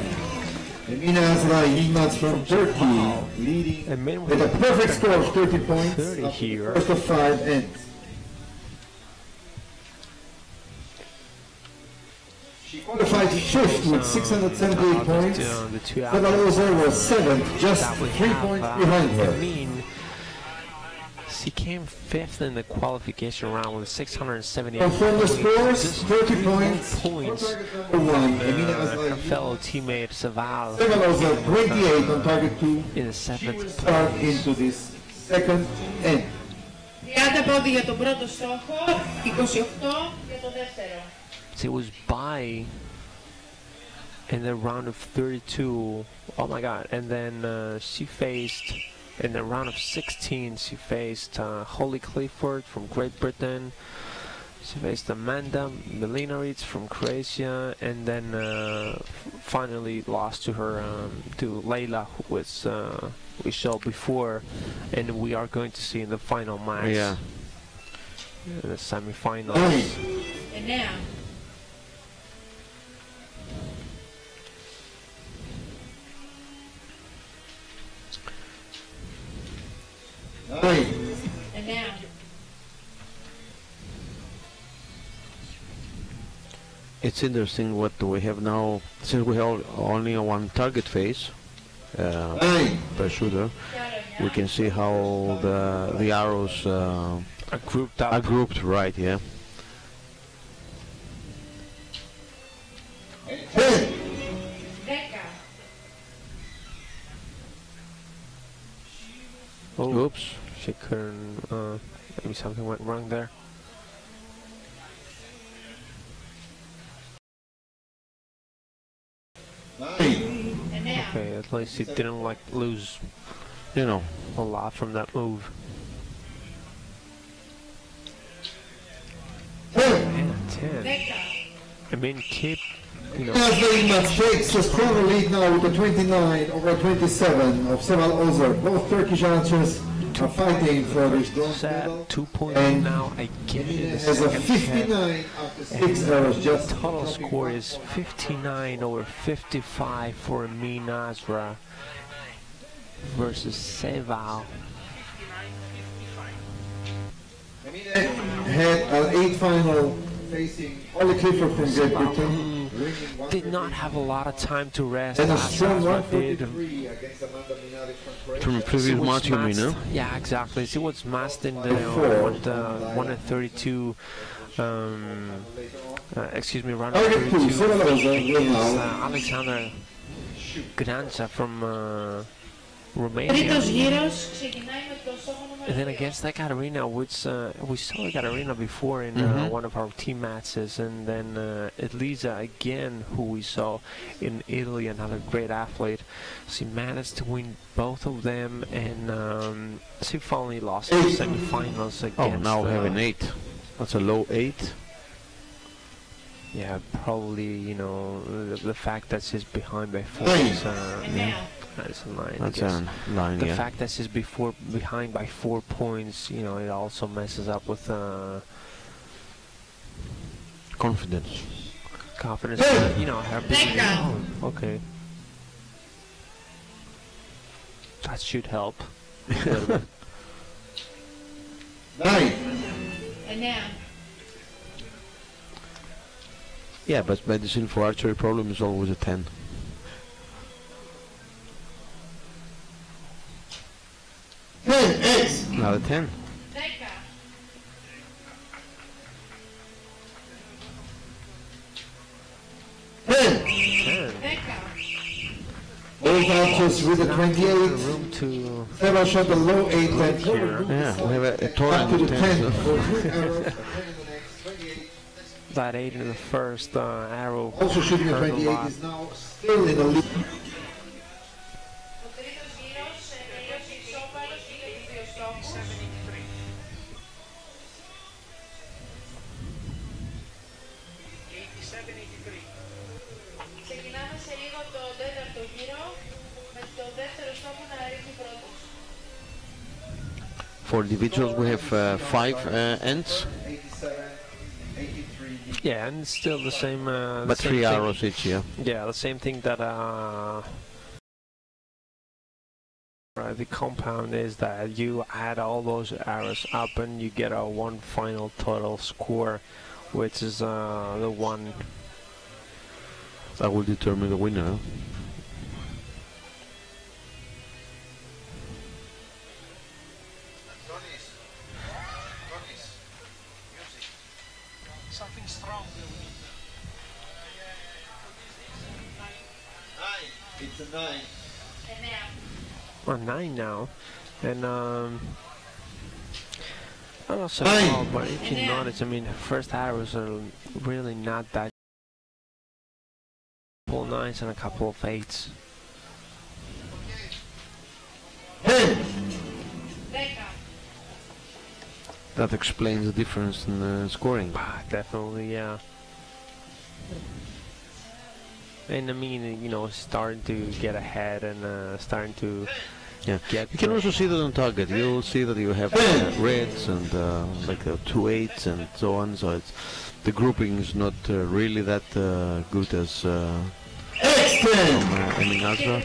Emina Azra from Turkey leading with a perfect score of 30 points. 30 here. First of 5 ends. She qualified 5th with 678 points. Pedaloza was 7th, just 3 points behind her. She came 5th in the qualification round with 678 from the scores, 30 points. Her fellow teammate Saval Pedaloza 28 on target 2 in the 7th start into this second end. 30 πόντι για τον πρώτο στόχο, 28 για το δεύτερο. She was by in the round of 32. Oh my god. And then she faced in the round of 16, she faced Holly Clifford from Great Britain. She faced Amanda Milinovic from Croatia, and then finally lost to her to Leila, who was we showed before, and we are going to see in the final match. Yeah. The semi-finals. And now. And now. It's interesting what we have now, since we have only one target phase. per shooter. We can see how the arrows are grouped right, yeah. Oh, Oops. she couldn't, maybe something went wrong there. Okay, at least he didn't like lose, You know, a lot from that move. And 10. I mean, keep, you know, Very much takes a stronger lead now with the 29 over 27 of Seval Ozer. Both Turkish archers are fighting for this bronze medal. 2 points And now again in the has a second set. 59 after 6 hours. Just Total score is 59 over 55 for Amin Azra versus Seval. had an 8 final facing Ollie Clifford from Great Britain. Did not have a lot of time to rest. And a as strong Azra did. 143 against Amanda Minardi from Croatia. from the previous She was match, you mean, matched- no? Yeah, exactly. She was matched in the 132. Excuse me, round of Target 2, 32. Seval Ozer will It's, now. Alexander Granza from Romania. Τρίτος γύρος ξεκινάει με το στόχο νούμερο And then 2. against Ekaterina, which we saw Ekaterina before in one of our team matches, and then Elisa again, who we saw in Italy, another great athlete. She managed to win both of them, and she finally lost in the semifinals against. Oh, now we have an 8. That's a low 8. Yeah, probably, you know, the fact that she's behind by 4 is, that's a 9. That's I guess. a 9, The yeah. fact that she's behind by 4 points, you know, it also messes up with Confidence. confidence. You know, her being, oh, okay. That should help. A little bit. 9. 9. Yeah, but medicine for archery problem is always a 10. Now a 10. 10. Both archers with a 28. Room to Seval shot a low 8 length. Yeah, we have a Up total to the of 10. 10. For 2 arrows, and then in the next 28. that 8 in the first arrow. Also shooting a hurt a 28 lot. is now still in the lead. Ο τρίτος γύρος τελείωσε ισόπαλος και για τους δύο στόχους. Ξεκινάμε σε λίγο το τέταρτο γύρο με το δεύτερο στόχο να ρίχνει πρώτος. For individuals, we have 5 ends, 87, 83. Yeah, and it's still the same. but the same 3 thing. arrows each, yeah. Yeah, the same thing that the compound is that you add all those arrows up and you get a one final total score, which is the one. That will determine the winner. Huh? Something strong. It's a 9. 9. Well, 9 now, and I'm not so Nine. tall, but if you notice, I mean, first arrows are really not that. Couple 9s and a couple of 8s. 10. 10. That explains the difference in scoring. Definitely, yeah. And I mean, you know, starting to get ahead and starting to Yeah, get. you can the- also see that on target. You'll see that you have reds and like 2 8s and so on. So it's the grouping is not really that good as X10. Amin Azra.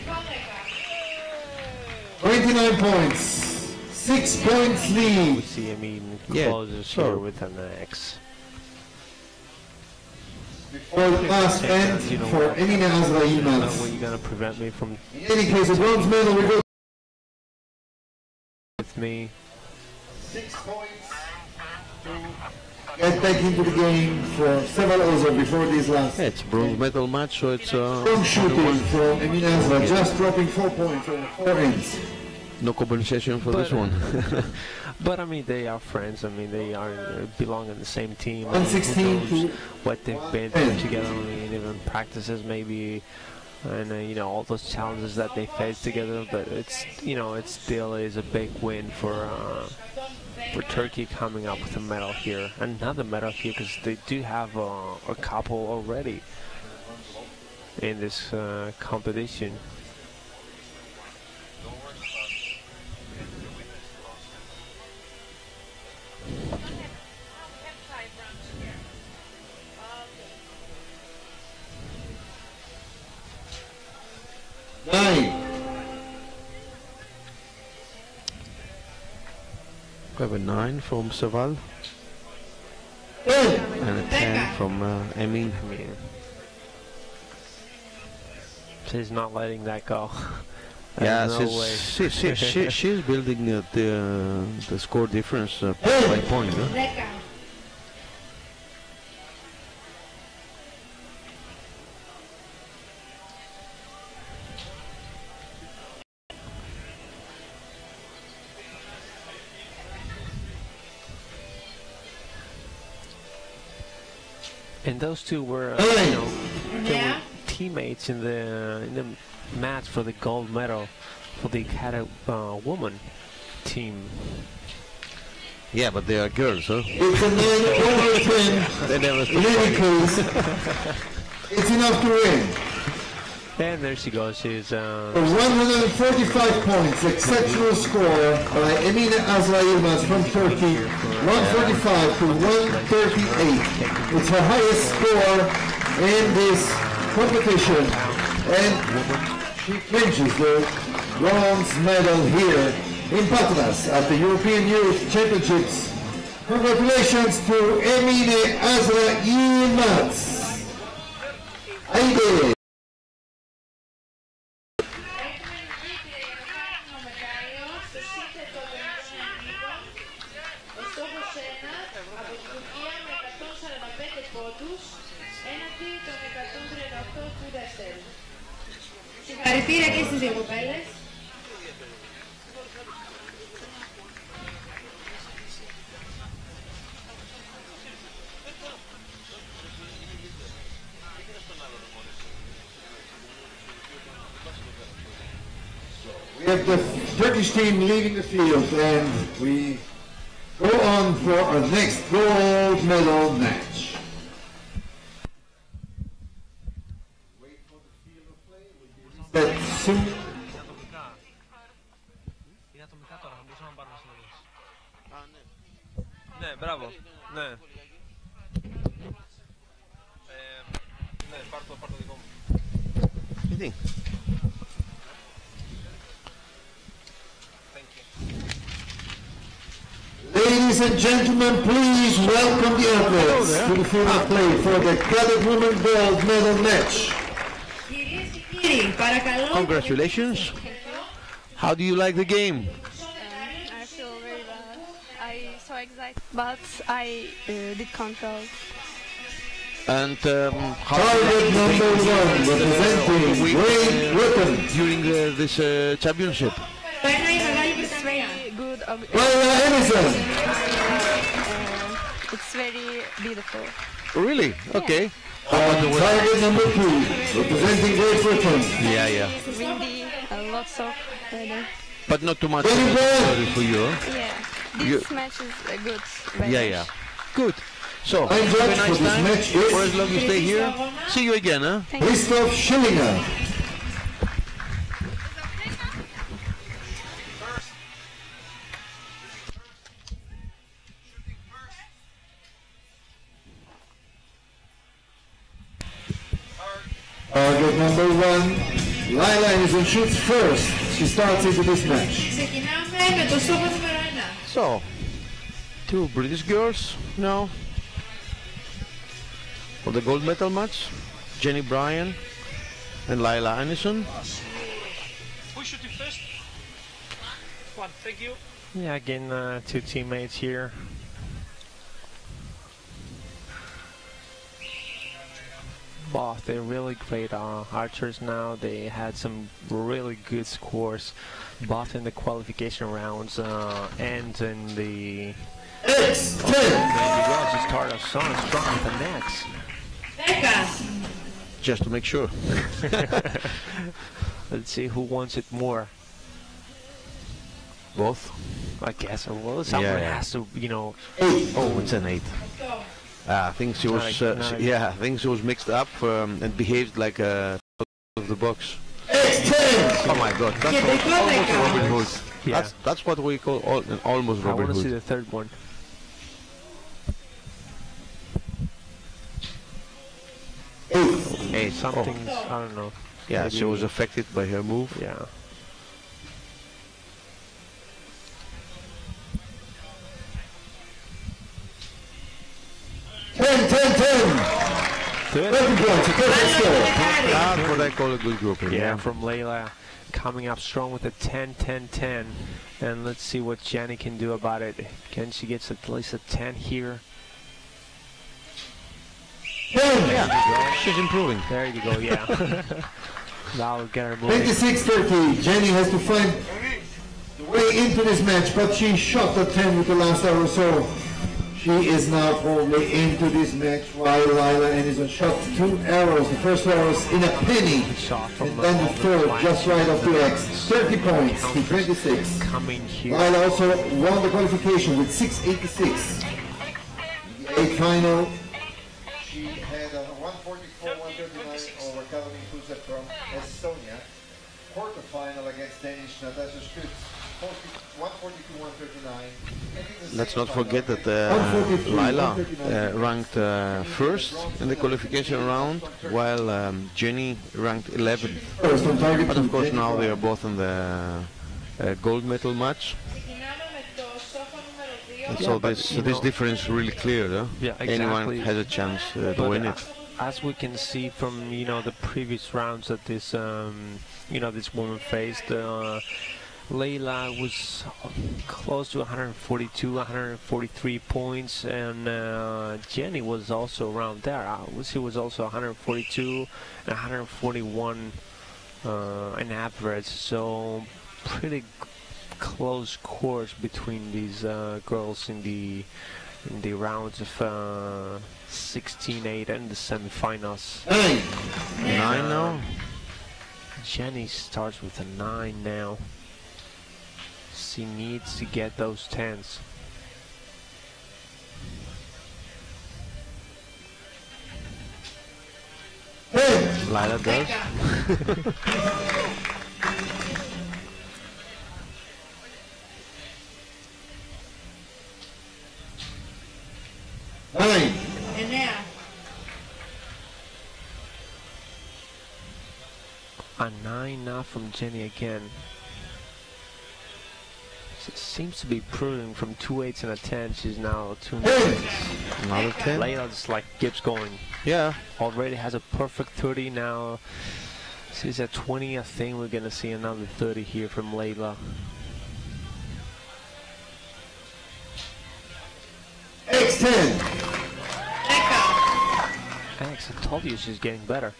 29 points. 6 points We lead. see, I mean, Yeah, closes so- here with an X. For the last end for Emine Azra Yilmaz. Were you gonna prevent me from? In any case, a bronze medal will go With me. 6 points to get back into the game for several over before this last. Yeah, it's a bronze medal match, so it's Strong shooting from Emine Azra, just dropping 4 points on 4 ends. no compensation for this one. But I mean, they are friends. I mean, they are belong in the same team. 116 to what they've been through together. I mean, even practices maybe, and you know, all those challenges that they face together. But it's, you know, it still is a big win for Turkey coming up with a medal here, another medal here, because they do have a couple already in this competition. We have a 9 from Saval and a 10 from Emin. She's not letting that go. Yeah, no way. she's building the score difference point by point. Huh? And those two were, you know, they were teammates in the match for the gold medal for the woman team. Yeah, but they are girls, huh? It's a 9 over 10. They never In any case, it's enough to win. And there she goes. She's 145 points, exceptional score by Emine Azra Yilmaz from Turkey, 145 to 138. It's her highest score in this competition, and she clinches the bronze medal here in Patras at the European Youth Championships. Congratulations to Emine Azra Yilmaz. Aide. Συγχαρητήρια και στις δύο κοπέλες. We have the Turkish team leaving the field, and we go on for our next gold medal match. That soon. Ναι, μπράβο. Ναι. Ναι, πάρ' το δικό μου. Γιατί? Ladies and gentlemen, please welcome the athletes to the field of play for the Cadet Women Gold Medal match. Κυρίες και κύριοι, παρακαλώ. Congratulations. How do you like the game? I feel very bad. I so excited, but I did control. And how Target number 1 representing Great Britain during this championship? Περνάει η Μεγάλη It's Βρετανία. very good. Laila Emerson. It's very beautiful. Really? Okay. Target number 2 representing Great Britain. Yeah. Windy, lots of weather. But not too much Very good. sorry for you. Huh? Yeah, this match is good. Yeah. Good. So, I'm have a judge for nice this time. match For is as long as you stay here. See you again, huh? Thank you. Christoph Schillinger. Target number 1, Laila Emerson shoots first. She starts into this match. Ξεκινάμε με το στόχο νούμερο 1. So, 2 British girls now. For the gold medal match, Jenny Bryan and Lila Anderson. Who should you first? One, thank you. Yeah, again, two teammates here. Both, they're really great archers now. They had some really good scores, both in the qualification rounds and in the... There you go, she started off strong with the nets. Just to make sure. Let's see who wants it more. Both? I guess. Well, someone has to, you know... Oh, it's an 8. I think she was, I think she was mixed up and behaved like a of the box. Oh my God, that's almost Robin Hood. Yeah. That's what we call almost Robin Hood. I want to see the third one. Eight. Something, I don't know. Yeah, maybe she was affected by her move. Yeah. That's what I call a good grouping. Yeah, from Layla, coming up strong with a 10-10-10. And let's see what Jenny can do about it. Can she get at least a 10 here? Yeah, she's improving. There you go, yeah. That'll get her moving. 26-30. Jenny has to find the way into this match, but she shot the 10 with the last arrow, so she is now probably into this match while Lila Anderson shot 2 arrows. The first arrows in a penny, and then the third just right off the X. 30 points to 26. Lila also won the qualification with 686. In the 8th final, she had a 144-139 over Caroline Kuza from Estonia. Quarterfinal against Danish Natasha Stutz. 142-139. Let's not forget that Lila ranked first in the qualification round, while Jenny ranked 11th. But of course now they are both in the gold medal match. And so this difference is really clear, huh? Yeah, exactly. Anyone has a chance to win it. As we can see from the previous rounds that this this woman faced, Layla was close to 142, 143 points, and Jenny was also around there. She was also 142 and 141 in average. So pretty close scores between these girls in the rounds of 16-8 and the semifinals. 9 now. Jenny starts with a 9 now. She needs to get those 10s. Lila does. A 9 now from Jenny again. It seems to be improving from 2 8s and a 10. She's now 2 9s. Another 10. Layla just like keeps going. Yeah. Already has a perfect 30 now. She's at 20. I think we're gonna see another 30 here from Layla. X10. X, I told you she's getting better.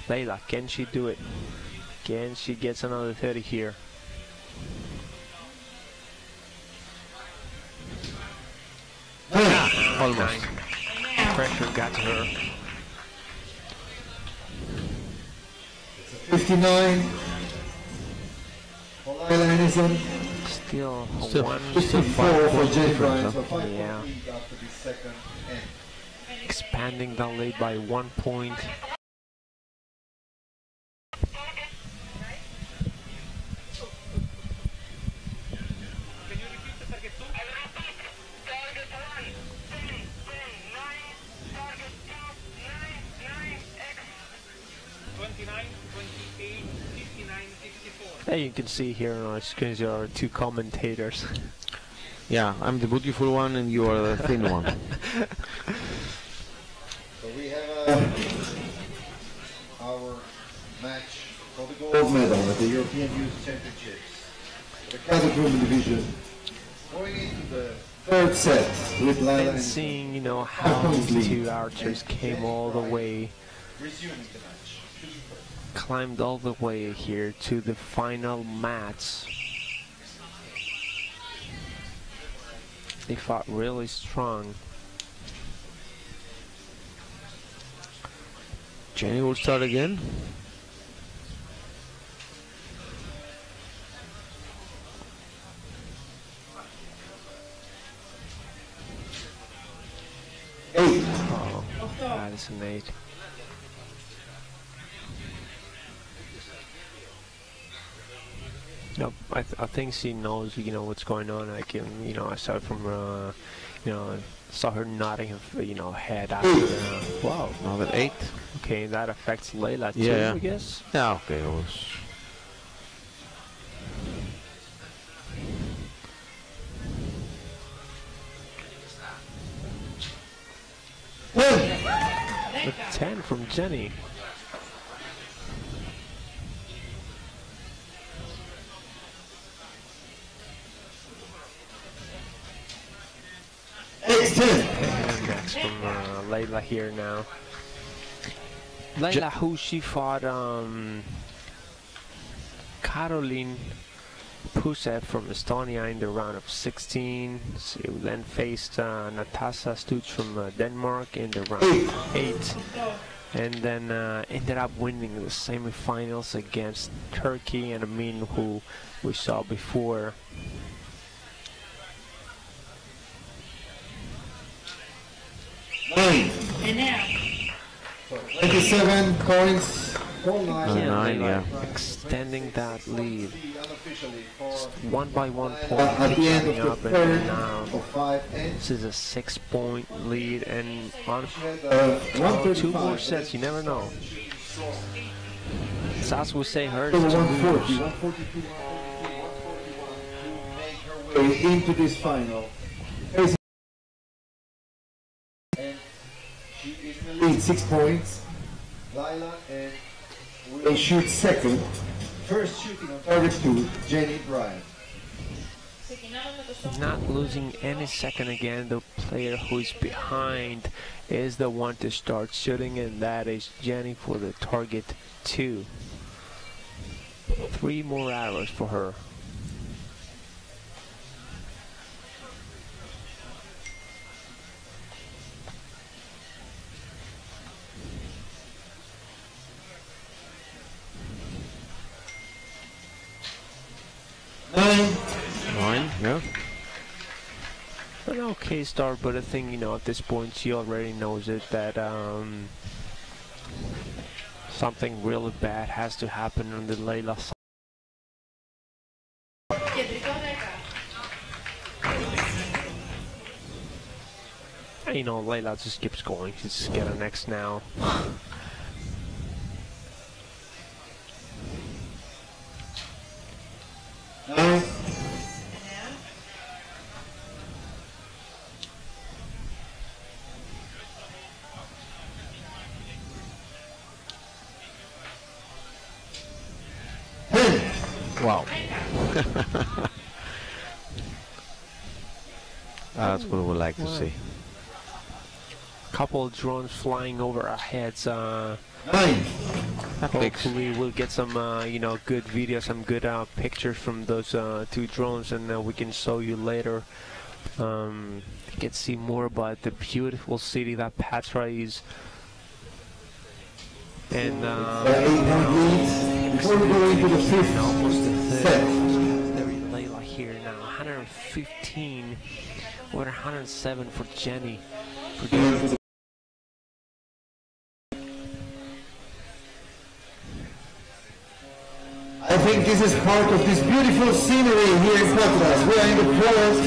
Layla, can she do it? Can she get another 30 here? Almost. Pressure got to her. 59. For Lila Anderson. Still 54 for Jenny Bryan. So 5 yeah. after the second end. Expanding the lead by 1 point. There you can see here on our screens there are 2 commentators. Yeah, I'm the beautiful one and you are the thin one. So we have for the gold medal at the European Youth Championships. The cadet women division. Going into the third set with Lila and seeing, you know, how these two archers came all the way, climbed all the way here to the final mats. They fought really strong. Jenny will start again. Oh, that is an 8. No, I think she knows, you know, what's going on. I can, you know, I saw from, you know, saw her nodding her, you know, head after. Wow, Another 8. Okay, that affects Layla too, Yeah. I guess. Yeah, okay, it was. A 10 from Jenny. And that's from Layla here now. Layla, who she fought Caroline Pusev from Estonia in the round of 16. She then faced Natasha Stuch from Denmark in the round of 8. And then ended up winning the semifinals against Turkey and Amin, who we saw before. Nine. 27 points. 9, yeah. Extending that lead. Just 1 by 1 point. At the end of the Up and third now. of 5 ends. This is a 6-point lead, and on 135. 2 more sets, you never know. So as we say, hers So to 140, lose. 142, 143, 141 to make her way into this final. And she is in the lead, 6 points. Lila and will shoot second. First shooting on target 2, Jenny Bryan. Not losing any second again. The player who is behind is the one to start shooting, and that is Jenny for the target 2. 3 more arrows for her. Nine, yeah. An okay start, but I think, you know, at this point she already knows it, that something really bad has to happen on the Layla side. And, you know, Layla just keeps going. She's get an X now. Wow. That's what we like to see. Couple of drones flying over our heads. Hopefully we'll get some, you know, good videos, some good pictures from those 2 drones, and we can show you later. You can see more about the beautiful city that Patras is. And before we go into the fifth almost the set. third. There is Layla here now. 115 or 107 for Jenny. I think this is part of this beautiful scenery here in Patras. We are in the port.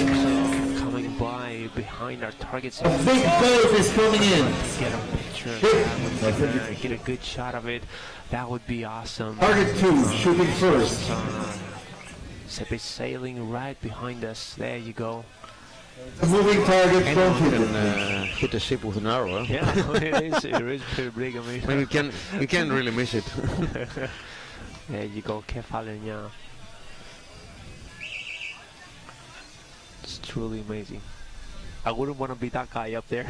Coming by behind our targets. A big boat is coming in. Get a picture of that. Get a good shot of it. That would be awesome. Target 2, shooting first. Sepe sailing right behind us. There you go. A moving target, don't hit Can it. hit the ship with an arrow. Huh? Yeah, it is pretty big. I mean, You can't really miss it. There you go, Kefalenia. It's truly amazing. I wouldn't want to be that guy up there.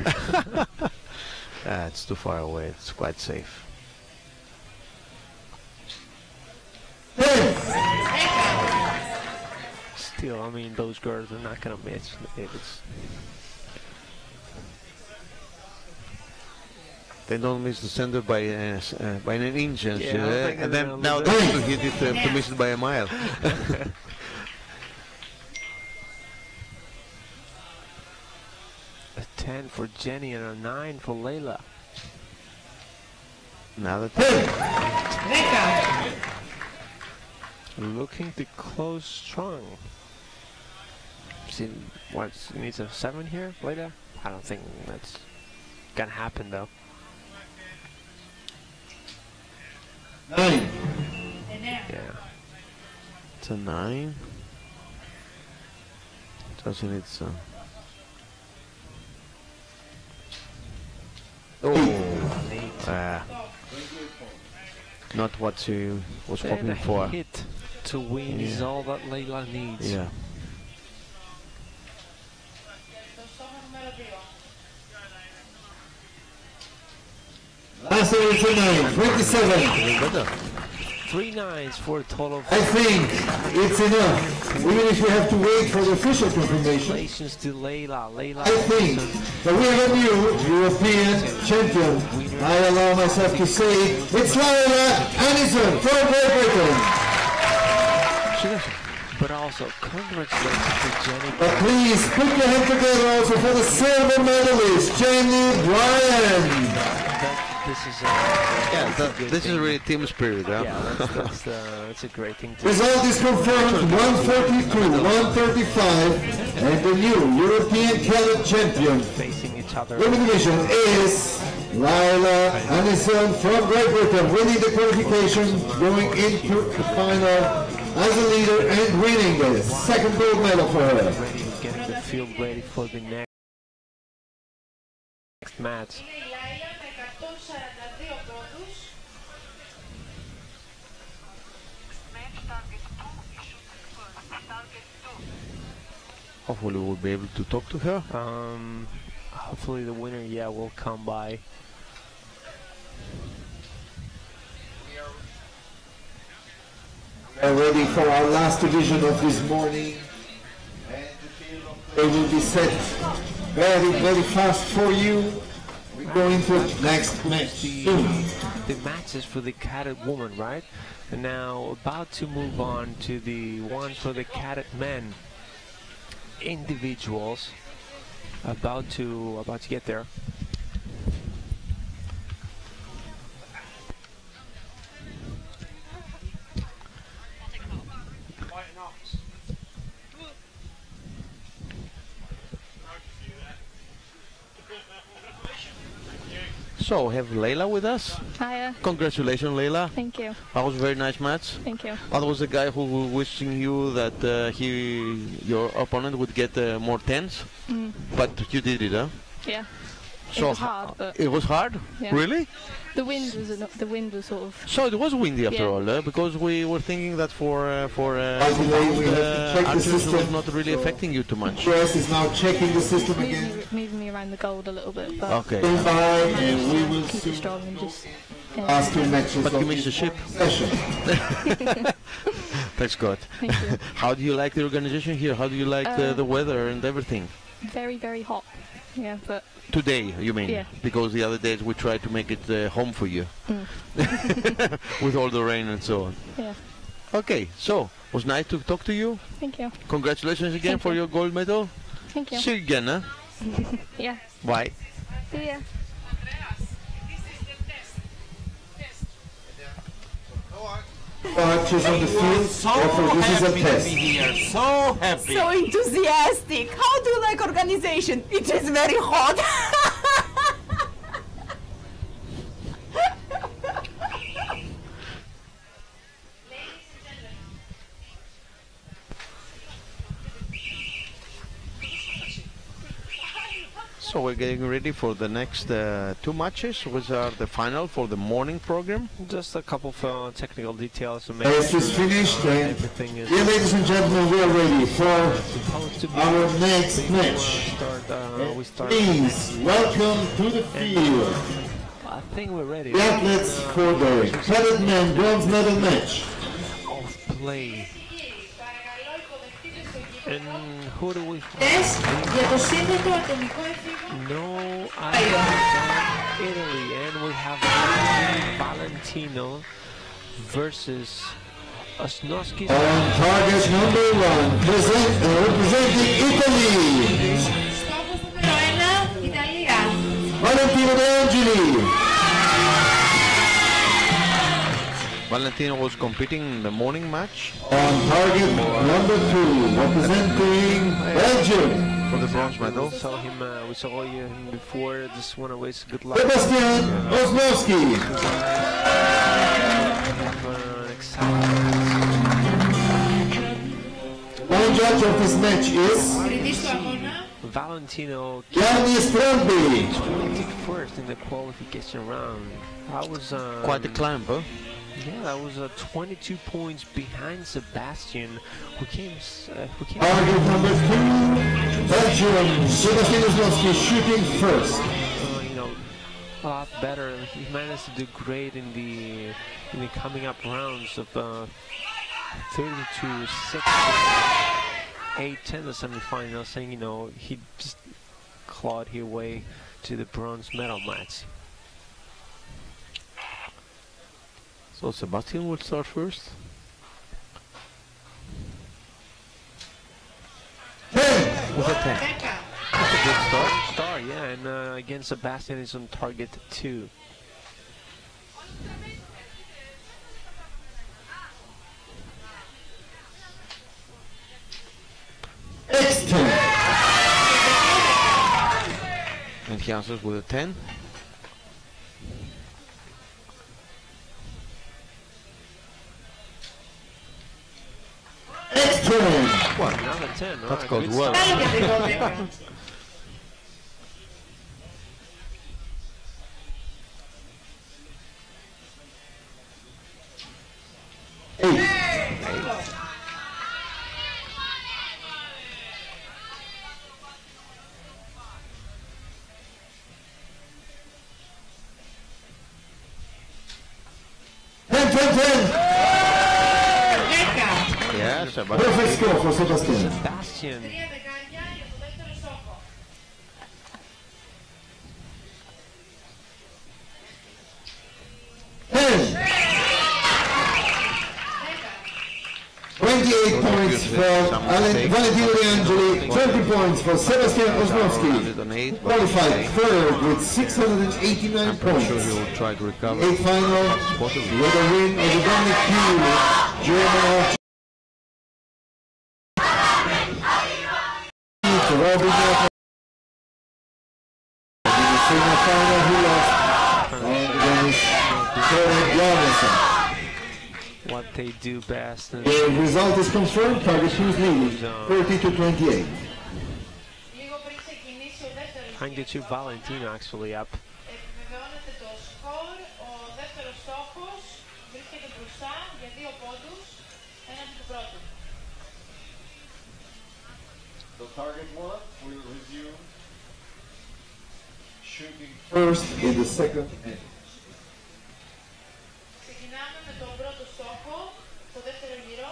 It's too far away. It's quite safe. Still, I mean, those girls are not gonna miss. They don't miss the center by an inch, and and then now they have to hit it to miss it by a mile. A 10 for Jenny and a 9 for Layla. Now that looking to close strong. See, what needs a 7 here, Layla? I don't think that's gonna happen though. 9. Yeah. it's a 9. Doesn't it? Not what she was hoping for. Hit to win is all that Layla needs. Yeah. Last over for 9, 27. 3 9s for a total of... I think it's enough, even if we have to wait for the official confirmation. Congratulations to Layla. I think that we have a new European champion. I allow myself to say it's Laila Anderson from Great Britain. But also, congratulations to Jenny. But please put your hand together also for the silver medalist, Jenny Bryan. This is really team spirit, huh? Yeah, that's a great thing to Result is confirmed, 142-135, and the new European cadet champion facing each other. in the division is Laila Anderson from Great Britain, winning the qualification, going into the final as a leader and winning the second gold medal for her. Getting the field ready for the next match. Hopefully we'll be able to talk to her. Hopefully the winner, yeah, will come by. We are ready for our last division of this morning. And it will be set very, very fast for you. We're going to the next match. The match is for the cadet woman, right? And now about to move on to the one for the cadet men. Individuals about to get there. So, have Layla with us. Hiya. Congratulations, Layla. Thank you. That was a very nice match. Thank you. That was the guy who was wishing you that your opponent would get more 10s, but you did it, huh? Yeah. So it was hard, but it was hard? Yeah. Really? the wind was sort of. So it was windy after Yeah. all, because we were thinking that for By the way, we have to check the archers it was system. not really affecting you too much. Press is now checking the system again. Moving me around the gold a little bit, but Okay. Stand by, and we will keep it soon strong and just. last 2 matches But of you missed the this ship. session. Thanks God. Thank you. How do you like the organization here? How do you like the weather and everything? Very, very hot. Yeah, but Today, you mean? Yeah. Because the other days we tried to make it home for you. With all the rain and so on. yeah. Okay, so, was nice to talk to you. Thank you. Congratulations again Thank for you. your gold medal. Thank you. See you again, huh? Yeah. Bye. See ya. Archers on the field, therefore this is a test. So happy. So enthusiastic. How do you like organization? It is very hot. So we're getting ready for the next two matches, which are the final for the morning program. Just a couple of technical details to make Race is finished, and everything is. dear ladies and gentlemen, we are ready for our next match. Please welcome to the field I think we're ready. the athletes for the cadet men bronze medal match. Of play. And who do we find? Για το σύνθετο ατομικό εφήγο. No, Italy, and we have Valentino versus Osnowski. On target number 1, representing Italy, Στόχος νούμερο 1, Ιταλία. Valentino De Angeli. Valentino was competing in the morning match. On target number 2, representing Belgium, For the bronze medal. We saw him before. Just want to wish good luck. Sebastian Osnowski. One judge of this match is Valentino Gianni Strambi. 21st in the qualification round. That was Quite a climb, huh? yeah, that was 22 points behind Sebastian, who came. Target number 2, Belgium, Sebastian Osnowski shooting first. You know, a lot better. He managed to do great in the coming up rounds of 32-6, 8-10 the semifinal, saying, you know, he just clawed his way to the bronze medal match. So Sebastian will start first. 10. With a 10. That's a good start, yeah, and again, Sebastian is on target 2. X10. And he answers with a 10. X10. What, another 10? That's Alright, called good well. start. Yeah, Sebastian. Perfect score for Sebastian. Sebastian. Points for Valentino De Angeli, 20 points for Sebastian Osnowski. Qualified third with 689 points. Sure he will try to recover. 8th final with a win over Dominic Pugh, German. To Robin Walker. In the semi-final he lost against Terry Robinson. What they do best. The result is confirmed. Target 2 is leading 30-28. Trying to Valentino actually up. Επιβεβαιώνεται το σκορ, ο δεύτερος στόχος βρίσκεται μπροστά για 2 πόντους έναντι του πρώτου. The target 1 will resume shooting First in the second end. Ξεκινάμε με τον πρώτο στόχο, το δεύτερο γύρο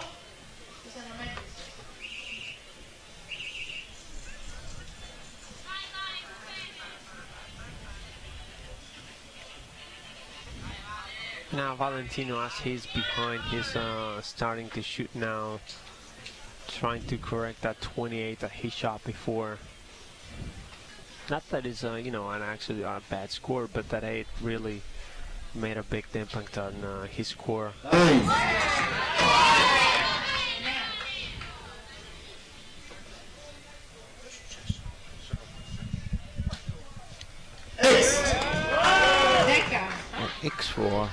της αναμέτρησης. Now Valentino, as he's behind, he's starting to shoot now, trying to correct that 28 that he shot before. Not that it's you know, an actually a bad score, but that it really made a big impact on his score. X for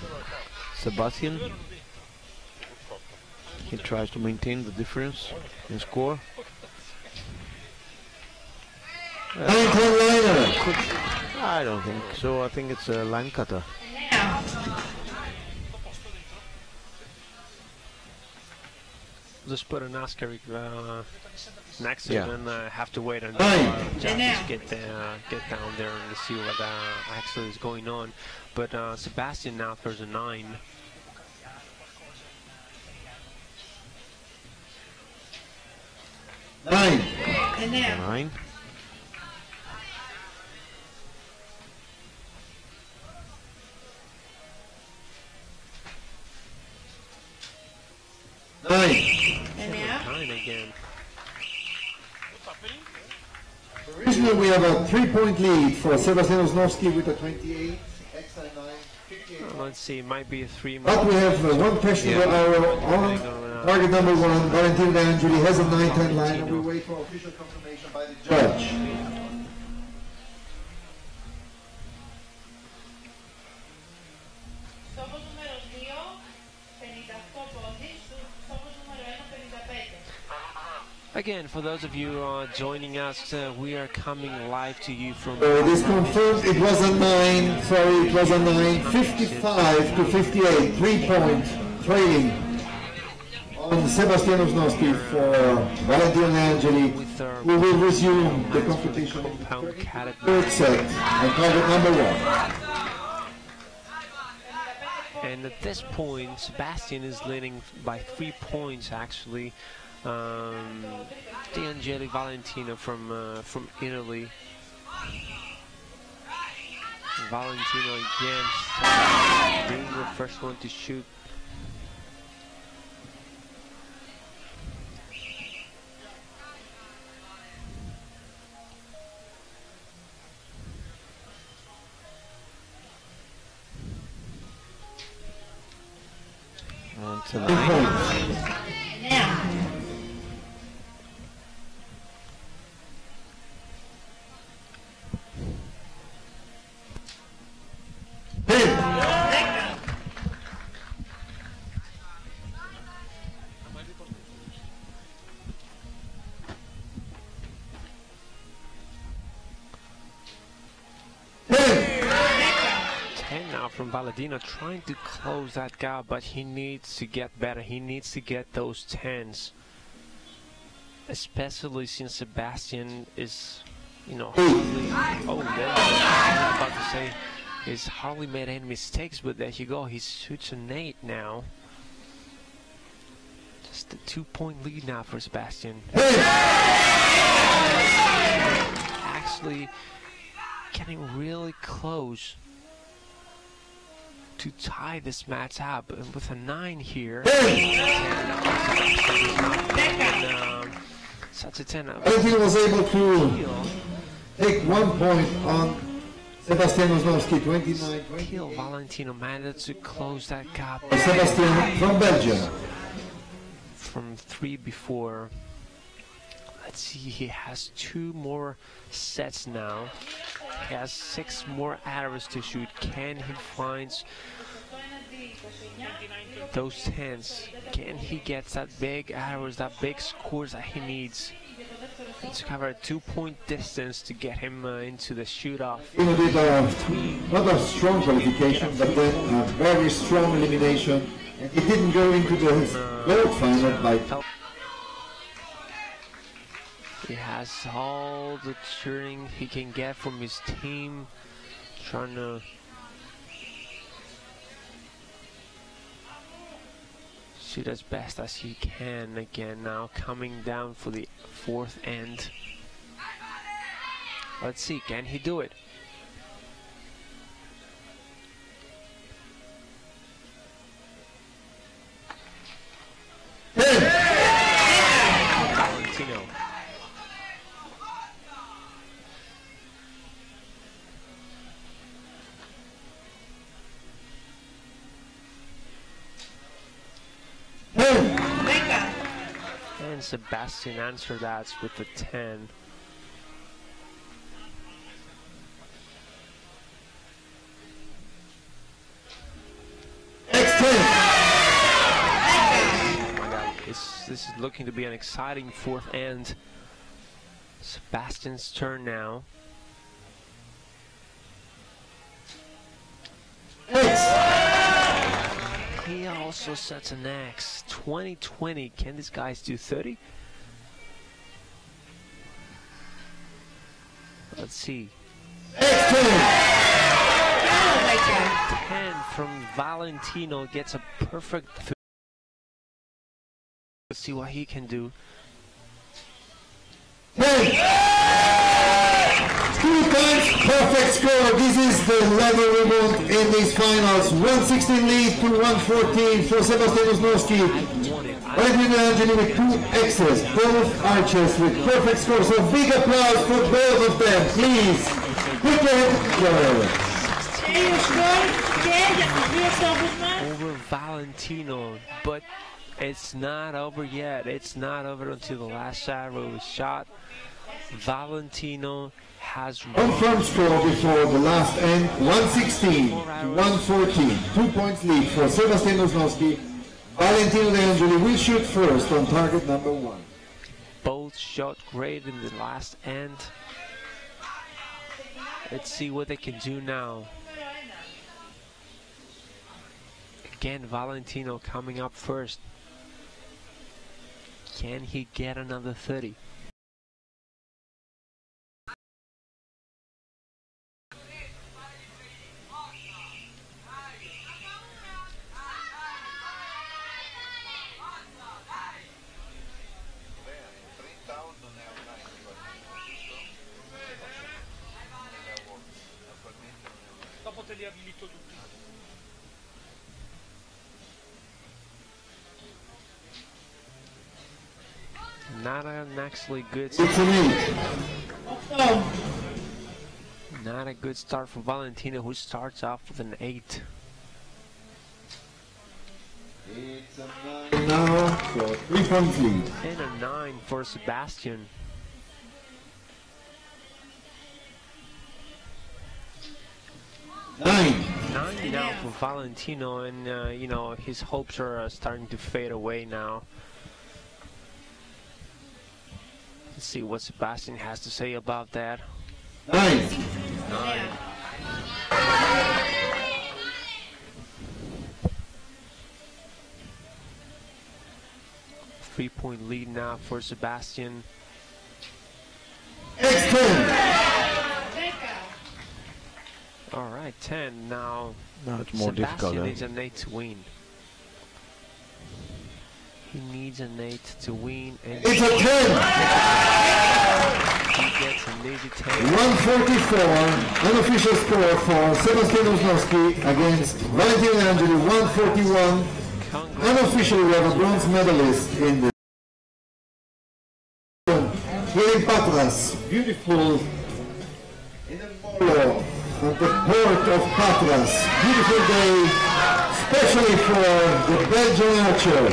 Sebastian. He tries to maintain the difference in score. Liner. I don't think so. I think it's a line cutter. Just put an asterisk next to it and have to wait until judges get down there and see what actually is going on. But Sebastian now throws a 9. Nine. 9. Nine again. Originally we have a 3-point lead for Sebastian Osnowski with a 28, extra 9, 58. Let's see, it might be a 3 more. But we have one questionable error on target number 1. Valentino De Angeli has a 9-10 line, and we wait for official confirmation by the judge. Again, for those of you joining us, we are coming live to you from... It is confirmed it was a 9, sorry, it was a 9, 55 to 58, 3-point trailing on Sebastian Osnowski for Valentino De Angeli. We will resume the competition in the third set on target number 1. And at this point, Sebastian is leading by 3 points, actually. De Angeli Valentino from Italy. Valentino again being the first one to shoot. On to 9. From Valentino, trying to close that gap, but he needs to get better. He needs to get those 10s, especially since Sebastian is, you know, hardly, oh, there I'm about to say, he's hardly made any mistakes, but there you go, he shoots an 8 now. Just a 2-point lead now for Sebastian. Actually getting really close to tie this match up, and with a 9 here, such a 10. He was able to take 1 point on Sebastian Osnowski, 29-28. Valentino managed to close that gap. Sebastian from Belgium. From 3 before. Let's see, he has 2 more sets now. He has 6 more arrows to shoot. Can he find those 10s? Can he get that big arrows, that big scores that he needs to cover a 2-point distance to get him into the shoot-off? He did not a strong qualification, but then a very strong elimination, and he didn't go into the gold final by... He has all the cheering he can get from his team, trying to shoot as best as he can. Again, now coming down for the 4th end. Let's see, can he do it? Valentino. And Sebastian answered that with a 10. Oh my God, this is looking to be an exciting 4th end. Sebastian's turn now. He also sets an X. 20-20. Can these guys do 30? Let's see. 10 from Valentino gets a perfect 30. Let's see what he can do. 2 times perfect score. This is the level we want in these finals. 116 lead to 114 for Sebastian Oznovsky. Edwin Angeli with 2 X's. Both archers with perfect scores. So big applause for both of them, please. Put your hands together. Over Valentino, but it's not over yet. It's not over until the last arrow is shot. Valentino has confirmed score before the last end, 116 to 114. 2 points lead for Sebastian Oznovsky. Valentino De Angeli will shoot first on target number 1. Both shot great in the last end. Let's see what they can do now. Again, Valentino coming up first. Can he get another 30? Not an actually good start. Not a good start for Valentino, who starts off with an 8. It's a 9 now, so 3 points lead. And a 9 for Sebastian. 9 now for Valentino, and you know, his hopes are starting to fade away now. Let's see what Sebastian has to say about that. 9. 3-point lead now for Sebastian. All right, 10 now. Now it's more difficult. Sebastian needs an 8 to win. He needs an 8 to win. And it's a 10! He gets an easy 10. 144, unofficial score for Sebastian Oznovsky against Valentino De Angeli, 141. Unofficially, we have a bronze medalist in the here in Patras. Beautiful in the molo of the port of Patras. Beautiful day, especially for the Belgian archer,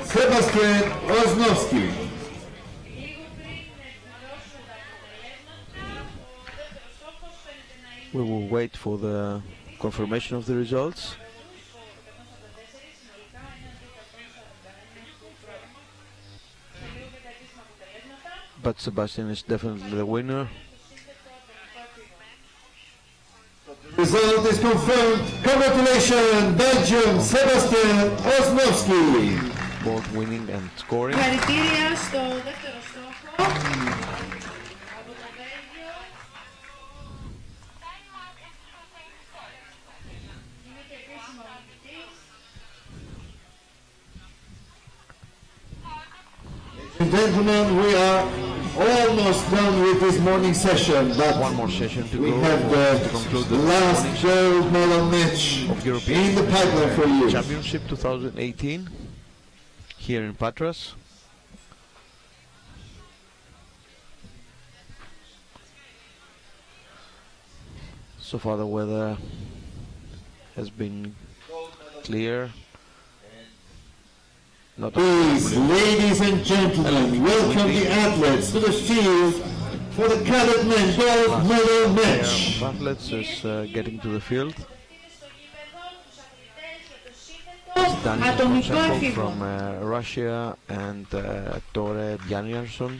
Sebastian Oznovsky. We will wait for the confirmation of the results. But Sebastian is definitely the winner. Result is confirmed. Congratulations, Belgium, Sebastian Oznovsky. Both winning and scoring. Συγχαρητήρια στο δεύτερο στόχο από το Βέλγιο. Είναι και επίσημο νικητής. Ladies and gentlemen, we are almost done with this morning session, but one more session to we go have to conclude the last gold medal match of European in the pipeline for you. Championship 2018 here in Patras. So far the weather has been clear. Please, ladies and gentlemen, welcome the athletes to the field for the cadet men gold medal match. Athletes is getting to the field. Ατομικό έφηβο. From Russia and Tore Bjarnarsson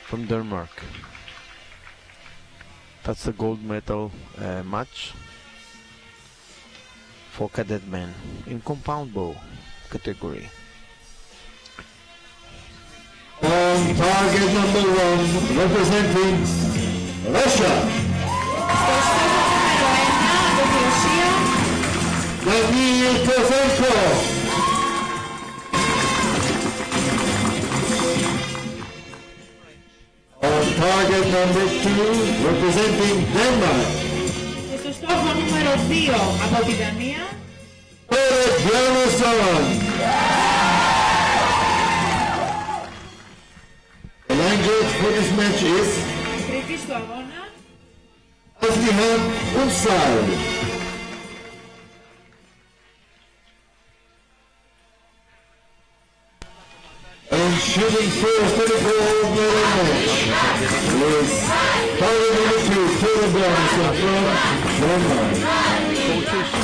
from Denmark. That's the gold medal match for cadet men in compound bow category. On target number 1, representing Russia. Daniil Kozenko. On target number 2, representing Denmark. Και στο στόχο νούμερο 2 από τη Δανία. The language for this match is Τρίτη στο αγώνα. Aslihan Unsal. And shooting first to the gold medal match is target number 2, Taylor Bjarnason from Denmark.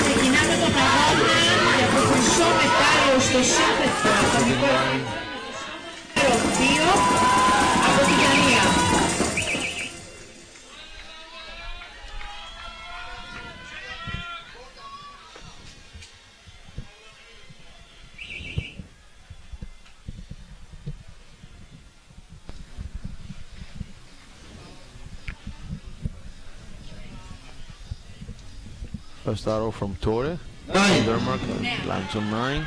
Ξεκινάμε τον αγώνα για το χρυσό μετάλλιο στο σύνθετο ατομικό νούμερο 2 από τη Δανία. First arrow from Tore. 9. Denmark lands on 9.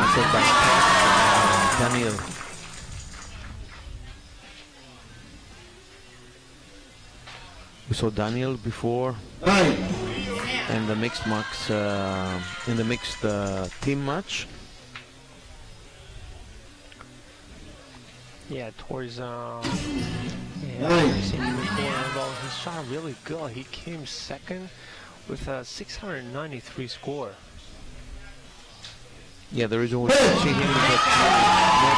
Answer back. Daniel. We saw Daniel before. 9. And the mixed match, in the mixed team match. Yeah, towards Nice. he shot really good. He came second with a 693 score. Yeah, the reason we see him is that not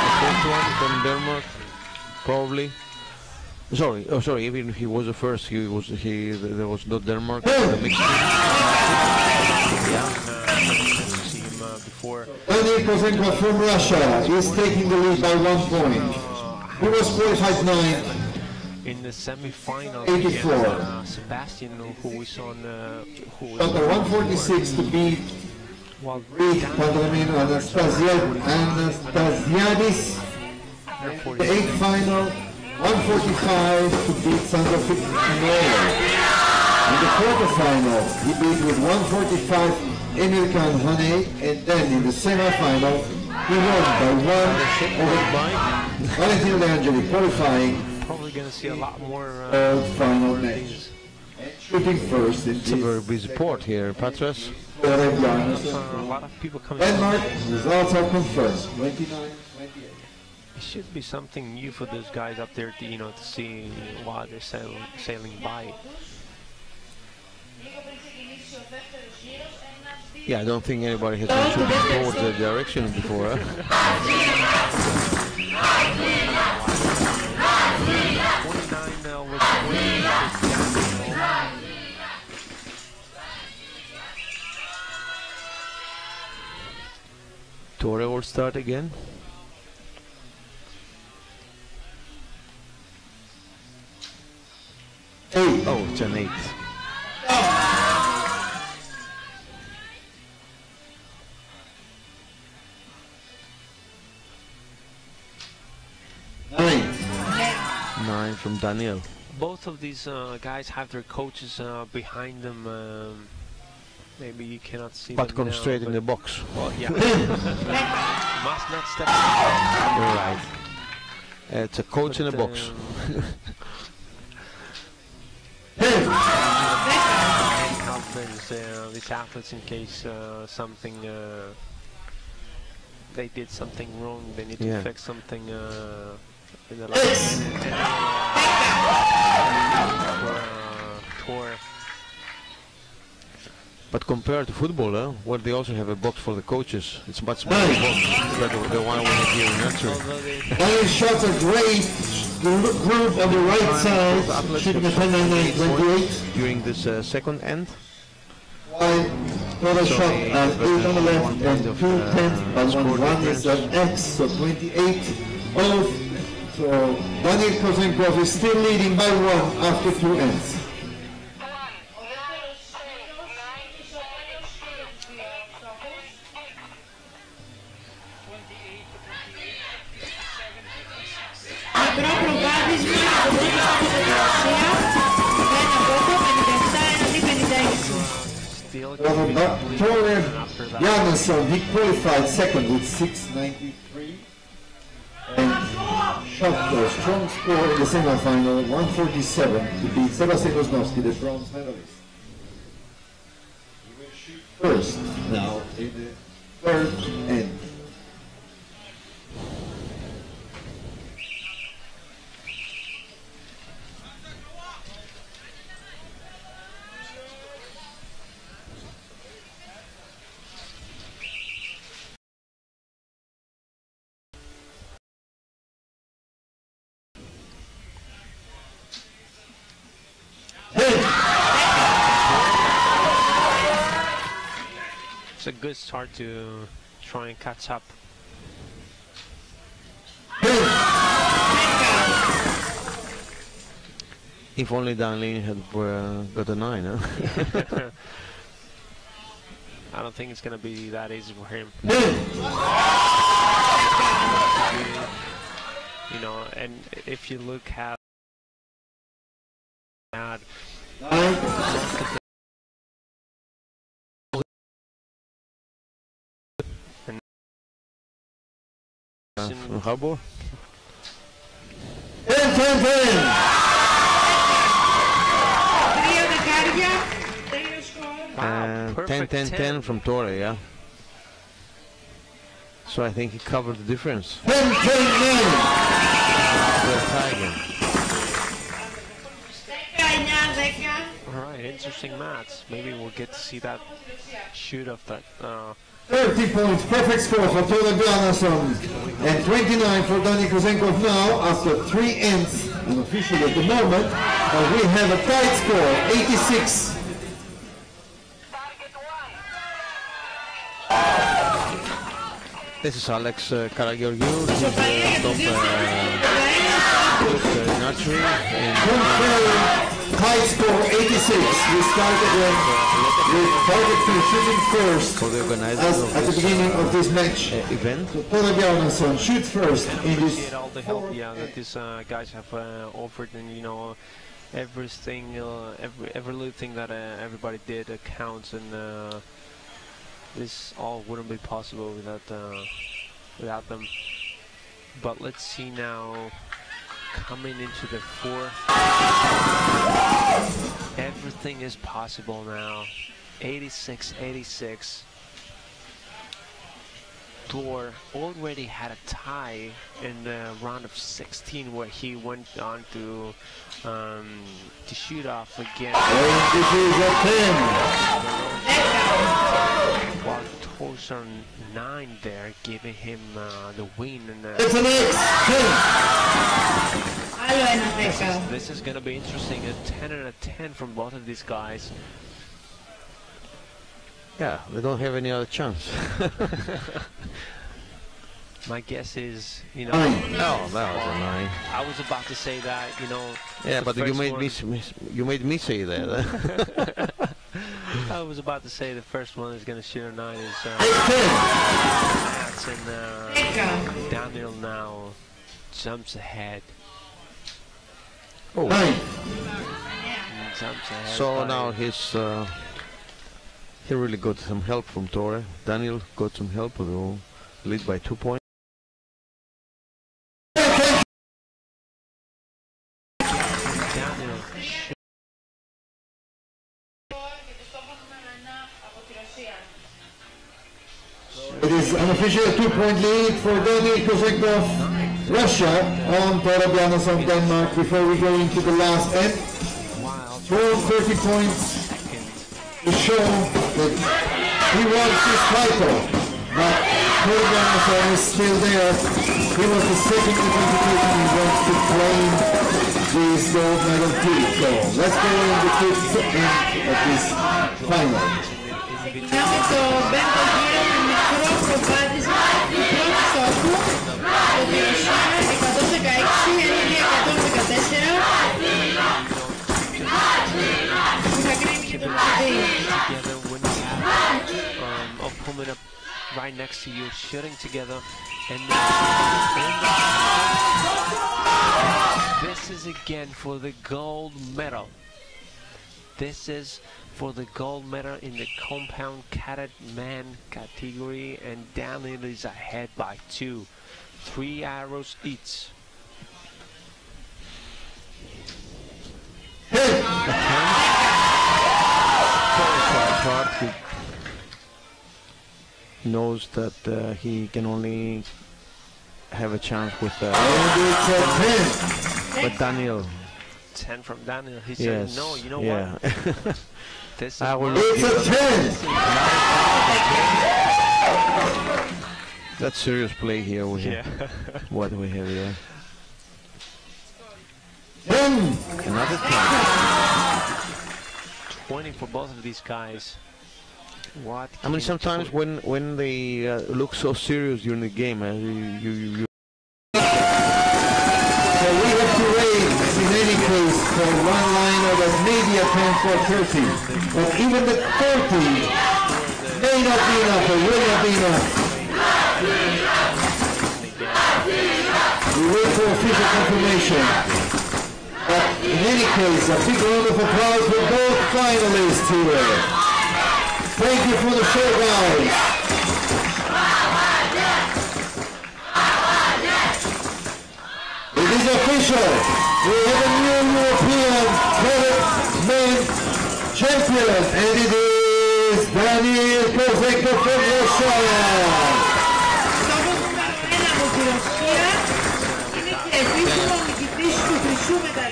the first one from Denmark, probably. Sorry, oh sorry. Even if he was the first, there was no Denmark in the mixed team. Yeah. See him before. Daniil Kozenko from Russia is taking the lead by 1 point. He was qualified 9th. In the semi-final, 84. Sebastian, who we saw in who was Under 146 to beat Greek Pantalamino Anastasiadis. The 8th final, 145 to beat Sandro Fignolo. In the quarterfinal, he beat with 145 Emirkan Hane, and then in the semi-final, he won by 1 over Valentin Leangeli, qualifying. Probably going to see a lot more final match. Shooting first in It's a very busy port here, Patras. a lot of people coming. Denmark results are confirmed. 29-28. It should be something new for those guys up there to, to see while they're sailing by. Yeah, I don't think anybody has been shooting towards the direction before. Huh? Tore will start again. Oh, it's an 8. Nine from Daniel. Both of these guys have their coaches behind them. Maybe you cannot see But them come now, straight in the box. Well, yeah. Must not step. You're right. It's a coach in a box. These athletes, in case something they did something wrong, they need to fix something in the last minute. Tour. But compared to football, where they also have a box for the coaches, it's much smaller box than the one we have here in nursery. All shots are great. The group on the right side, shooting at 10-9-28. During this second end. Wide, total shot and 8 on the left and 2-10, but one is an X, so 28 both. So Daniil Kozenkov is still leading by 1 after 2 ends. Torre Jansson, he qualified second with 6.93 and shot the strong score in the semifinal, 147, to beat Sebastian Koznovsky, the bronze medalist. He will shoot first now in the third end. It's a good start to try and catch up. If only Daniil had got a 9, huh? I don't think it's going to be that easy for him. You know, and if you look at Harbour. 10-10-10 from Torre, yeah. So I think he covered the difference. 10-10-9. Alright, interesting match. Maybe we'll get to see that shoot of that. 30 points, perfect score for Torre Jansson, and 29 for Daniil Kozenkov now after 3 ends, unofficially at the moment. We have a tight score, 86. This is Alex Karagiorgiou, High score 86. We start again with target field shooting first for the organizer as at the beginning of this match. Event. So Torre Jansson shoots first in this. All the help, yeah, that these guys have offered, and you know, everything, every little thing that everybody did counts, and this all wouldn't be possible without them. But let's see now. Coming into the fourth, everything is possible now. 86-86. Thor already had a tie in the round of 16 where he went on to shoot off again. While Torson 9 there, giving him the win. And this is going to be interesting. A 10 and a 10 from both of these guys. Yeah, they don't have any other chance. My guess is, you know. Oh, that was a 9. I was about to say that, you know. Yeah, but you made me say that. I was about to say the first one is going to shoot a 9 is and Daniil now jumps ahead. Oh. Jumps ahead. So now he's he really got some help from Torre. Daniil got some help, though, lead by 2 points. It is an official 2-point lead for Daniil Kozenkov, Russia, on Torre Jansson, Denmark, before we go into the last end. Score 30 points to show that he wants his title, but Torre Jansson is still there. He was the second in the competition. He wants to claim this gold medal too. So let's go in the fifth end of this final. Ξεκινάμε το πέμπτο γύρο με μικρό προβάδισμα του πρώτου στόχου, το Πυροσάνα 116, έναντι 114. Που θα κρίνει και το Opponent right next to you, shooting together, and this is again for the gold medal. This is for the gold medal in the compound cadet man category, and Daniel is ahead by 2, 3 arrows each. Knows that he can only have a chance with but Daniel. 10 from Daniel. He said, no, you know what? This is it's a 10! That's serious play here. What we have here. 10! Another 10. 20 for both of these guys. What? I mean, sometimes when they look so serious during the game, you So we have to raise, in any case, for one line of maybe a 10 for 30. But even the 30 may not be enough or will not be enough. We wait for official confirmation. But in any case, a big round of applause for both finalists here. Thank you for the show, guys. It is official. We have a new European cadet men champion, and it is Daniel Perfecto from Russia.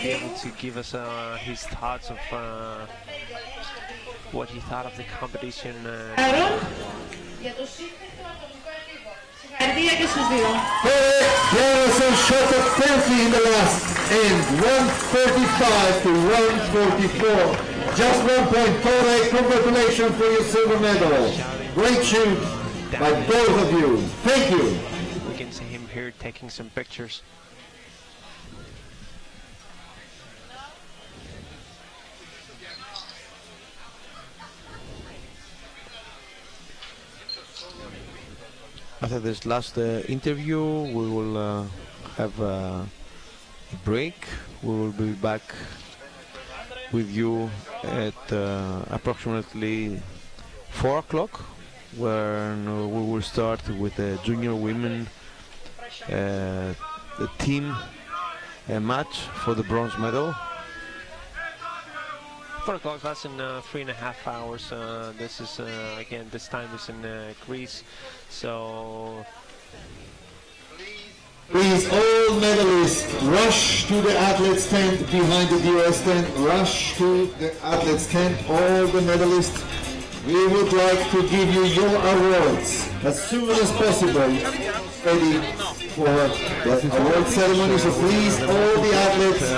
Able to give us his thoughts of what he thought of the competition. There was a shot of 30 in the last end, 135 to 144. Just 1 point. Tore, congratulations for your silver medal. Great shoot by both of you. Thank you. We can see him here taking some pictures. After this last interview, we will have a break. We will be back with you at approximately 4 o'clock, when we will start with the junior women the team match for the bronze medal. 4 o'clock, that's in 3.5 hours. This is, again, this time is in Greece, so... Please, all medalists, rush to the athletes tent behind the DOS tent. Rush to the athletes tent, all the medalists. We would like to give you your awards as soon as possible, ready for the award ceremony. So please, all the athletes,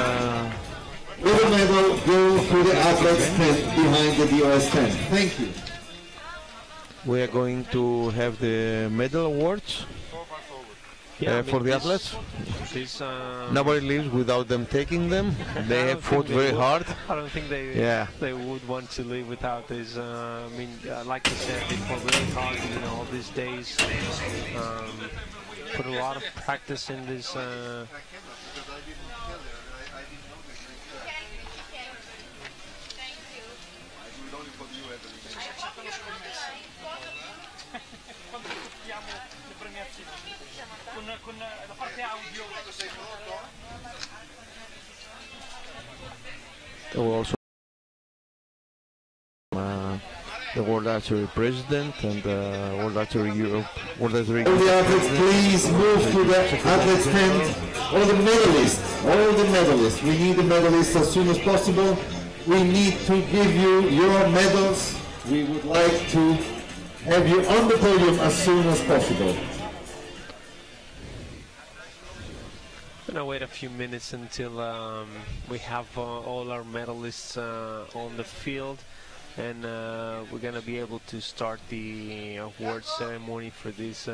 with a medal, go to the athletes tent behind the DOS tent. Thank you. We are going to have the medal awards. For the athletes. Nobody leaves without them taking them. They have fought very hard. I don't think they would want to leave without this. I mean, like you said, they fought very hard, all these days. Put a lot of practice in this. Also the World Archery President and World Archery Europe. All the athletes, please move to the athletes tent. All the medalists. We need the medalists as soon as possible. We need to give you your medals. We would like to have you on the podium as soon as possible. I'm gonna wait a few minutes until we have all our medalists on the field. and we're gonna be able to start the award ceremony for these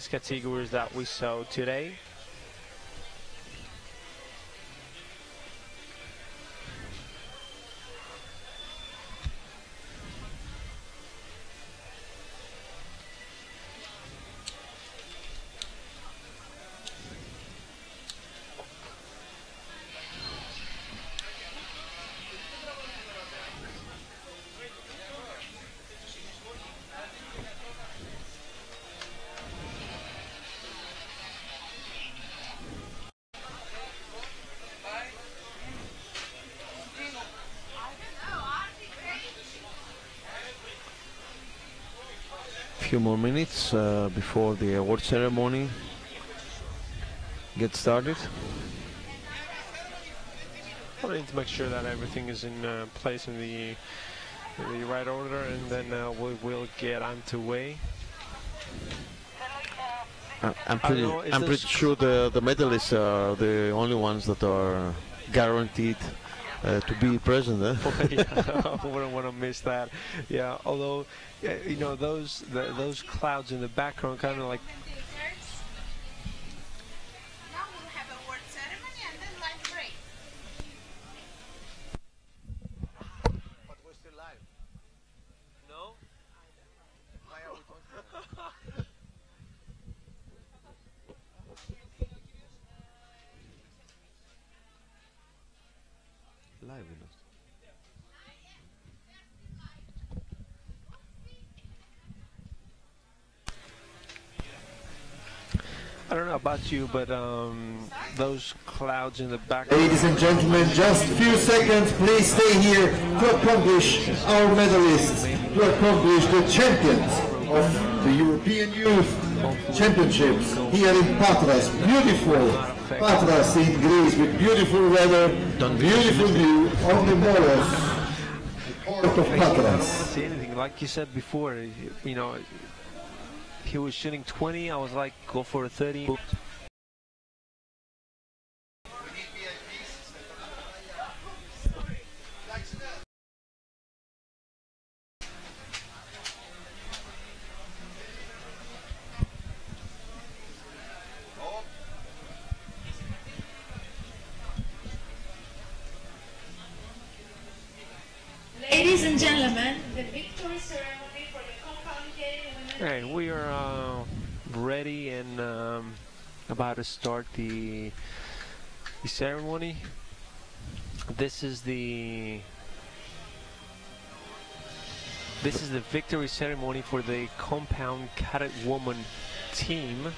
categories that we saw today. Few more minutes before the award ceremony gets started. I need to make sure that everything is in place in the right order, and then we will get underway. I'm pretty sure the medalists are the only ones that are guaranteed to be present. Yeah, I wouldn't want to miss that. Yeah, although you know, those clouds in the background kind of like. Now we'll have a word ceremony and then live break. But we're still live. No? Why are we talking? Live enough. I don't know about you, but those clouds in the background. Ladies and gentlemen, just a few seconds, please stay here to accomplish our medalists, to accomplish the champions of the European Youth Championships here in Patras. Beautiful Patras in Greece with beautiful weather, beautiful view on the Moros, port of Patras. See anything, like you said before, you know, he was shooting 20, I was like, go for a 30. Ladies and gentlemen, the victory ceremony for the compound K women. All right, we are ready and about to start the ceremony. This is the victory ceremony for the compound cadet woman team.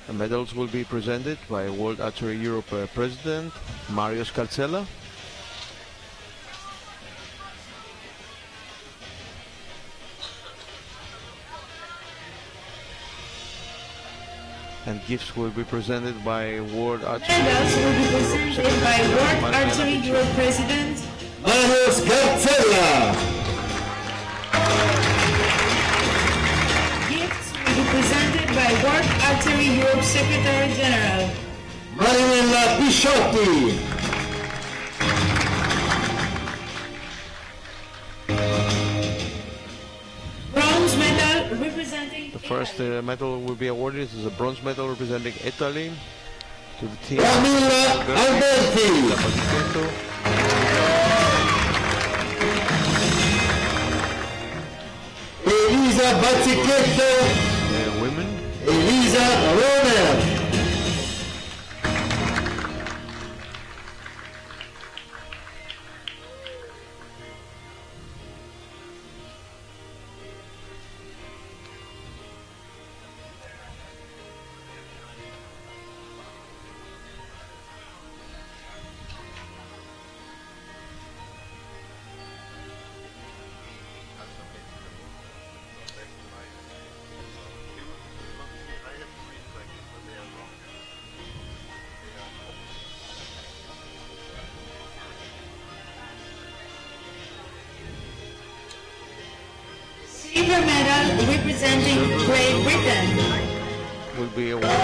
The medals will be presented by World Archery Europe President Marios Kaltsela. And gifts will be presented by World Archery Medals will be presented by World Archery Europe President Marios Kaltsela. Gifts will be presented by World Archery Europe Secretary General Marinella Pisciotti. Bronze medal representing The first medal will be awarded is a bronze medal representing Italy to the team. Camilla Alberti. Elisa Bazzichetto. Women. Elisa Roner. silver medal representing Great Britain will be awarded to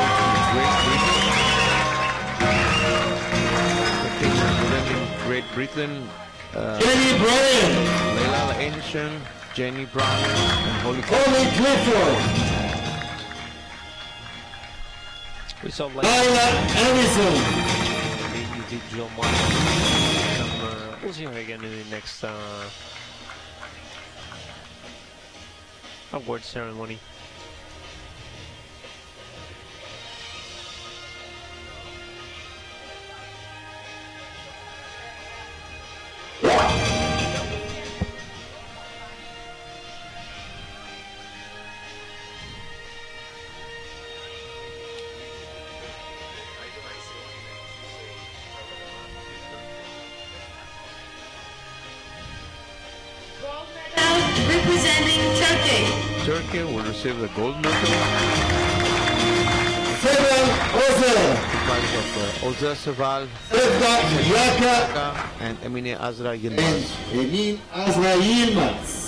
Great Britain. Great Britain. Jenny Bryan, Leila Anishan, Jenny Bryan, and Holly Clifford, We saw like Laila Harrison, individual marks. We'll see her again in the next award ceremony. Representing Turkey. Turkey will receive the gold medal. Seval Ozer, The prize of Ozer Seval, Sevda Yaka, and Emine Azra and Yilmaz. Emin Azra Yilmaz.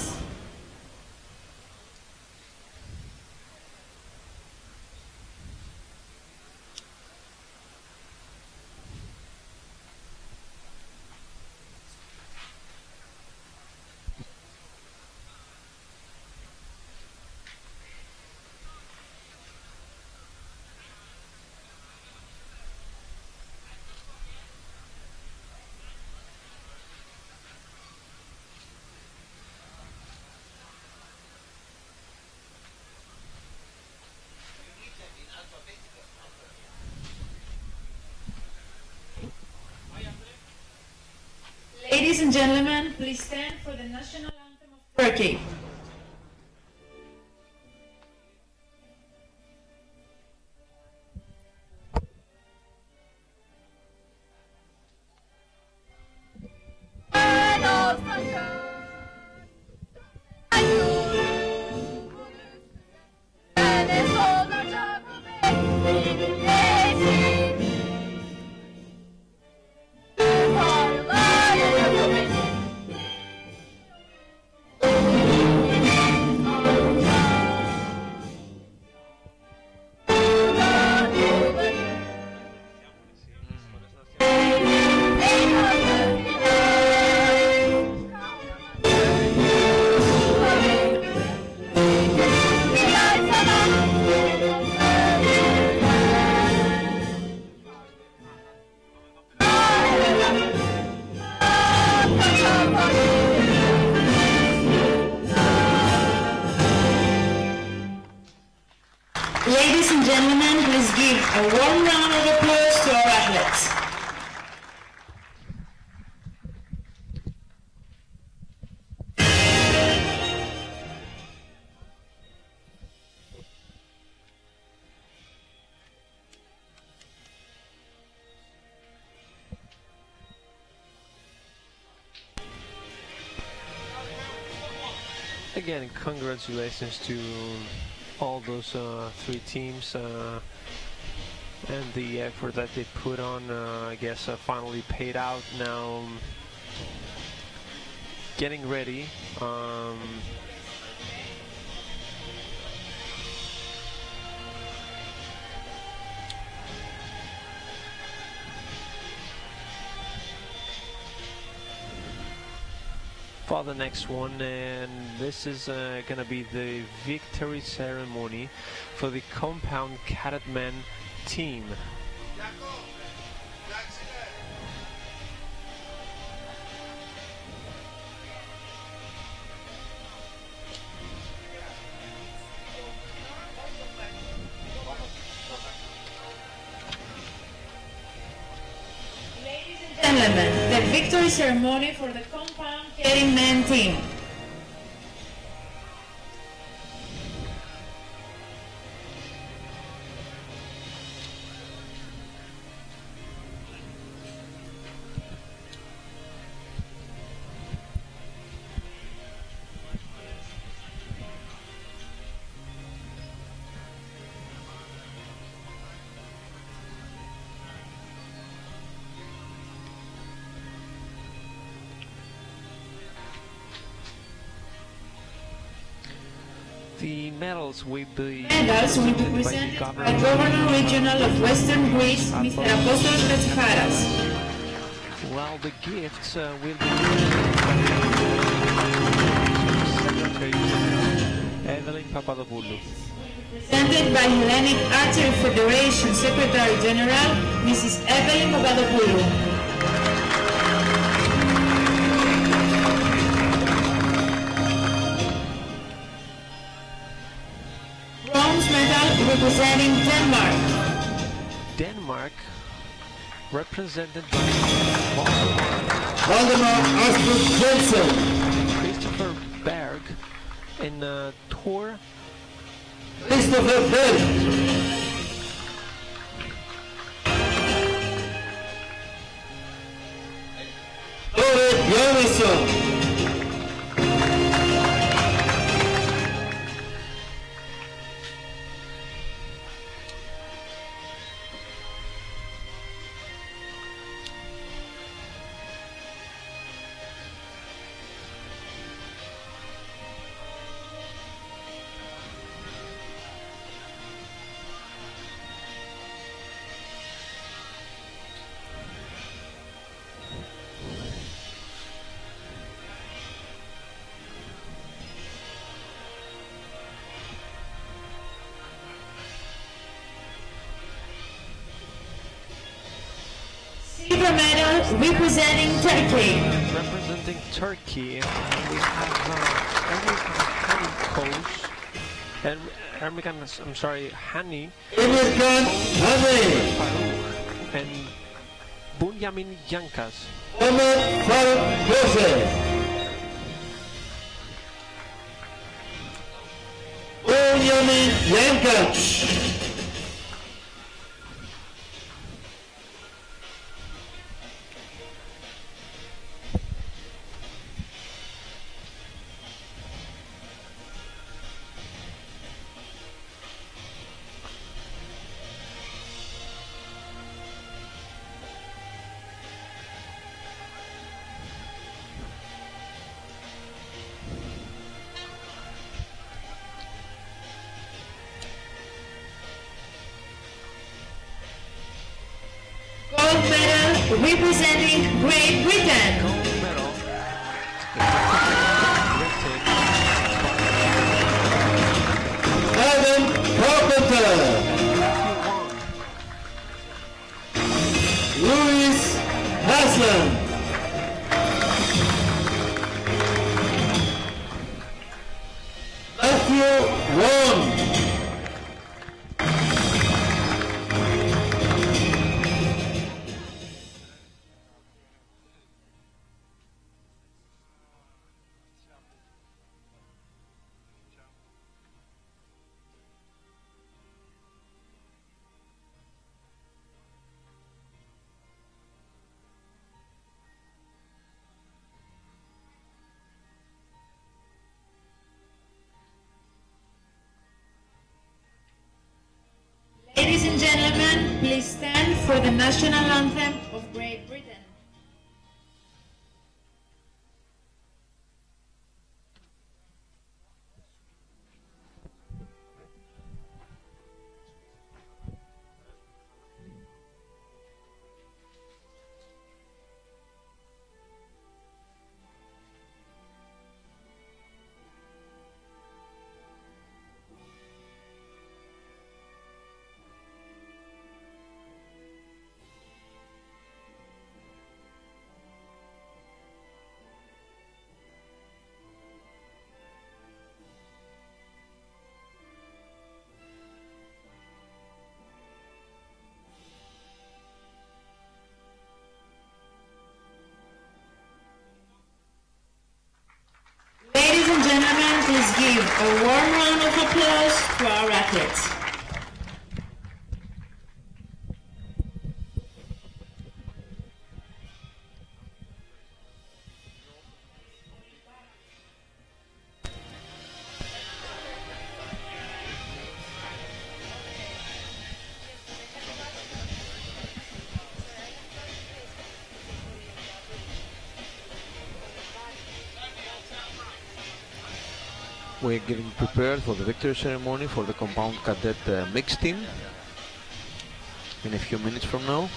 Ladies and gentlemen, please stand for the national anthem of Turkey. Ladies and gentlemen, please give a warm round of applause to our athletes. Again, congratulations to all those three teams and the effort that they put on. I guess finally paid out now. Getting ready. For the next one, and this is gonna be the victory ceremony for the compound cadet men team. Ladies and gentlemen, the victory ceremony for the compound cadet men team. The medals will be presented by Governor Regional of Western Greece, Mr. Apostolos Patras. While the gifts will be presented by Secretary Evelyn Papadopoulou. Presented by Hellenic Archery Federation Secretary General, Mrs. Evelyn Papadopoulou. Bronze medal representing Denmark. Denmark, represented by Valdemar Asper Jensen. Christopher Berg in Tour. Christopher Berg. Tore Björnsson. Silver medal representing Turkey. Representing Turkey, we have Ermikan Koç and Hani and Bunyamin Yankas. Bunyamin Yankas. Gold medal representing Great Britain. Gold medal. Adam Carpenter. Louis Haslam. Matthew Wong. Ladies and gentlemen, please stand for the national anthem of Great Britain. Ladies and gentlemen, please give a warm round of applause to our athletes. We're getting prepared for the victory ceremony for the compound cadet mixed team in a few minutes from now.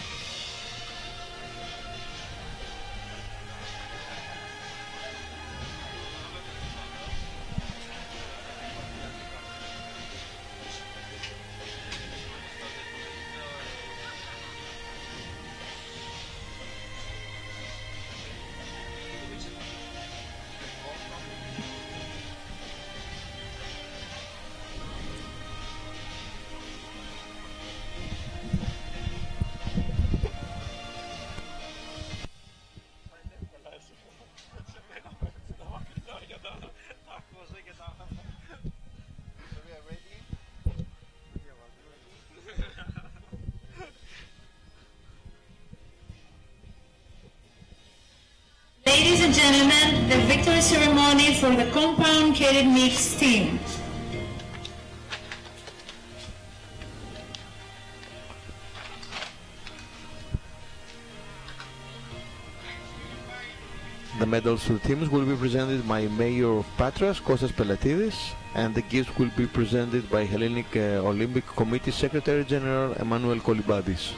Ladies and gentlemen, the victory ceremony for the compound cadet mixed team. The medals to the teams will be presented by Mayor of Patras, Kostas Pelatidis, and the gifts will be presented by Hellenic Olympic Committee Secretary General Emmanuel Kolibadis.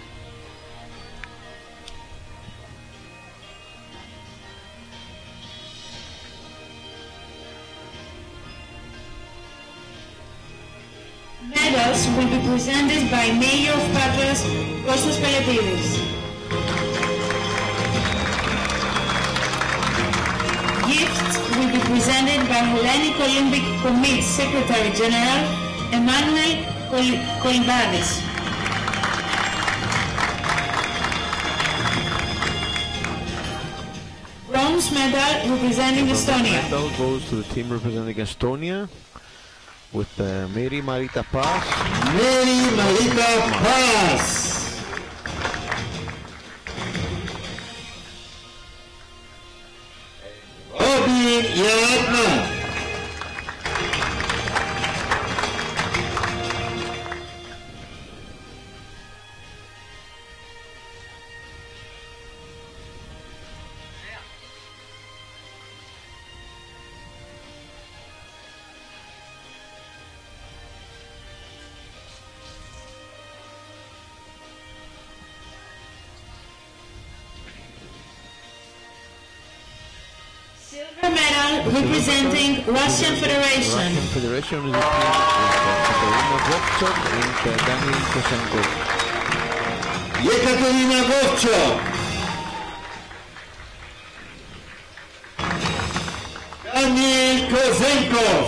Medals will be presented by Mayor of Patras, Kostas Pelatidis. Gifts will be presented by Hellenic Olympic Committee Secretary General Emmanuel Kolibadis. Bronze medal representing Estonia. The medal goes to the team representing Estonia with Mary Marita Paz. Mary Marita Paz. Obi Yaratna. Silver medal representing Russian Federation. Russian Federation is the team with Katerina Vovchuk and Daniel Kosenkov. Yekaterina Vovchuk. Daniel Kosenkov.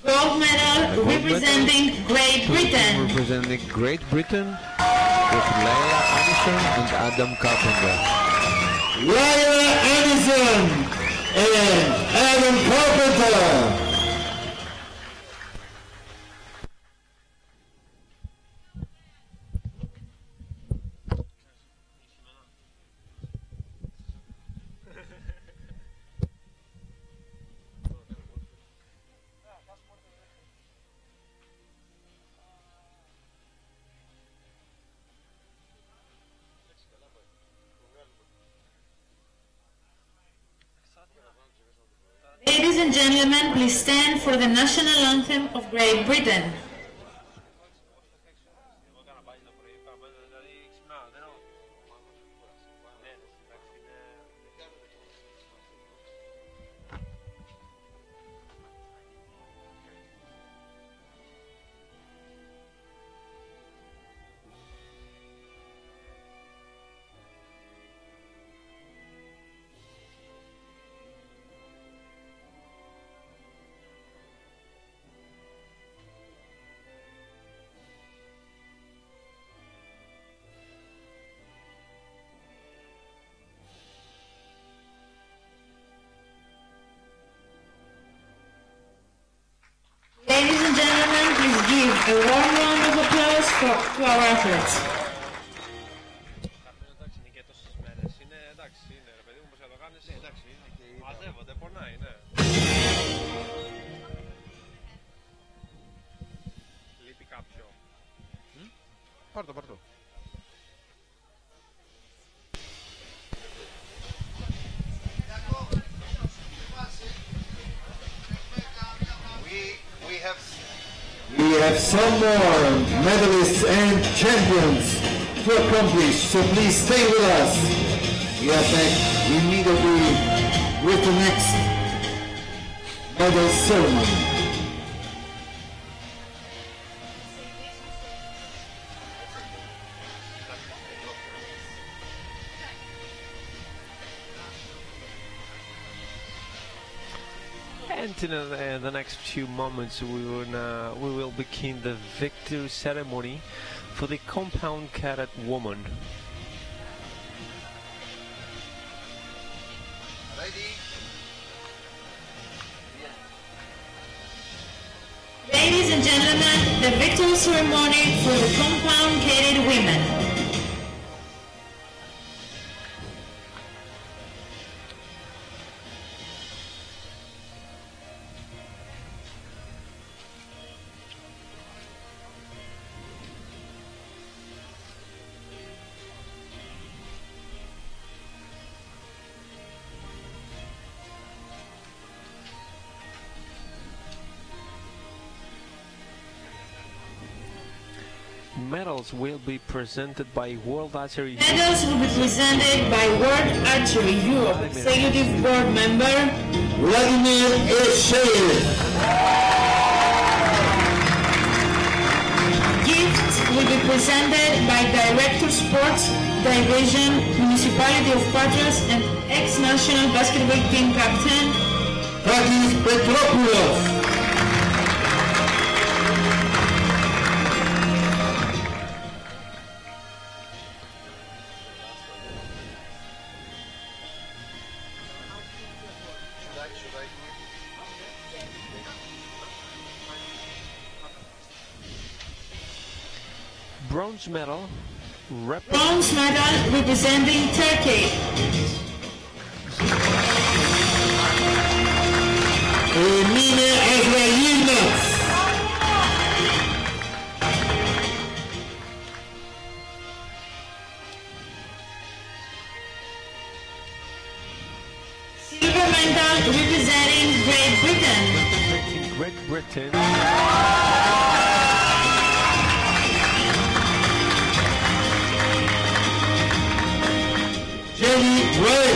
Gold medal representing Great Britain. Representing Great Britain with Leila Anderson and Adam Carpenter. Leila Anderson and Adam Carpenter. Ladies and gentlemen, please stand for the national anthem of Great Britain. a warm round of applause to our athletes. Πάρτο, πάρτο. We have some more medalists and champions to accomplish, so please stay with us. We are back immediately with the next medal ceremony. And in the next few moments we will begin the victory ceremony for the compound cadet woman. Ladies and gentlemen, the victory ceremony for the compound cadet women. Medals will be presented by World Archery. Medals will be presented by World Archery Europe Executive Board Member Vladimir Esheyev. Gifts will be presented by Director Sports Division, Municipality of Patras, and ex-national basketball team captain Takis Petropoulos. Bronze medal representing Turkey. Emine Azrailov. Silver medal representing Great Britain. Great Britain. Jenny Ray.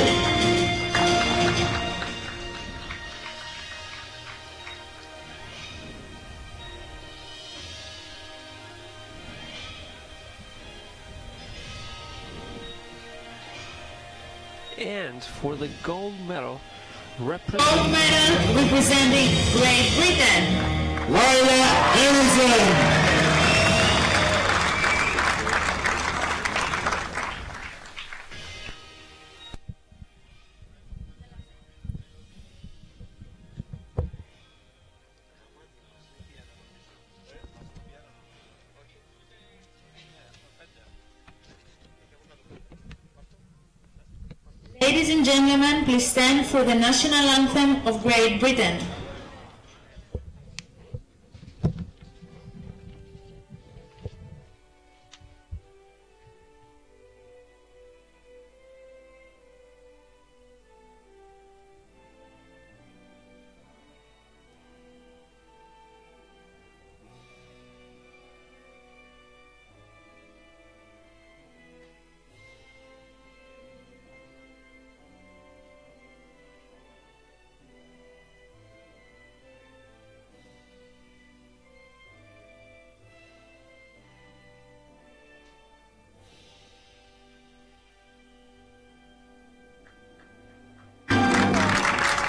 And for the gold medal representing Great Britain, Lila Anderson. Ladies and gentlemen, please stand for the national anthem of Great Britain.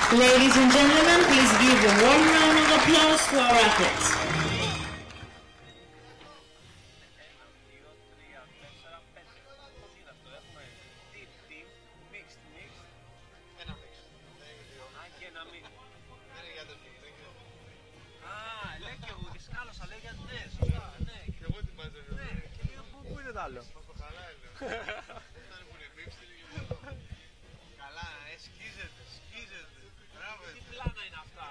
Ladies and gentlemen, please give a warm round of applause to our athletes. άλλο. Καλά, σκίζεται. Τι πλάνα είναι αυτά.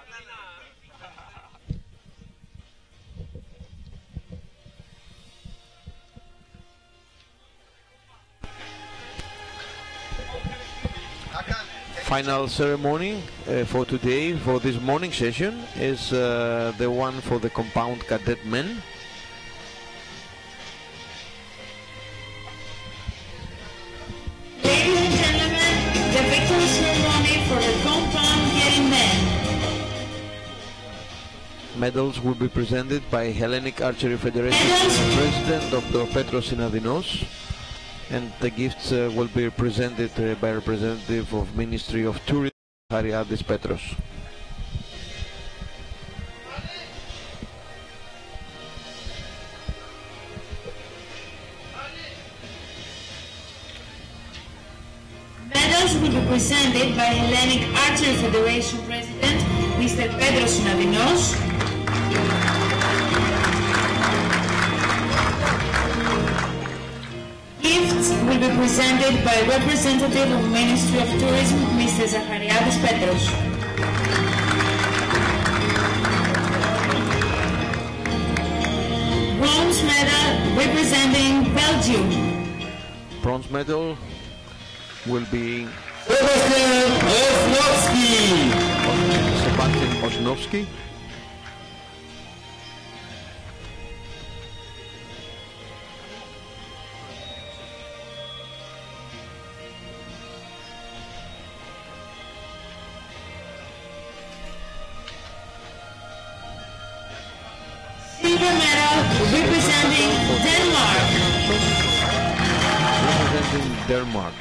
Final ceremony for today, for this morning session, is the one for the compound cadet men. Ladies and gentlemen, the victory ceremony for the compound cadet men. Medals will be presented by Hellenic Archery Federation President Dr. Patras, and the gifts will be presented by representative of Ministry of Tourism, Patras. Medals will be presented by Hellenic Archery Federation President Mr. Petros Synadinos. Gifts will be presented by representative of Ministry of Tourism Mr. Zachariadis Petros. Bronze medal representing Belgium. Bronze medal will be Sebastian Osnowski. Silver medal representing Denmark. Representing Denmark.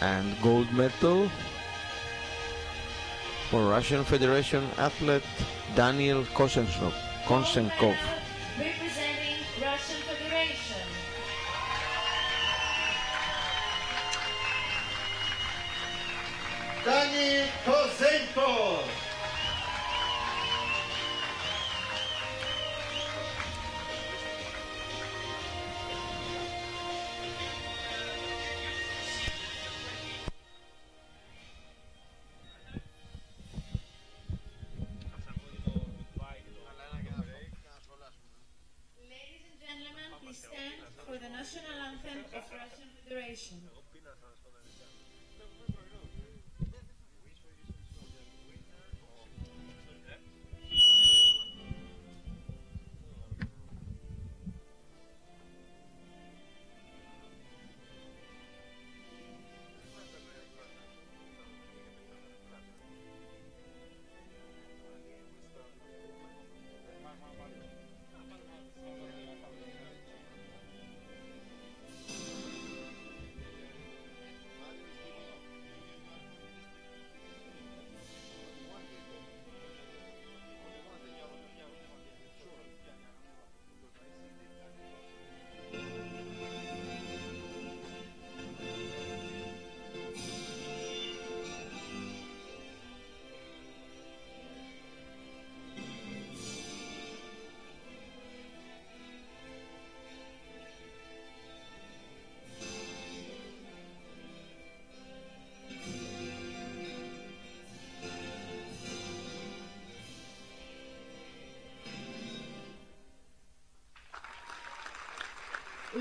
And gold medal for Russian Federation athlete Daniel Kosenkov. Representing Russian Federation. Daniel Kosenkov. Ladies and gentlemen, please stand for the national anthem of Russian Federation.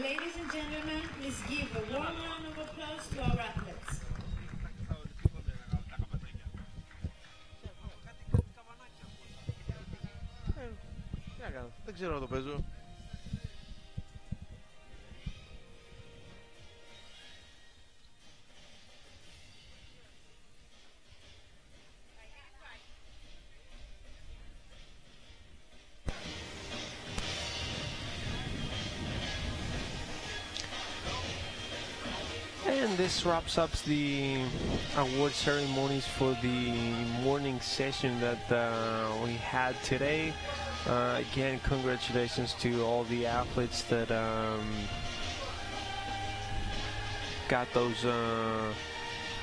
Ladies and gentlemen, please give a warm round of applause to our athletes. Δεν ξέρω να το παίζω. And this wraps up the award ceremonies for the morning session that we had today. Again, congratulations to all the athletes that got those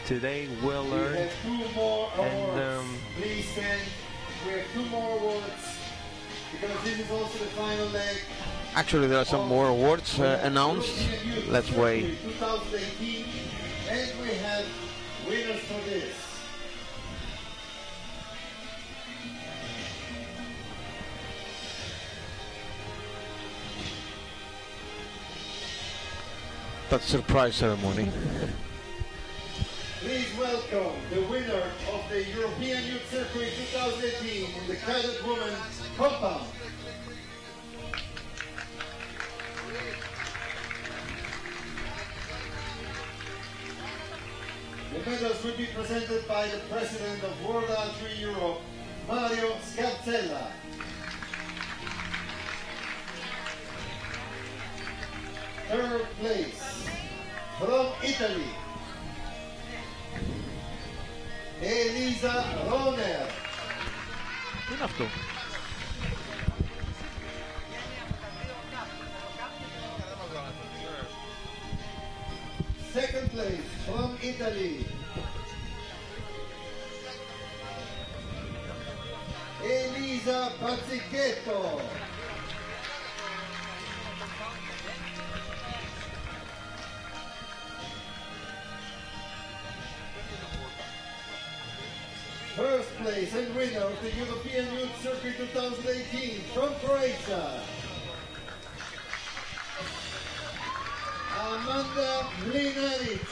today well We earned. have 2 more awards. And Please stand. We have 2 more awards because this is also the final leg. Actually, there are some more awards announced. Let's wait. 2018, and we have winners for this. That's surprise ceremony. Please welcome the winner of the European Youth Circuit 2018 in the cadet women compound. The medals will be presented by the President of World Archery Europe, Mario Scarzella. Third place, from Italy, Elisa Roner. Τι είναι αυτό? Second place, from Italy, Elisa Pazzichetto. First place and winner of the European Youth Circuit 2018 from Croatia, Amanda Mlinaric.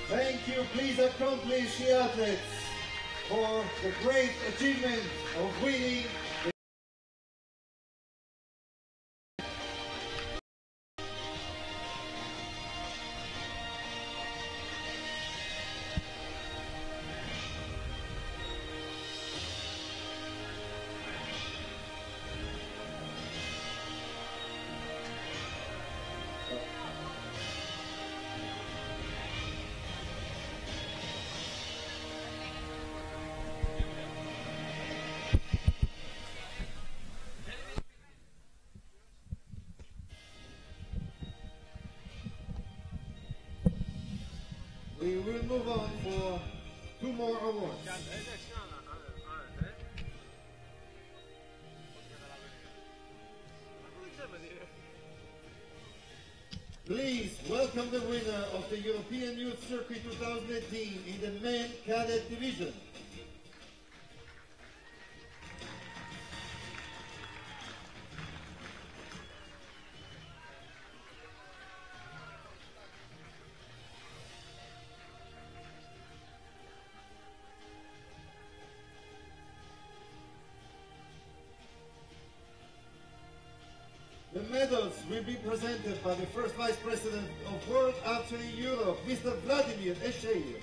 Thank you. Please accomplish the athletes for the great achievement of winning the We will move on for 2 more awards. Please welcome the winner of the European Youth Circuit 2018 in the men cadet division. The medals will be presented by the first Vice President of World Archery Europe, Mr. Vladimir Esheyev.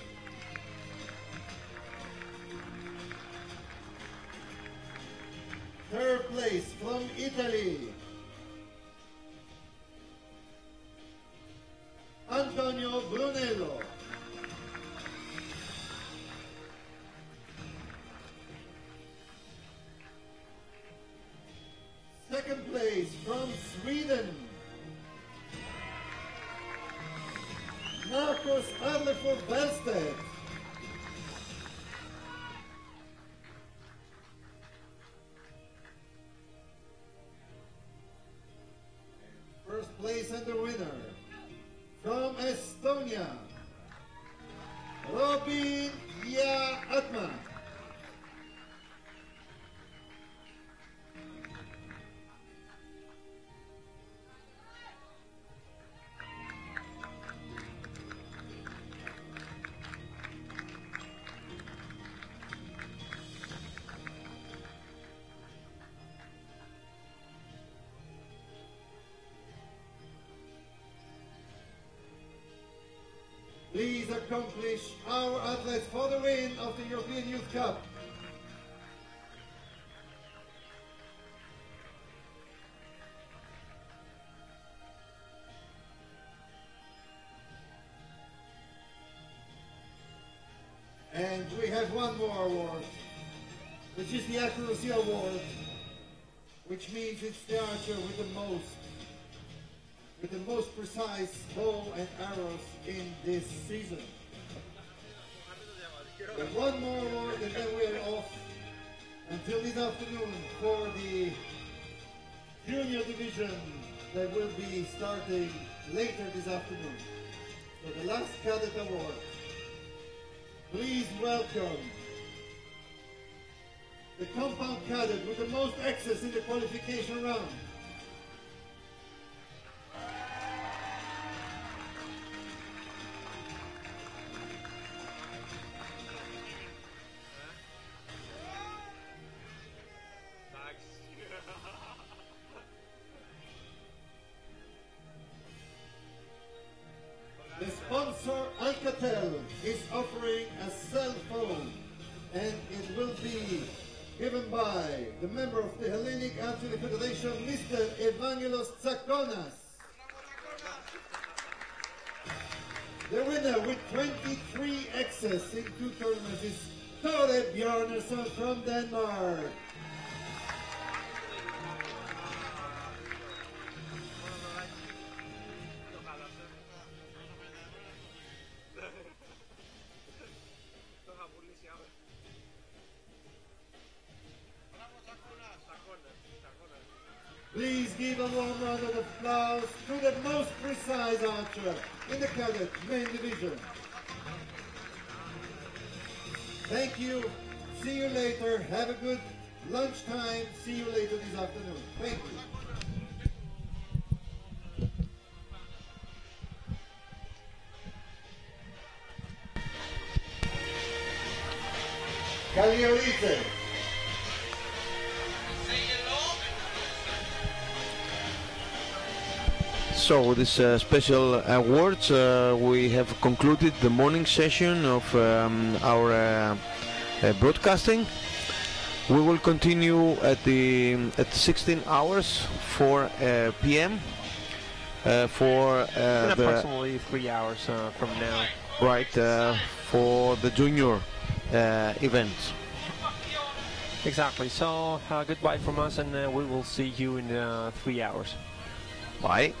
Third place from Italy, Antonio Brunello. Second place from Sweden, Marcus Arleford Wellstedt. First place and the winner from Estonia, Robin Atma. Please accomplish our athletes for the win of the European Youth Cup. And we have one more award, which is the Accuracy Award, which means it's the archer with the most precise bow and arrows in this season. And one more award and then we are off until this afternoon for the junior division that will be starting later this afternoon. So the last cadet award. Please welcome the compound cadet with the most excess in the qualification round. The sponsor Alcatel is offering a cell phone, and it will be given by the member of the Hellenic Archery Federation, Mr. Evangelos Tsakonas. The winner with 23 excess in 2 tournaments is Tore Bjarnason from Denmark. Please give a warm round of applause to the most precise archer in the cadet main division. Thank you. See you later. Have a good lunchtime. See you later this afternoon. Thank you. Cagliolite. So with this special awards, we have concluded the morning session of our broadcasting. We will continue at 16 hours 4 p.m. For approximately 3 hours from now. Right, for the junior event. Exactly. So goodbye from us, and we will see you in 3 hours. Bye.